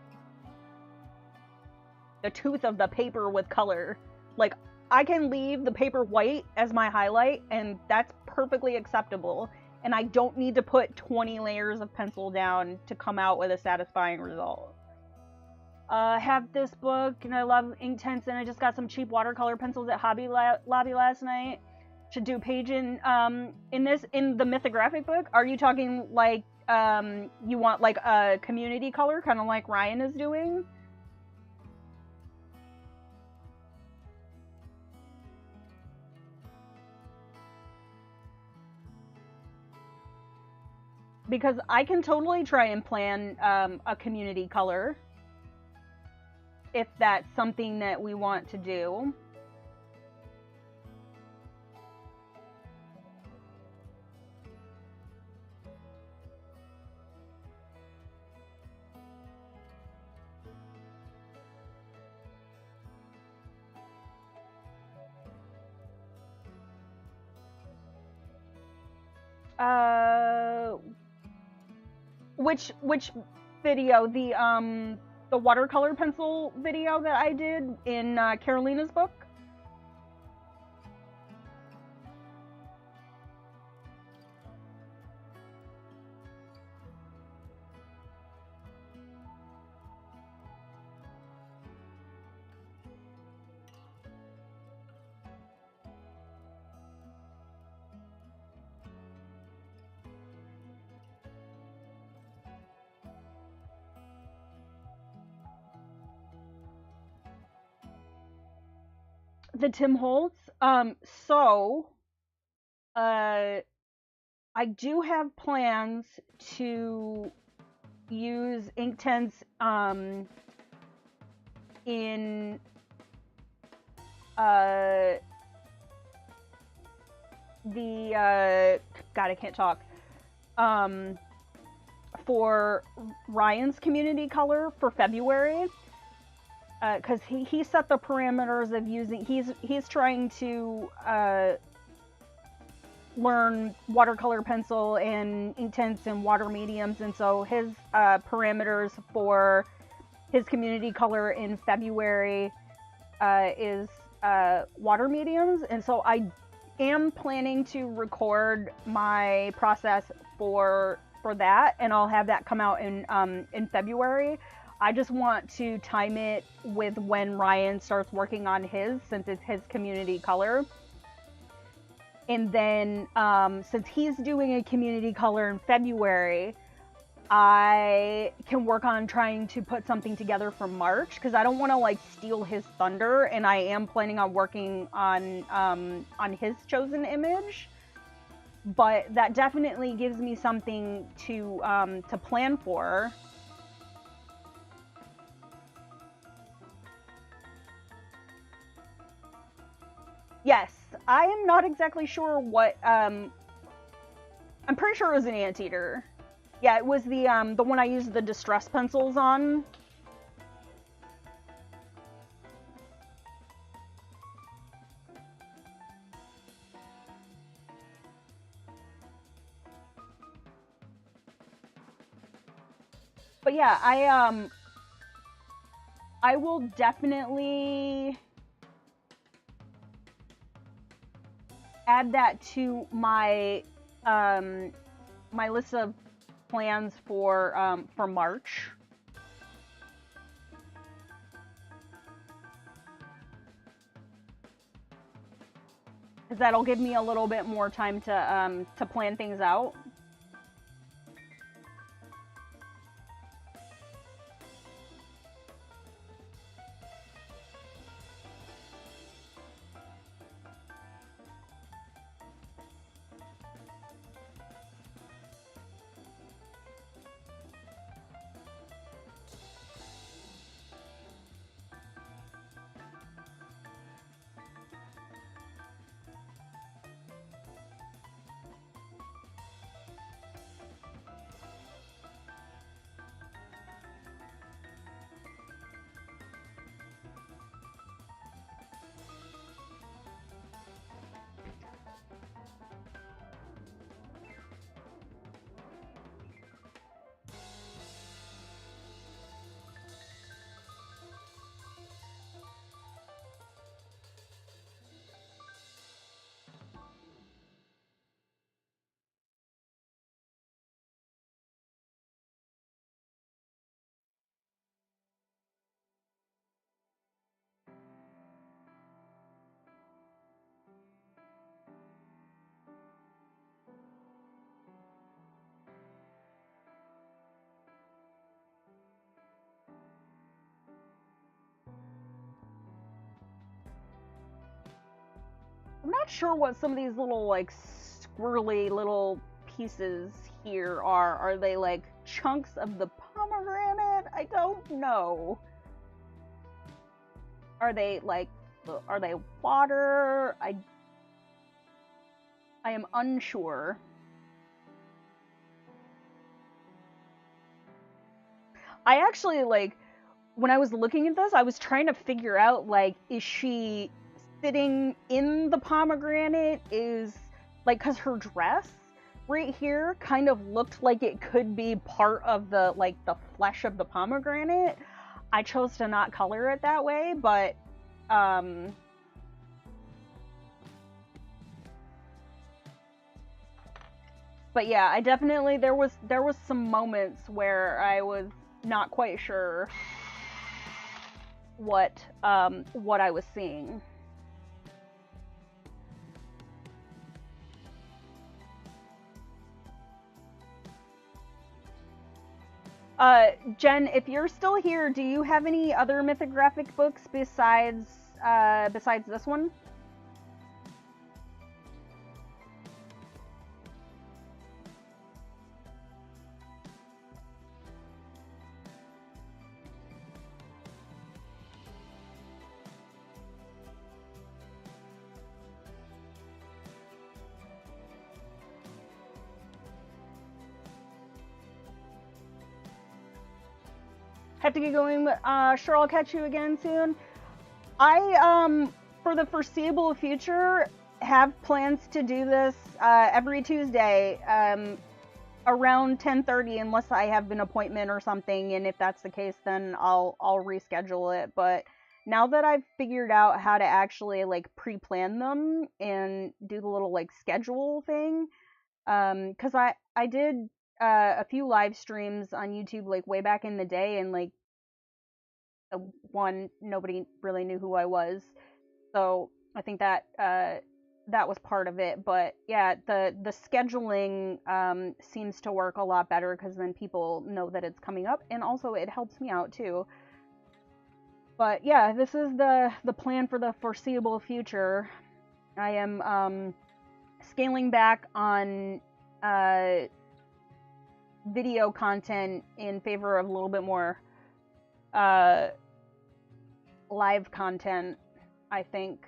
tooth of the paper with color. Like, I can leave the paper white as my highlight, and that's perfectly acceptable. And I don't need to put 20 layers of pencil down to come out with a satisfying result. I have this book, and I love Inktense, and I just got some cheap watercolor pencils at Hobby Lobby last night. Should do page in the mythographic book. Are you talking like you want like a community color, kind of like Ryan is doing? Because I can totally try and plan a community color if that's something that we want to do. Which video? The watercolor pencil video that I did in Carolina's book? The Tim Holtz. I do have plans to use Inktense in God, I can't talk. For Ryan's community color for February. Because he set the parameters of using, he's trying to learn watercolor pencil and Inktense and water mediums, and so his parameters for his community color in February is water mediums, and so I am planning to record my process for that, and I'll have that come out in February. I just want to time it with when Ryan starts working on his, since it's his community color. And then, since he's doing a community color in February, I can work on trying to put something together for March, because I don't want to like steal his thunder, and I am planning on working on his chosen image. But that definitely gives me something to plan for. Yes, I am not exactly sure what, I'm pretty sure it was an anteater. Yeah, it was the one I used the distress pencils on. But yeah, I will definitely add that to my, my list of plans for March. Because that'll give me a little bit more time to plan things out. I'm not sure what some of these little, like, squirrely little pieces here are. Are they, like, chunks of the pomegranate? I don't know. Are they, like, are they water? I am unsure. I actually, like, when I was looking at this, I was trying to figure out, like, is she sitting in the pomegranate? Is, like, because her dress right here kind of looked like it could be part of the, like, the flesh of the pomegranate. I chose to not color it that way, but, yeah, I definitely, there was some moments where I was not quite sure what I was seeing. Jen, if you're still here, do you have any other mythographic books besides this one? Have to get going, but sure, I'll catch you again soon. I, for the foreseeable future, have plans to do this every Tuesday around 10:30, unless I have an appointment or something. And if that's the case, then I'll reschedule it. But now that I've figured out how to actually, like, pre-plan them and do the little, like, schedule thing, because I did a few live streams on YouTube, like, way back in the day, and, like, one, nobody really knew who I was, so I think that that was part of it. But yeah, the scheduling seems to work a lot better, because then people know that it's coming up, and also it helps me out too. But yeah, this is the plan for the foreseeable future. I am scaling back on video content in favor of a little bit more live content, I think.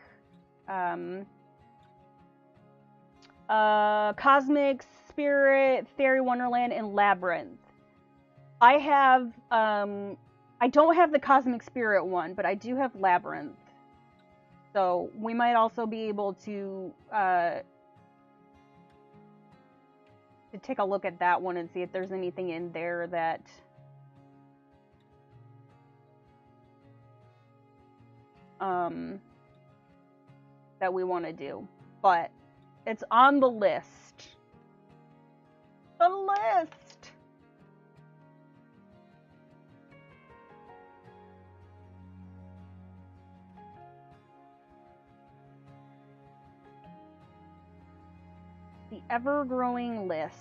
Cosmic Spirit, Fairy Wonderland, and Labyrinth. I have, I don't have the Cosmic Spirit one, but I do have Labyrinth. So we might also be able to take a look at that one and see if there's anything in there that that we want to do. But it's on the list. The list! The ever-growing list.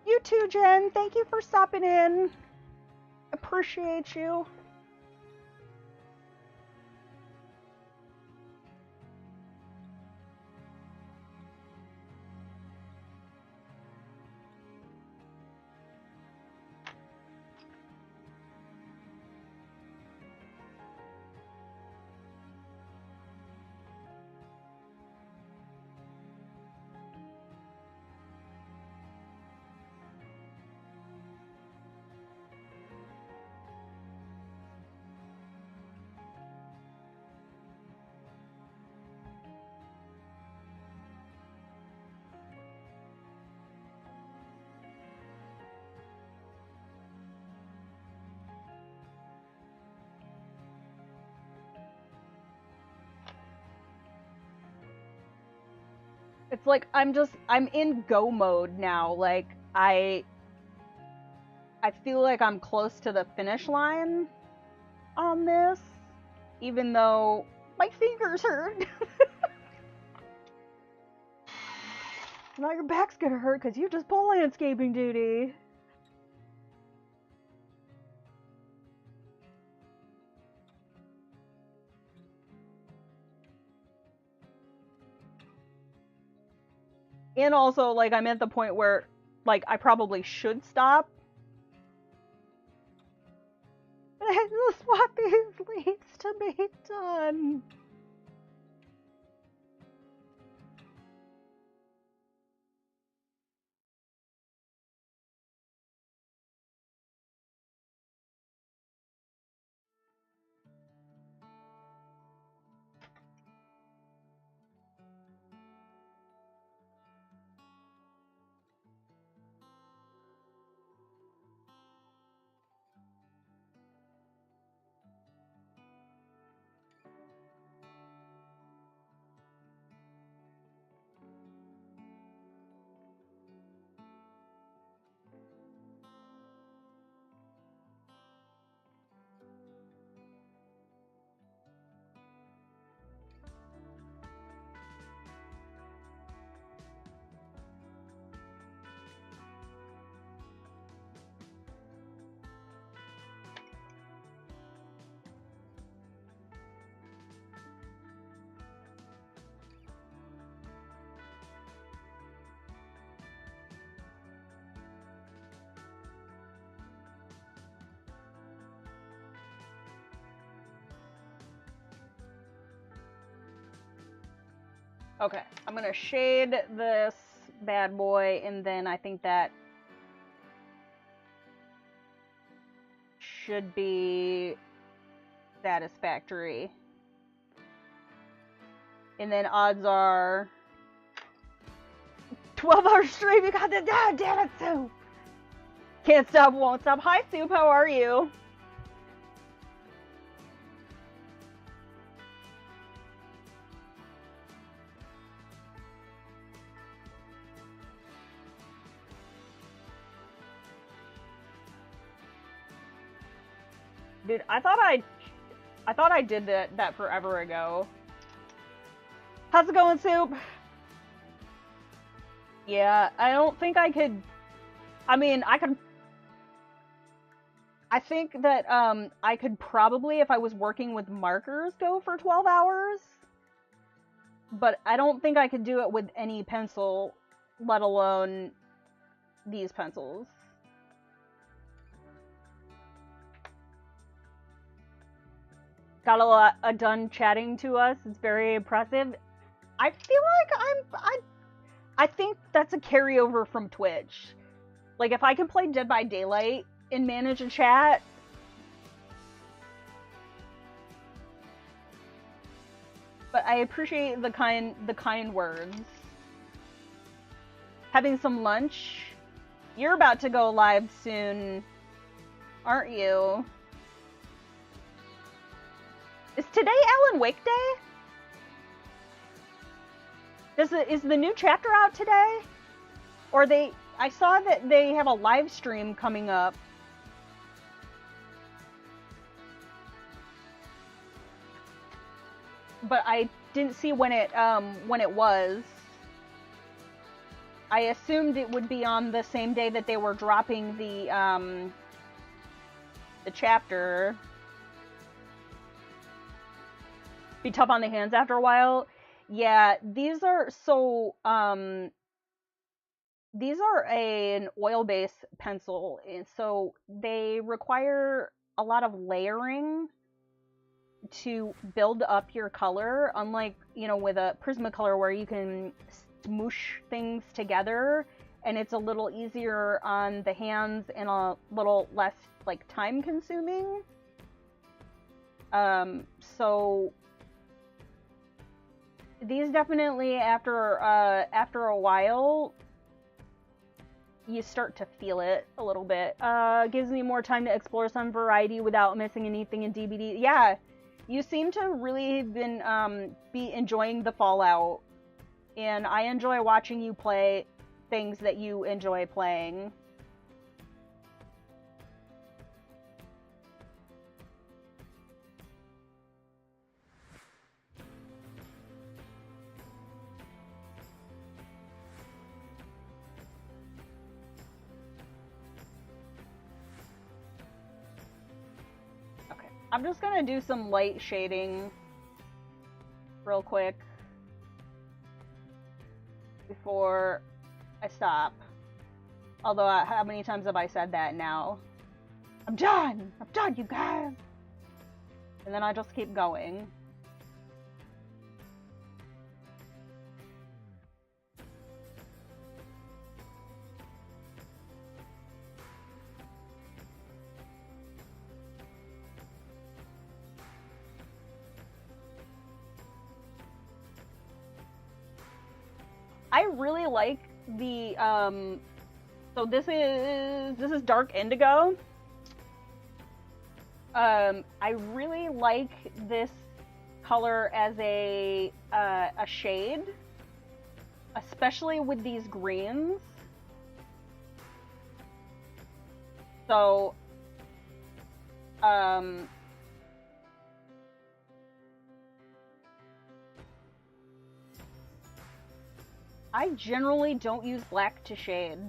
You too, Jen. Thank you for stopping in. Appreciate you. It's like I'm in go mode now. Like I feel like I'm close to the finish line on this, even though my fingers hurt. Now your back's gonna hurt because you just pulled landscaping duty. And also, like, I'm at the point where, like, I probably should stop. But I just want these leaves to be done. Okay, I'm gonna shade this bad boy, and then I think that should be satisfactory. And then odds are 12-hour stream, you got the damn it, Soup! Can't stop, won't stop. Hi, Soup, how are you? Dude, I thought I did that forever ago. How's it going, Soup? Yeah, I don't think I could. I mean, I could. I think that I could probably, if I was working with markers, go for 12 hours. But I don't think I could do it with any pencil, let alone these pencils. Got a lot done chatting to us. It's very impressive. I feel like I think that's a carryover from Twitch. Like, if I can play Dead by Daylight and manage a chat, but I appreciate the kind words. Having some lunch? You're about to go live soon, aren't you? Is today Alan Wake Day? Is the new chapter out today? Or I saw that they have a live stream coming up. But I didn't see when it was. I assumed it would be on the same day that they were dropping the chapter. Be tough on the hands after a while. Yeah, these are an oil-based pencil, and so they require a lot of layering to build up your color, unlike, with a Prismacolor where you can smoosh things together and it's a little easier on the hands and a little less time consuming. So these definitely after a while you start to feel it a little bit. Gives me more time to explore some variety without missing anything in DBD. Yeah, you seem to really be enjoying the Fallout, and I enjoy watching you play things that you enjoy playing. I'm just gonna do some light shading real quick before I stop. Although, how many times have I said that now? I'm done, you guys! And then I just keep going. I really like the, so this is dark indigo. I really like this color as a shade, especially with these greens. So, I generally don't use black to shade.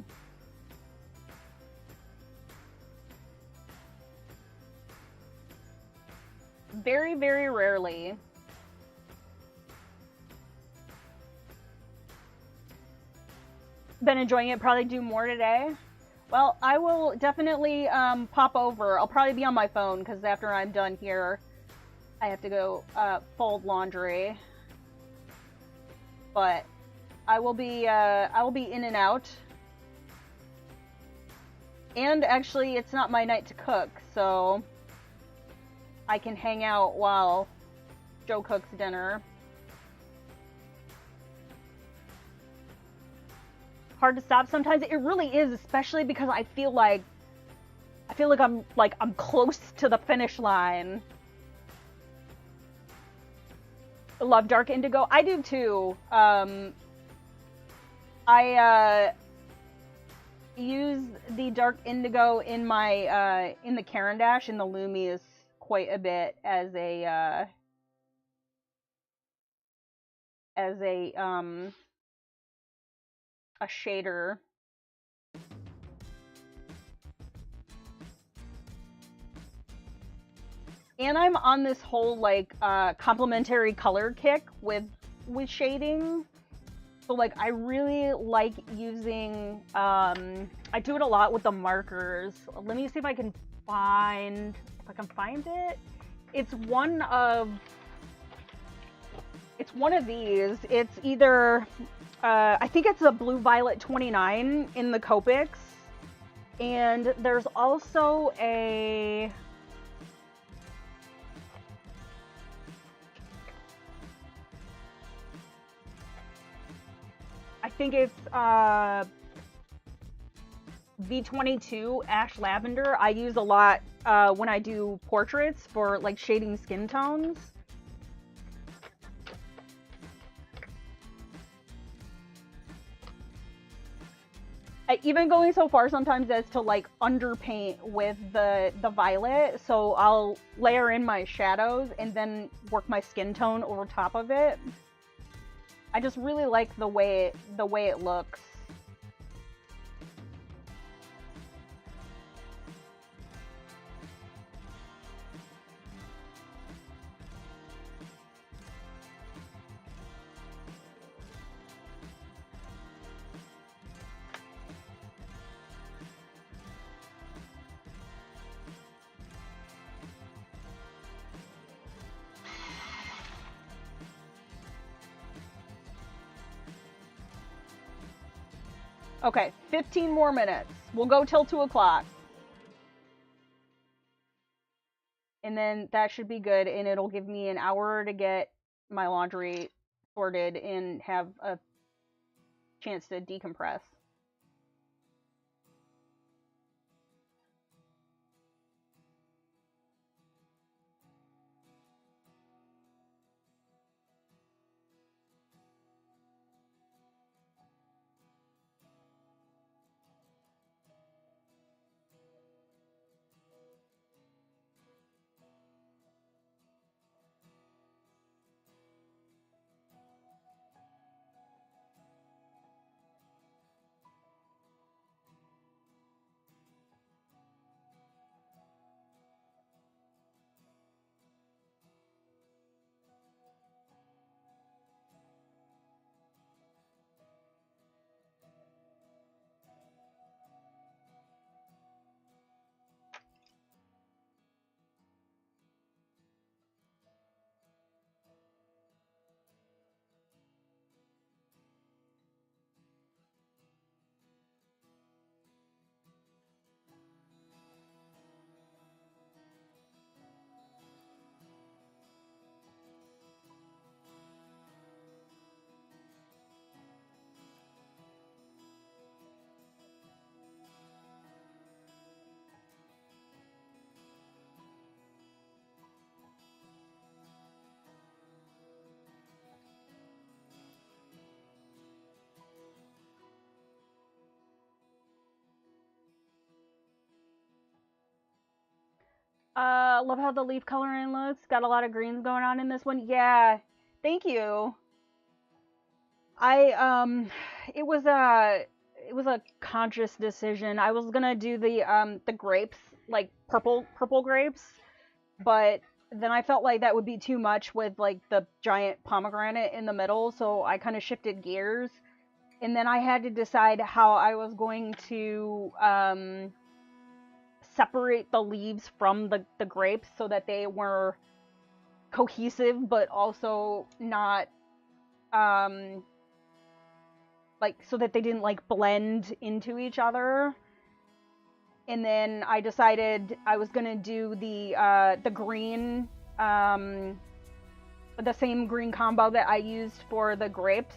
Very, very rarely. Been enjoying it, probably do more today. Well, I will definitely pop over. I'll probably be on my phone because after I'm done here, I have to go fold laundry. But I will be in and out. And actually, it's not my night to cook, so I can hang out while Joe cooks dinner. Hard to stop sometimes. It really is, especially because I feel like I'm close to the finish line. I love dark indigo. I do too. I use the dark indigo in my in the Caran d'Ache in the Loomies quite a bit as a shader. And I'm on this whole like complementary color kick with shading. So like I really like using I do it a lot with the markers. Let me see if I can find it. It's one of these. It's either I think it's a Blue Violet 29 in the Copics. And there's also a I think it's V22 Ash Lavender. I use a lot when I do portraits for like shading skin tones. Even going so far sometimes as to like underpaint with the violet, so I'll layer in my shadows and then work my skin tone over top of it. I just really like the way it looks. Okay, 15 more minutes. We'll go till 2 o'clock. And then that should be good, and it'll give me an hour to get my laundry sorted and have a chance to decompress. Love how the leaf coloring looks. Got a lot of greens going on in this one. Yeah, thank you. It was a conscious decision. I was gonna do the grapes, like purple grapes, but then I felt like that would be too much with like the giant pomegranate in the middle, so I kind of shifted gears. And then I had to decide how I was going to separate the leaves from the grapes so that they were cohesive but also not like so that they didn't like blend into each other. And then I decided I was gonna do the green, the same green combo that I used for the grapes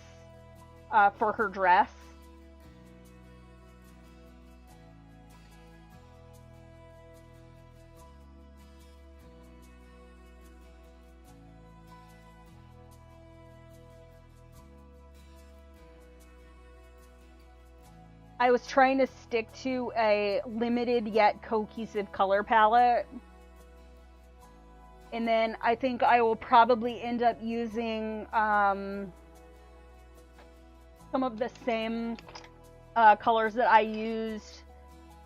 for her dress. I was trying to stick to a limited yet cohesive color palette. And then I think I will probably end up using some of the same colors that I used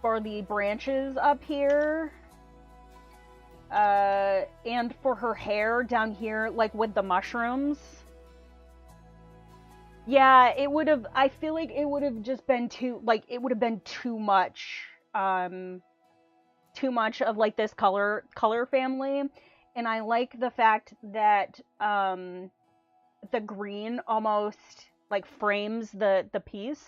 for the branches up here. And for her hair down here, like with the mushrooms. Yeah, it would have, I feel like it would have just been too, like, it would have been too much of like this color family. And I like the fact that the green almost like frames the piece,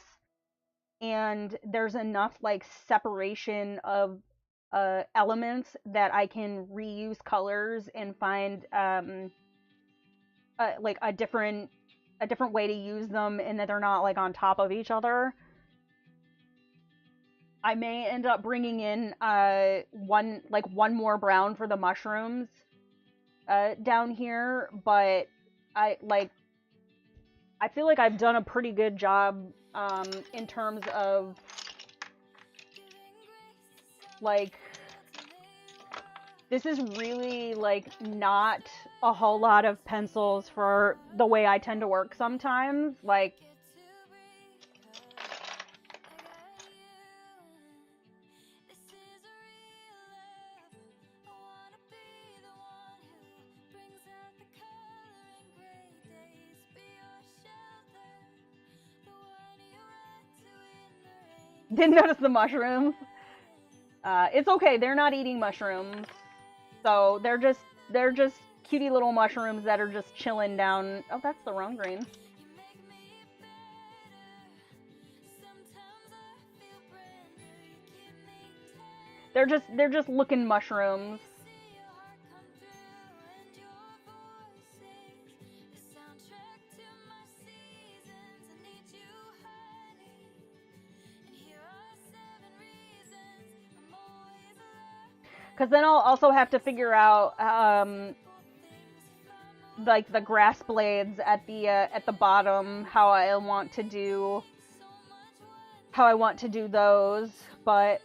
and there's enough like separation of elements that I can reuse colors and find like a different way to use them, and that they're not like on top of each other. I may end up bringing in one more brown for the mushrooms down here, but I feel like I've done a pretty good job in terms of like, this is really like not a whole lot of pencils for the way I tend to work sometimes. Like, didn't notice the mushrooms. It's okay, they're not eating mushrooms. So they're just cutie little mushrooms that are just chilling down. Oh, that's the wrong green. They're just looking mushrooms. Because then I'll also have to figure out like the grass blades at the bottom, how I want to do those, but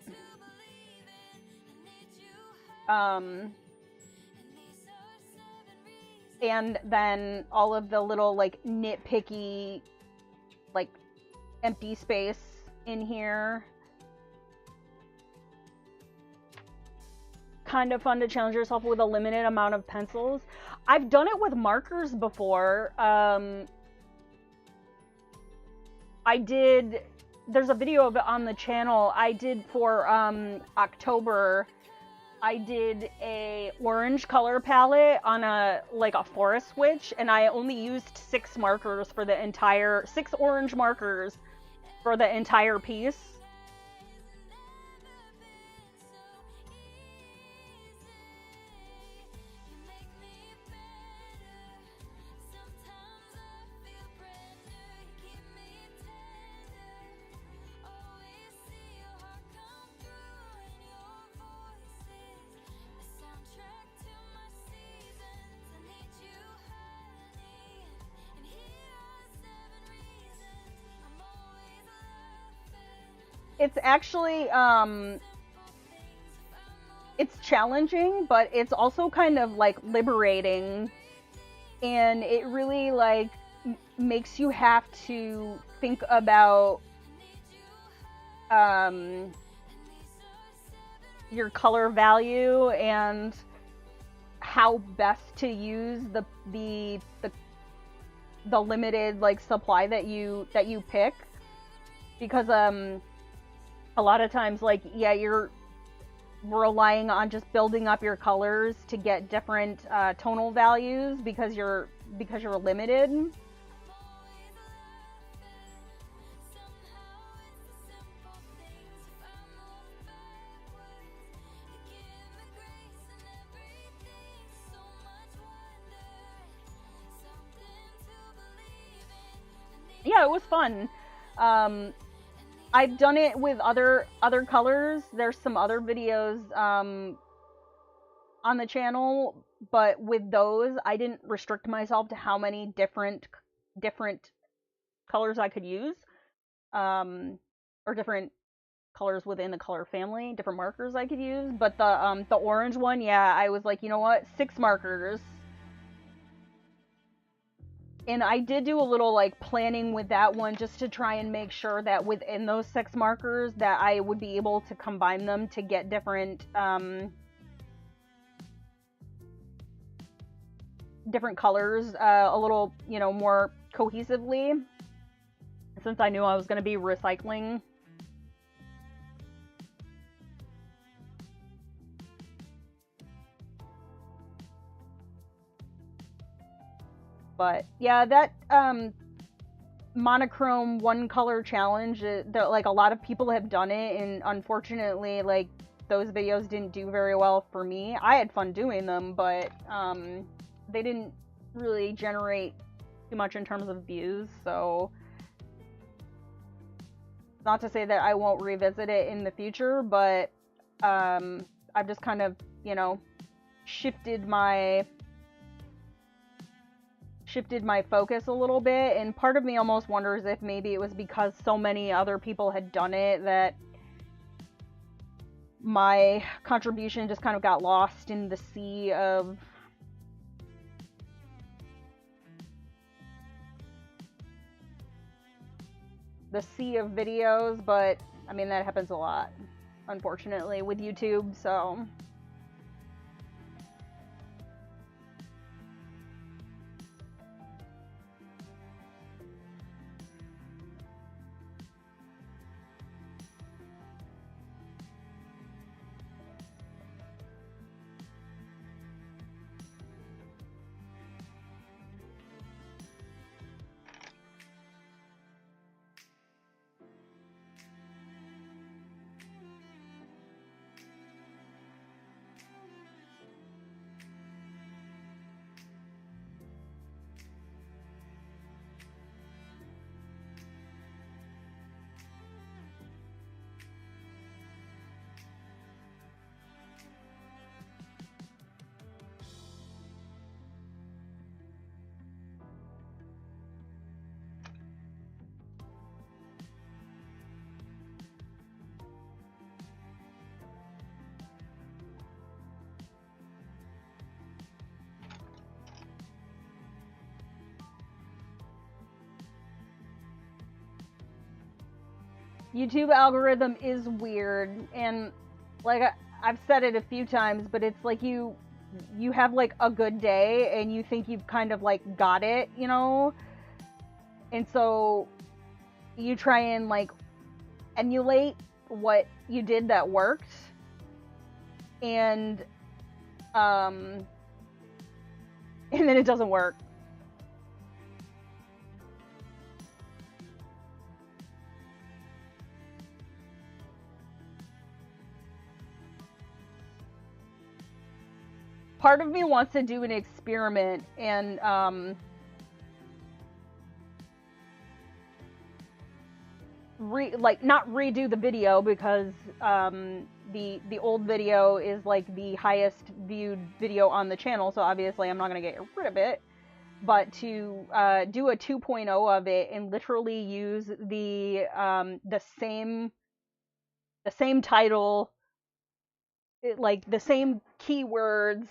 and then all of the little like nitpicky like empty space in here. Kind of fun to challenge yourself with a limited amount of pencils. I've done it with markers before. There's a video of it on the channel. I did for October. I did a orange color palette on a forest witch, and I only used 6 markers for the entire 6 orange markers for the entire piece. It's actually, it's challenging, but it's also kind of, like, liberating, and it really, like, makes you have to think about, your color value and how best to use the limited, like, supply that you pick, because, a lot of times, like, yeah, you're relying on just building up your colors to get different tonal values because you're limited. Yeah, it was fun. I've done it with other colors. There's some other videos on the channel, but with those, I didn't restrict myself to how many different colors I could use, or different colors within the color family, different markers I could use. But the orange one, yeah, I was like, you know what, 6 markers. And I did do a little like planning with that one just to try and make sure that within those 6 markers that I would be able to combine them to get different different colors a little, you know, more cohesively, since I knew I was going to be recycling. But yeah, that monochrome one color challenge, like a lot of people have done it, and unfortunately, like, those videos didn't do very well for me. I had fun doing them, but they didn't really generate too much in terms of views. So not to say that I won't revisit it in the future, but I've just kind of, you know, shifted my focus a little bit, and part of me almost wonders if maybe it was because so many other people had done it that my contribution just kind of got lost in the sea of videos. But I mean, that happens a lot, unfortunately, with YouTube, so YouTube algorithm is weird, and like I've said it a few times, but it's like you have like a good day and you think you've kind of like got it, you know, and so you try and like emulate what you did that worked, and then it doesn't work. Part of me wants to do an experiment and not redo the video, because the old video is like the highest viewed video on the channel, so obviously I'm not gonna get rid of it. But to do a 2.0 of it and literally use the same title, like the same keywords.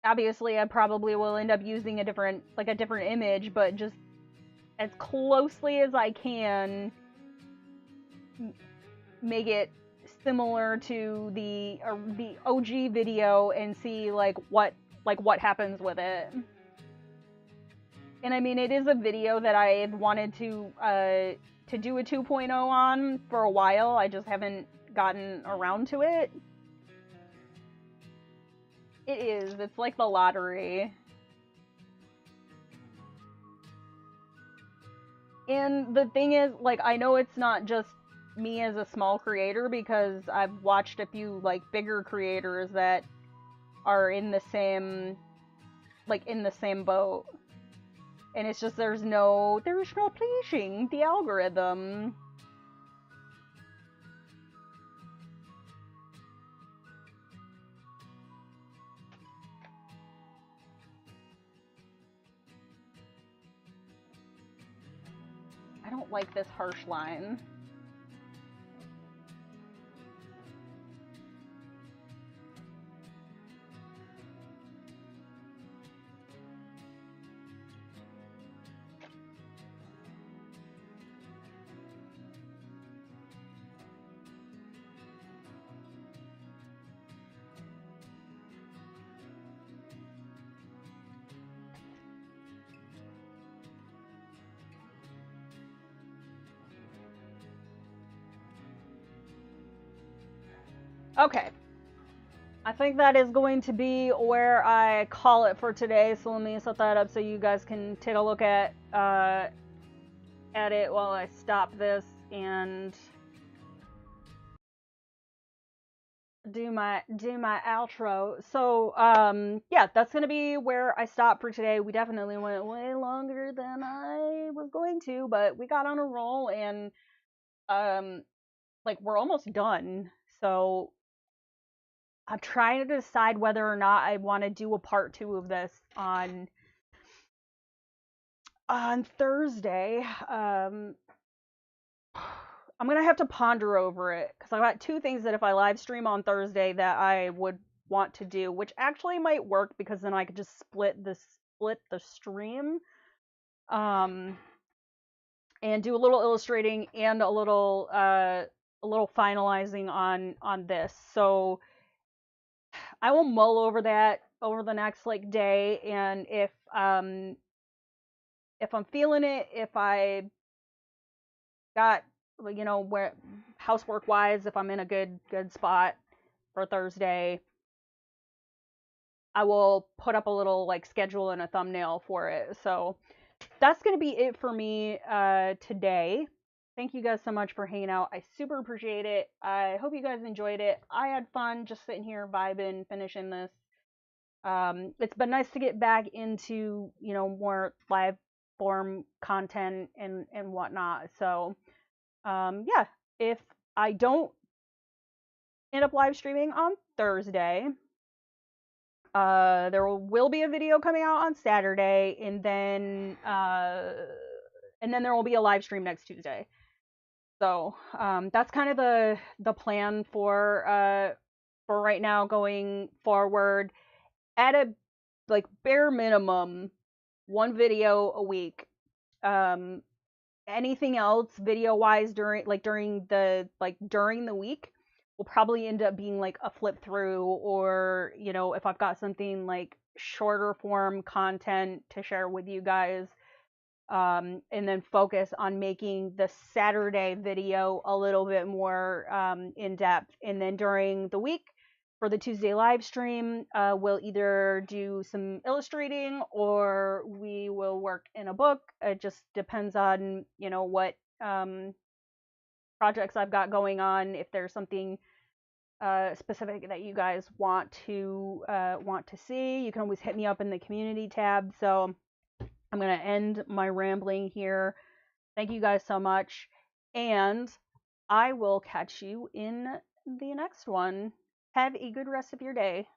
Obviously I probably will end up using a different image, but just as closely as I can make it similar to the OG video and see what happens with it. And I mean, it is a video that I've wanted to do a 2.0 on for a while. I just haven't gotten around to it. It is. It's like the lottery. And the thing is, like, I know it's not just me as a small creator, because I've watched a few, like, bigger creators that are in the same boat. And it's just there's no pleasing the algorithm. don't like this harsh line. Okay, I think that is going to be where I call it for today. So let me set that up so you guys can take a look at it while I stop this and do my outro. So yeah, that's gonna be where I stop for today. We definitely went way longer than I was going to, but we got on a roll and like we're almost done. So I'm trying to decide whether or not I want to do a part 2 of this on Thursday. I'm gonna have to ponder over it because I got two things that if I live stream on Thursday that I would want to do, which actually might work because then I could just split the stream, and do a little illustrating and a little finalizing on this. So I will mull over that over the next like day, and if I'm feeling it, if I got, you know, where housework wise, if I'm in a good spot for Thursday, I will put up a little like schedule and a thumbnail for it. So that's gonna be it for me today. Thank you guys so much for hanging out. I super appreciate it. I hope you guys enjoyed it. I had fun just sitting here vibing, finishing this. It's been nice to get back into, you know, more live form content and whatnot. So yeah, if I don't end up live streaming on Thursday, there will be a video coming out on Saturday, and then there will be a live stream next Tuesday. So that's kind of the plan for right now going forward. At a like bare minimum, one video a week. Anything else video wise during the week will probably end up being like a flip through, or you know, if I've got something like shorter form content to share with you guys, and then focus on making the Saturday video a little bit more in depth, and then during the week for the Tuesday live stream, we'll either do some illustrating or we will work in a book. It just depends on, you know, what projects I've got going on. If there's something specific that you guys want to see, you can always hit me up in the community tab. So I'm going to end my rambling here. Thank you guys so much, and I will catch you in the next one. Have a good rest of your day.